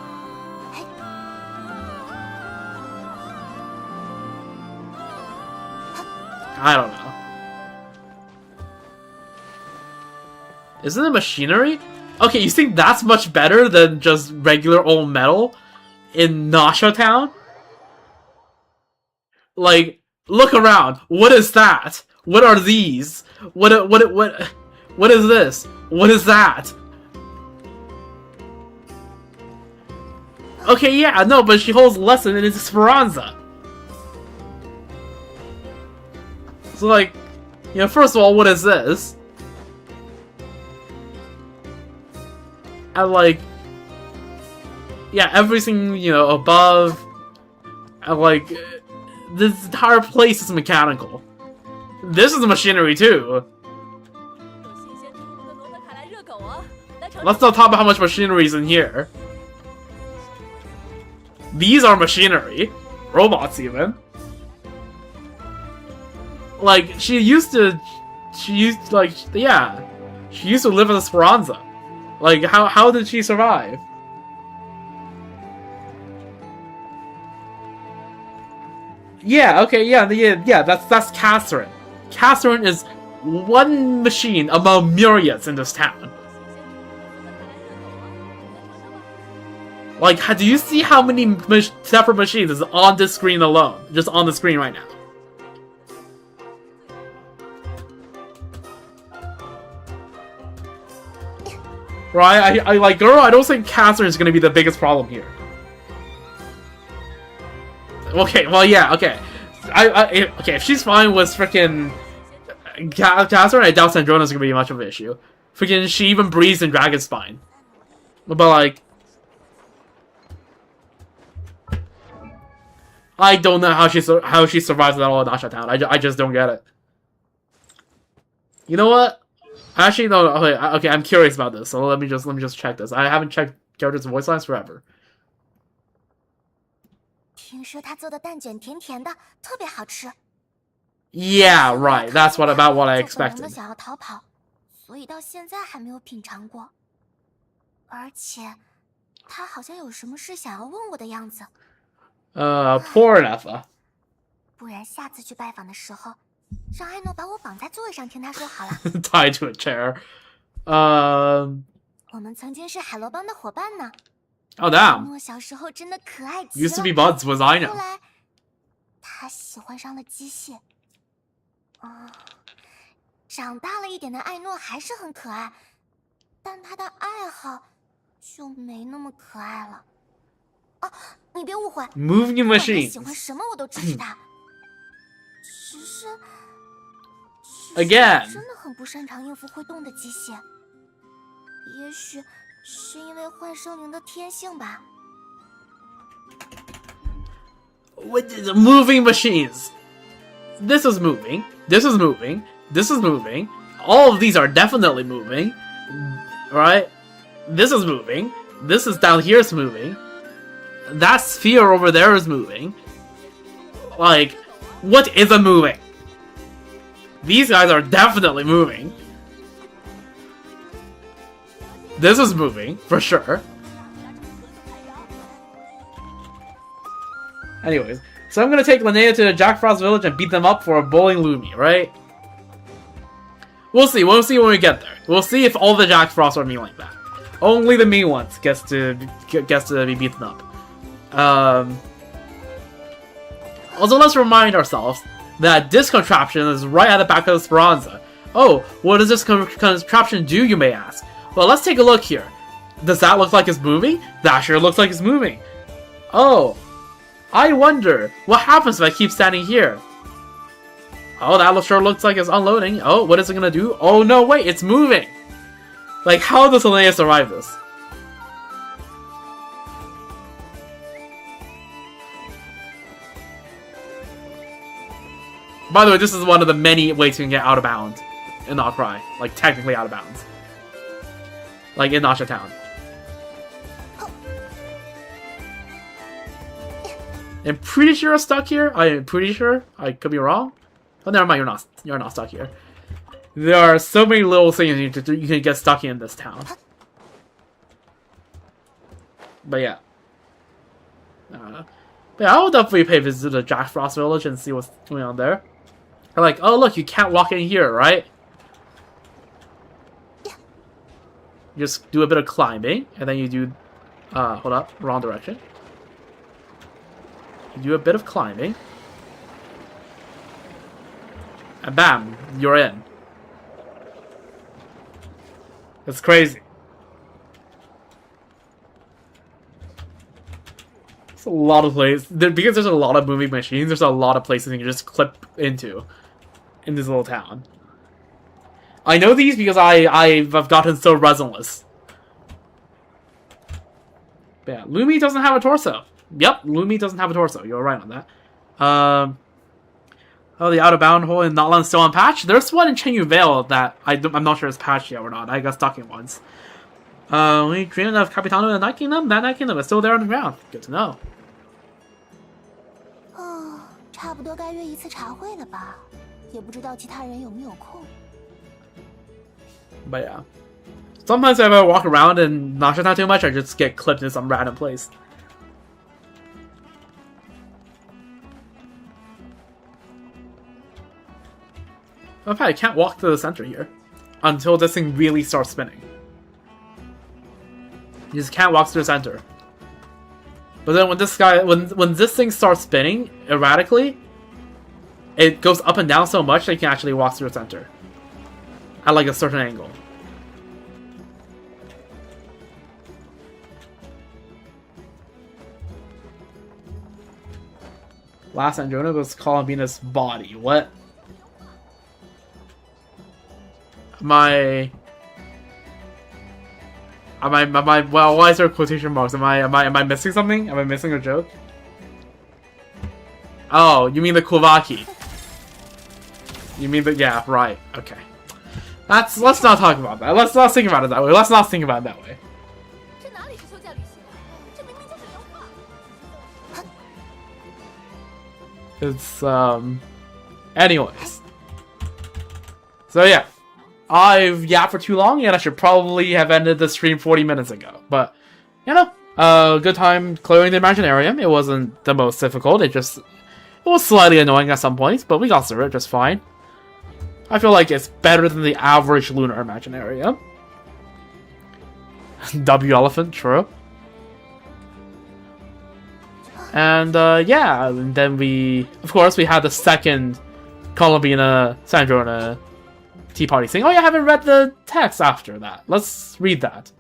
I don't know. Isn't it machinery? Okay, you think that's much better than just regular old metal in Nasha Town? Like, look around. What is that? What are these? What is this? What is that? Okay, yeah, no, but she holds lesson in Esperanza. So, like, you know, first of all, what is this? And, like, yeah, everything, you know, above, and, like, this entire place is mechanical. This is machinery, too. Let's not talk about how much machinery is in here. These are machinery. Robots, even. Like, she used to live in Esperanza. Like, how did she survive? Yeah, okay, yeah, that's Catherine. Catherine is one machine among myriads in this town. Like, do you see how many separate machines is on this screen alone? Just on the screen right now. Right? I like, girl, I don't think Catherine is gonna be the biggest problem here. Okay, well, yeah, okay. Okay, if she's fine with frickin' Catherine, I doubt Sandrona's gonna be much of an issue. Frickin' she even breathes in Dragon Spine. But, like, I don't know how she survives at all in Nasha Town. I just don't get it. You know what? Actually, no. Okay, I'm curious about this. So let me just check this. I haven't checked characters' voice lines forever. 听说他做的蛋卷甜甜的，特别好吃。Yeah, right. That's about what I expected. 想要逃跑，所以到现在还没有品尝过。而且，他好像有什么事想要问我的样子。Poor enough. 不然下次去拜访的时候，让艾诺把我绑在座位上听他说好了。Tied to a chair. 我们曾经是海螺帮的伙伴呢。 Oh damn! 诺小时候真的可爱极了。 Used to be buds, was I 后 know? 来，他喜欢上了机械。长大了一点的艾诺还是很可爱，但他的爱好就没那么可爱了。你别误会 Moving 他 machines. 喜欢什么我都支持他。只是 Again. 真的很不擅长应付会动的机械。也许是因为幻生灵的天性吧。 What is it? Moving machines. This is moving. This is moving. This is moving. All of these are definitely moving. Right? This is moving. This is down here is moving. That sphere over there is moving. Like, what isn't moving? These guys are definitely moving. This is moving, for sure. Anyways, so I'm gonna take Linnea to the Jack Frost village and beat them up for a bowling Lumi, right? We'll see. We'll see when we get there. We'll see if all the Jack Frosts are mean like that. Only the mean ones gets to be beaten up. Also, let's remind ourselves that this contraption is right at the back of Speranza. Oh, what does this contraption do, you may ask? Well, let's take a look here. Does that look like it's moving? That sure looks like it's moving. Oh, I wonder what happens if I keep standing here. Oh, that sure looks like it's unloading. Oh, what is it gonna do? Oh no, wait, it's moving! Like, how does Linnea survive this? By the way, this is one of the many ways you can get out of bounds in Nocry. Like, technically out of bounds. Like, in Nasha Town. I'm pretty sure I'm stuck here. I am pretty sure. I could be wrong. Oh, never mind. You're not stuck here. There are so many little things you can get stuck in this town. But yeah. But I will definitely pay a visit to the Jack Frost village and see what's going on there. I'm like, oh look, you can't walk in here, right? You just do a bit of climbing, and then you do... hold up, wrong direction. You do a bit of climbing. And bam, you're in. It's crazy. It's a lot of places. Because there's a lot of moving machines, there's a lot of places you can just clip into in this little town. I know these because I've gotten so resinless. But yeah, Lumi doesn't have a torso. Yep, Lumi doesn't have a torso. You're right on that. Oh, the out-of-bound hole in Notland's still unpatched? There's one in Chenyu Vale that I'm not sure it's patched yet or not. I got stuck in once. We dreamed of Capitano in the Night Kingdom? That Night Kingdom is still there on the ground. Good to know. 差不多该约一次茶会了吧？也不知道其他人有没有空。 But yeah. Sometimes if I walk around and not shut down too much, I just get clipped in some random place. In fact, I can't walk to the center here until this thing really starts spinning. You just can't walk to the center. But then when this thing starts spinning erratically, it goes up and down so much that you can actually walk through the center at like a certain angle. Last Androna was calling Venus body. What? Well, why is there quotation marks? Am I missing something? Am I missing a joke? Oh, you mean the Kuvaki. You mean the, yeah, right, okay. Let's not talk about that. Let's not think about it that way. Let's not think about it that way. It's, anyways. So yeah. I've yapped for too long, and I should probably have ended the stream 40 minutes ago. But, you know, good time clearing the Imaginarium. It wasn't the most difficult. It was slightly annoying at some points, but we got through it just fine. I feel like it's better than the average Lunar Imaginarium. W Elephant, true. And yeah, and then we, of course, we had the second Columbina Sandrona Tea Party thing. Oh yeah, I haven't read the text after that. Let's read that.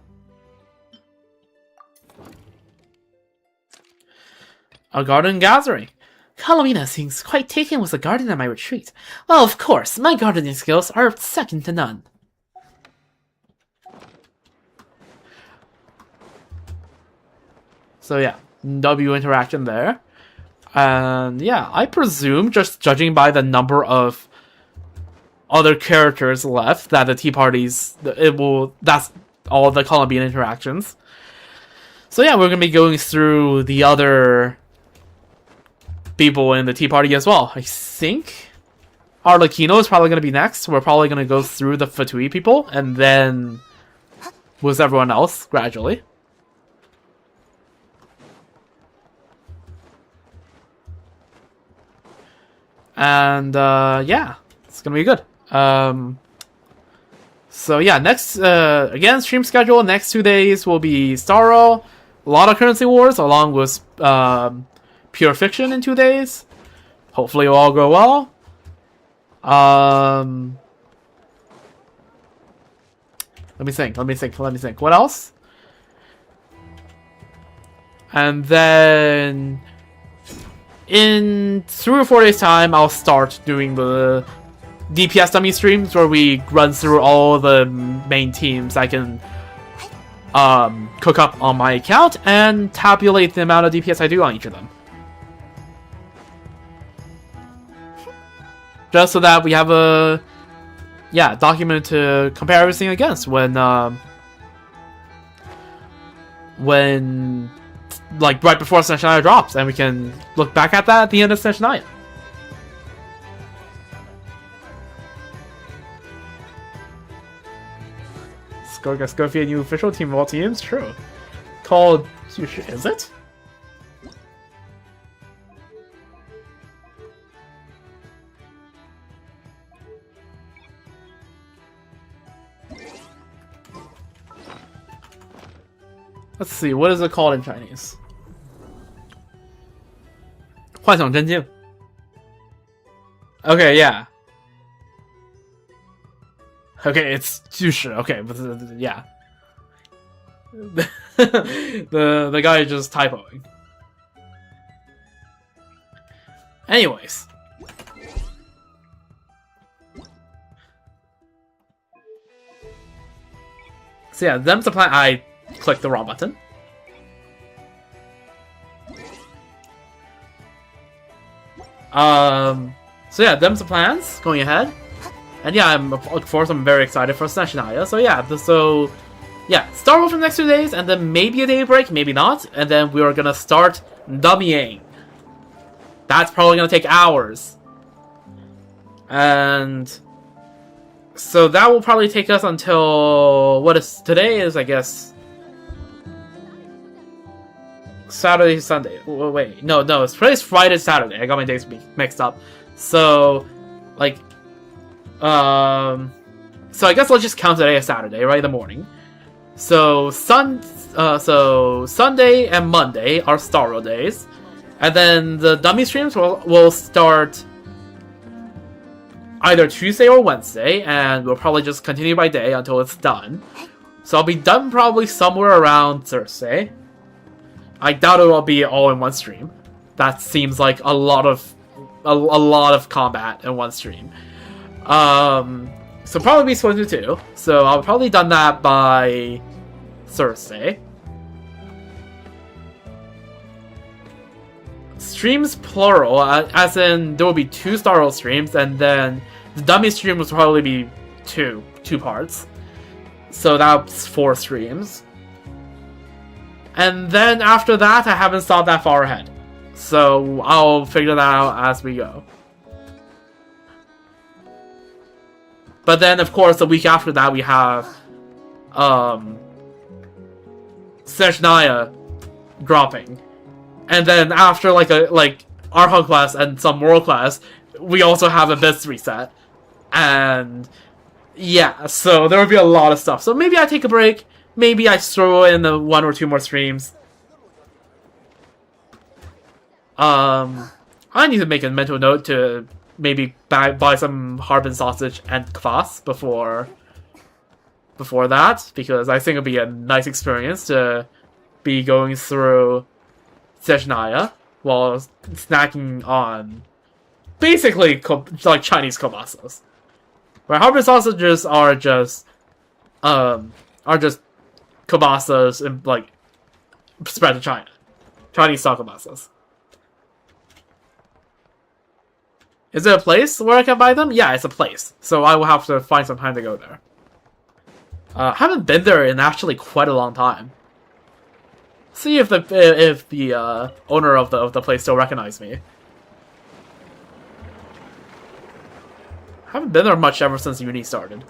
A garden gathering. Columbina seems quite taken with the garden at my retreat. Well, of course, my gardening skills are second to none. So yeah, W interaction there. And yeah, I presume, just judging by the number of other characters left, that the Tea Parties, that's all the Columbian interactions. So yeah, we're going to be going through the other people in the Tea Party as well. I think Arlecchino is probably going to be next. We're probably going to go through the Fatui people, and then with everyone else, gradually. And yeah, it's gonna be good. So yeah, next again, stream schedule next 2 days will be Starro, a lot of Currency Wars, along with Pure Fiction in 2 days. Hopefully it'll all go well. Let me think. What else? And then in 3 or 4 days time, I'll start doing the DPS dummy streams where we run through all the main teams I can cook up on my account and tabulate the amount of DPS I do on each of them. Just so that we have a document to compare everything against when like right before Senshaya drops, and we can look back at that at the end of Senshaya. Scorpia new official team of all teams? True. Called is it? Let's see, what is it called in Chinese? 幻想真境. Okay, yeah. Okay, it's 巨石. Okay, but yeah. the guy is just typoing. Anyways. So yeah, them's the plan. I click the wrong button. So yeah, them's the plans going ahead. And yeah, of course, I'm very excited for Senshaya. So yeah, start over the next 2 days, and then maybe a day break, maybe not. And then we are gonna start dummying. That's probably gonna take hours. And so that will probably take us until, today is, I guess, Saturday, Sunday. Wait, no, today's Friday, Saturday. I got my days mixed up. So, like, so I guess let's just count today as Saturday, right in the morning. So Sunday and Monday are Starro days, and then the dummy streams will start either Tuesday or Wednesday, and we'll probably just continue by day until it's done. So I'll be done probably somewhere around Thursday. I doubt it will be all in one stream. That seems like a lot of combat in one stream. So probably be split into 2. So I'll probably done that by Thursday. Streams plural, as in there will be 2 Starro streams, and then the dummy stream will probably be two parts. So that's 4 streams. And then after that, I haven't thought that far ahead. So I'll figure that out as we go. But then, of course, the week after that, we have Senshaya dropping. And then after like Archon class and some World class, we also have a Bits reset. And yeah, so there will be a lot of stuff. So maybe I take a break, maybe I throw in the 1 or 2 more streams. I need to make a mental note to maybe buy some Harbin sausage and kvass before that, because I think it'll be a nice experience to be going through Sezhnaya while snacking on basically like Chinese kibasas. Where Harbin sausages are just kibasas and like spread to China. Chinese style kibasas. Is it a place where I can buy them? Yeah, it's a place. So I will have to find some time to go there. Haven't been there in actually quite a long time. See if the owner of the place still recognizes me. Haven't been there much ever since uni started.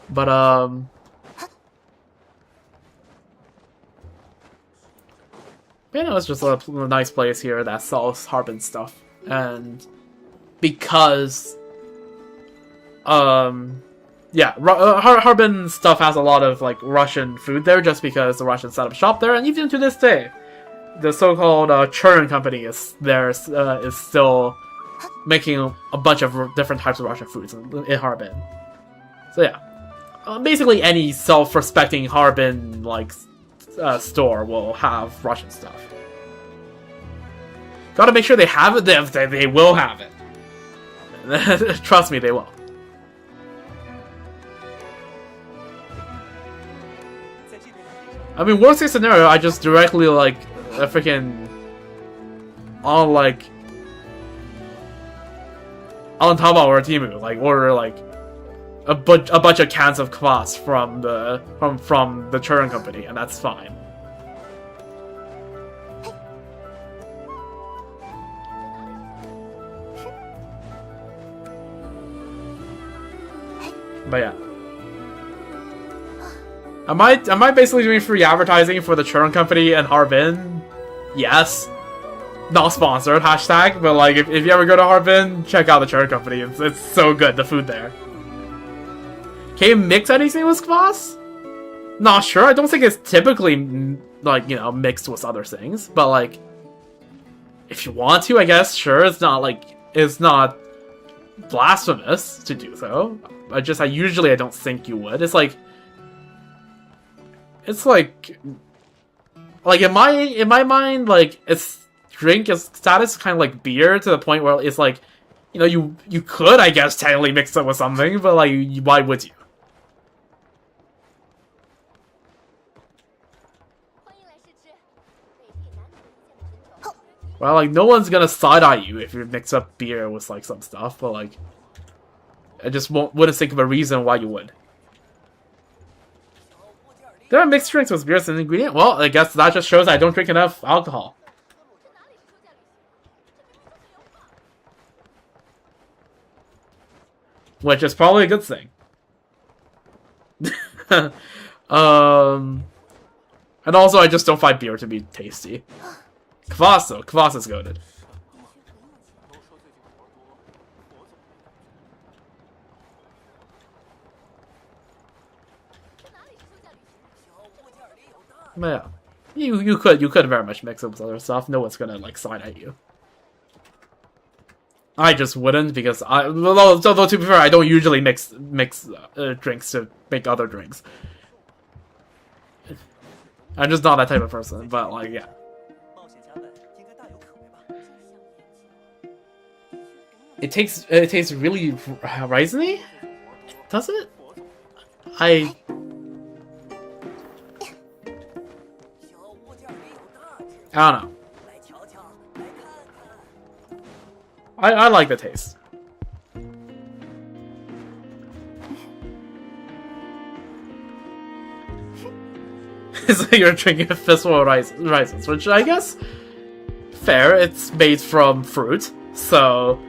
But you know, it's just a nice place here that sells Harbin stuff. And because yeah, Harbin stuff has a lot of like Russian food there, just because the Russians set up shop there, and even to this day, the so-called churn company is still making a bunch of different types of Russian foods in Harbin. So yeah, basically any self-respecting Harbin like store will have Russian stuff. Gotta make sure they have it. They will have it. Trust me, they will. I mean, worst case scenario, I just directly like a freaking on Taobao or Temu, like order like a bunch of cans of kvass from the churn company, and that's fine. But yeah. Am I basically doing free advertising for the churn company and Harbin? Yes. Not sponsored, hashtag, but like if you ever go to Harbin, check out the churn company. It's so good, the food there. Can you mix anything with kvass? Not sure. I don't think it's typically like, you know, mixed with other things, but like if you want to, I guess, sure. It's not blasphemous to do so. I usually I don't think you would. It's like in my mind, like its drink is status kind of like beer, to the point where it's like, you know, you could, I guess, technically mix it with something, but like why would you? Well, like no one's gonna side-eye you if you mix up beer with like some stuff, but like I just wouldn't think of a reason why you would. There are mixed drinks with beer as an ingredient? Well, I guess that just shows I don't drink enough alcohol. Which is probably a good thing. And also I just don't find beer to be tasty. Kvass though, kvass is goated. Yeah, you could very much mix it with other stuff. No one's gonna like side at you. I just wouldn't, because although to be fair, I don't usually mix drinks to make other drinks. I'm just not that type of person. But like, yeah. It tastes really raisiny. Does it? I don't know. I like the taste. It's like you're drinking a fistful of raisins, which I guess fair. It's made from fruit, so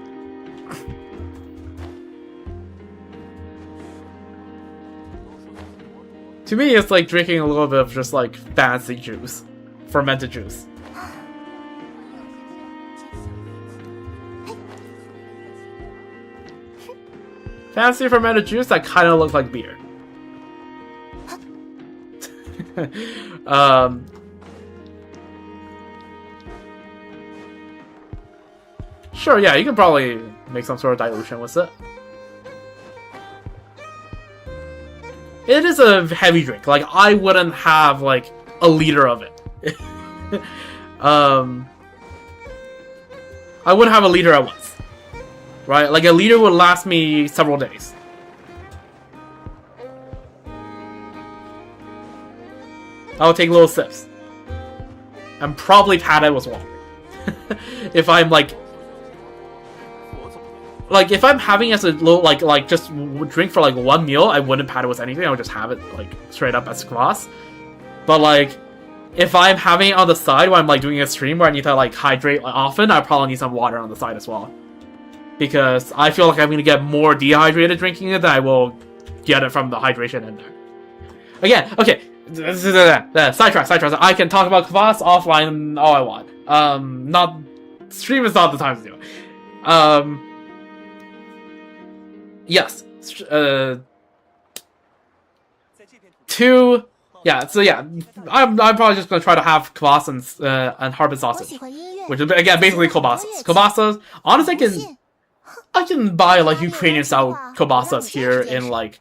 to me, it's like drinking a little bit of just like fancy juice, fermented juice. Fancy fermented juice that kind of looks like beer. Sure, yeah, you can probably make some sort of dilution with it. It is a heavy drink. Like, I wouldn't have, like, a liter of it. I wouldn't have a liter at once. Right? Like, a liter would last me several days. I would take little sips. And probably pad it with water. If I'm, like, if I'm having as a little, like just drink for like one meal, I wouldn't pad it with anything. I would just have it like straight up as kvass. But like, if I'm having it on the side when I'm like doing a stream where I need to like hydrate often, I probably need some water on the side as well. Because I feel like I'm gonna get more dehydrated drinking it than I will get it from the hydration in there. Again, okay, sidetrack. I can talk about kvass offline all I want. Stream is not the time to do it. Yes. Yeah, so yeah, I'm probably just gonna try to have kvass and harbin sausage, which is again basically kielbasas. Kielbasas. Honestly, I can buy like Ukrainian style kielbasas here in like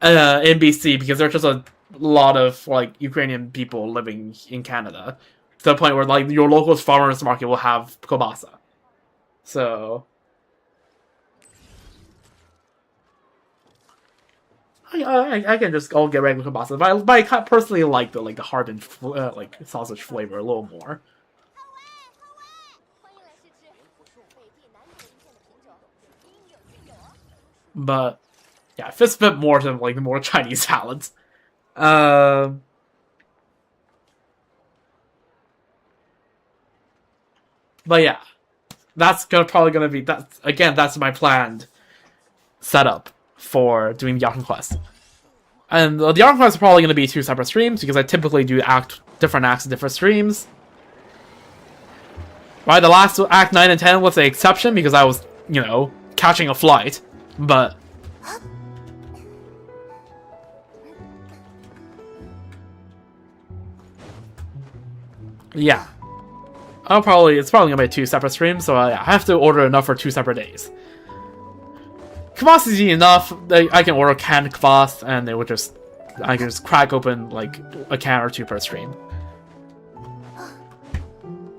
in BC because there's just a lot of like Ukrainian people living in Canada to the point where like your local farmers market will have kielbasa. So. I can just all get regular kielbasa, but I personally like the harbin like sausage flavor a little more. But yeah, it fits a bit more to like the more Chinese salads. But yeah, that's probably gonna be that's my planned setup for doing the Yarn Quest. And the Yarn Quest is probably going to be 2 separate streams, because I typically do different acts in different streams. Right, the last Act 9 and 10 was the exception, because I was, you know, catching a flight. But yeah. It's probably going to be 2 separate streams, so I have to order enough for 2 separate days. Kvass is easy enough. I can order canned kvass, and I can just crack open like a can or 2 per stream.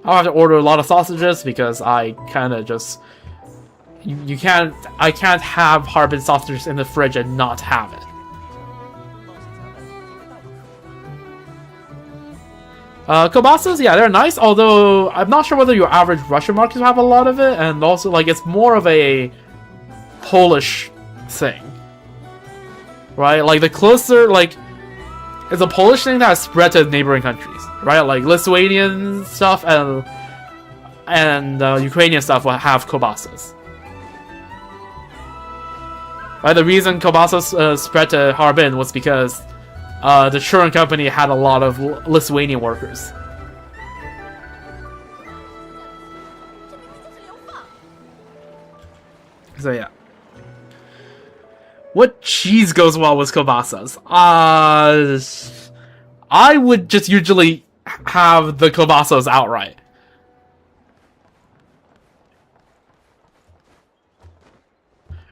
I'll have to order a lot of sausages because I kind of just I can't have harbin sausages in the fridge and not have it. Kielbasas, yeah, they're nice. Although I'm not sure whether your average Russian markets will have a lot of it, and also like it's more of a Polish thing, right? Like the closer, like it's a Polish thing that has spread to neighboring countries, right? Like Lithuanian stuff and Ukrainian stuff will have kielbasas. Right? The reason kielbasas spread to Harbin was because the Churn company had a lot of Lithuanian workers. So yeah. What cheese goes well with kielbasas? I would just usually have the kielbasas outright.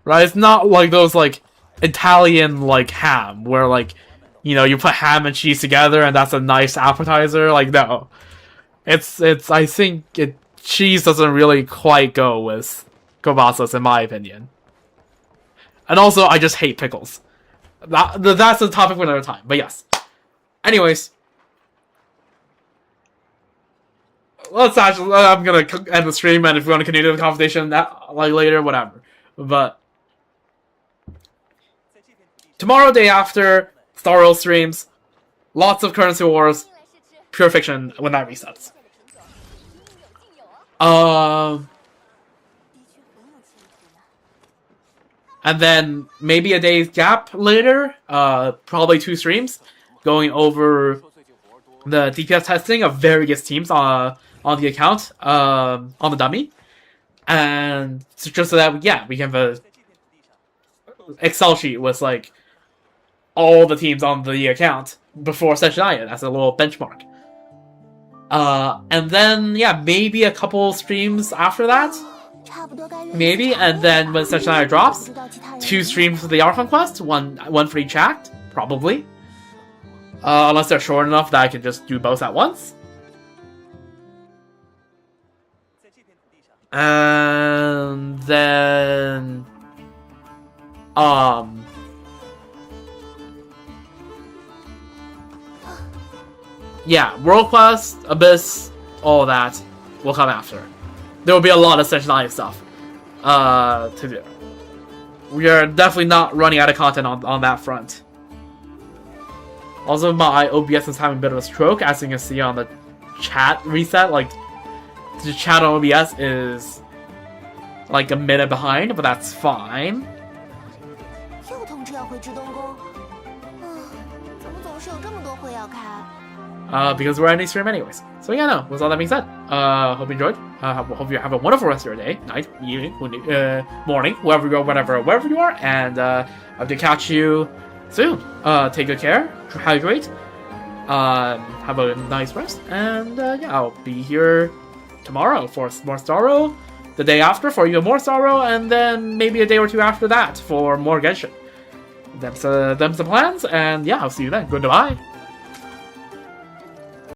Right? It's not like those like Italian like ham where like, you know, you put ham and cheese together and that's a nice appetizer. Like no. It's I think cheese doesn't really quite go with kielbasas in my opinion. And also, I just hate pickles. That's a topic for another time. But yes. Anyways. I'm gonna end the stream, and if we want to continue the conversation like later, whatever. But tomorrow, day after, Star Wars streams. Lots of Currency Wars. Pure Fiction when that resets. And then maybe a day's gap later, probably 2 streams, going over the DPS testing of various teams on the account, on the dummy. And just so that, yeah, we can have a Excel sheet with, like, all the teams on the account before Session I as a little benchmark. And then, yeah, maybe a couple streams after that. Maybe, and then when Session I drops, 2 streams for the Archon Quest, one for each act, probably. Unless they're short enough that I can just do both at once. And then... yeah, World Quest, Abyss, all that will come after. There will be a lot of Session I stuff to do. We are definitely not running out of content on that front. Also, my OBS is having a bit of a stroke, as you can see on the chat reset. Like, the chat on OBS is like a minute behind, but that's fine. Because we're ending stream anyways. So yeah, no, with all that being said, hope you enjoyed. Hope you have a wonderful rest of your day, night, evening, morning, wherever you go, wherever you are, and hope to catch you soon. Take good care, hydrate, have a nice rest, and yeah, I'll be here tomorrow for more sorrow, the day after for even more sorrow, and then maybe a day or 2 after that for more Genshin. Them's the plans, and yeah, I'll see you then. Goodbye.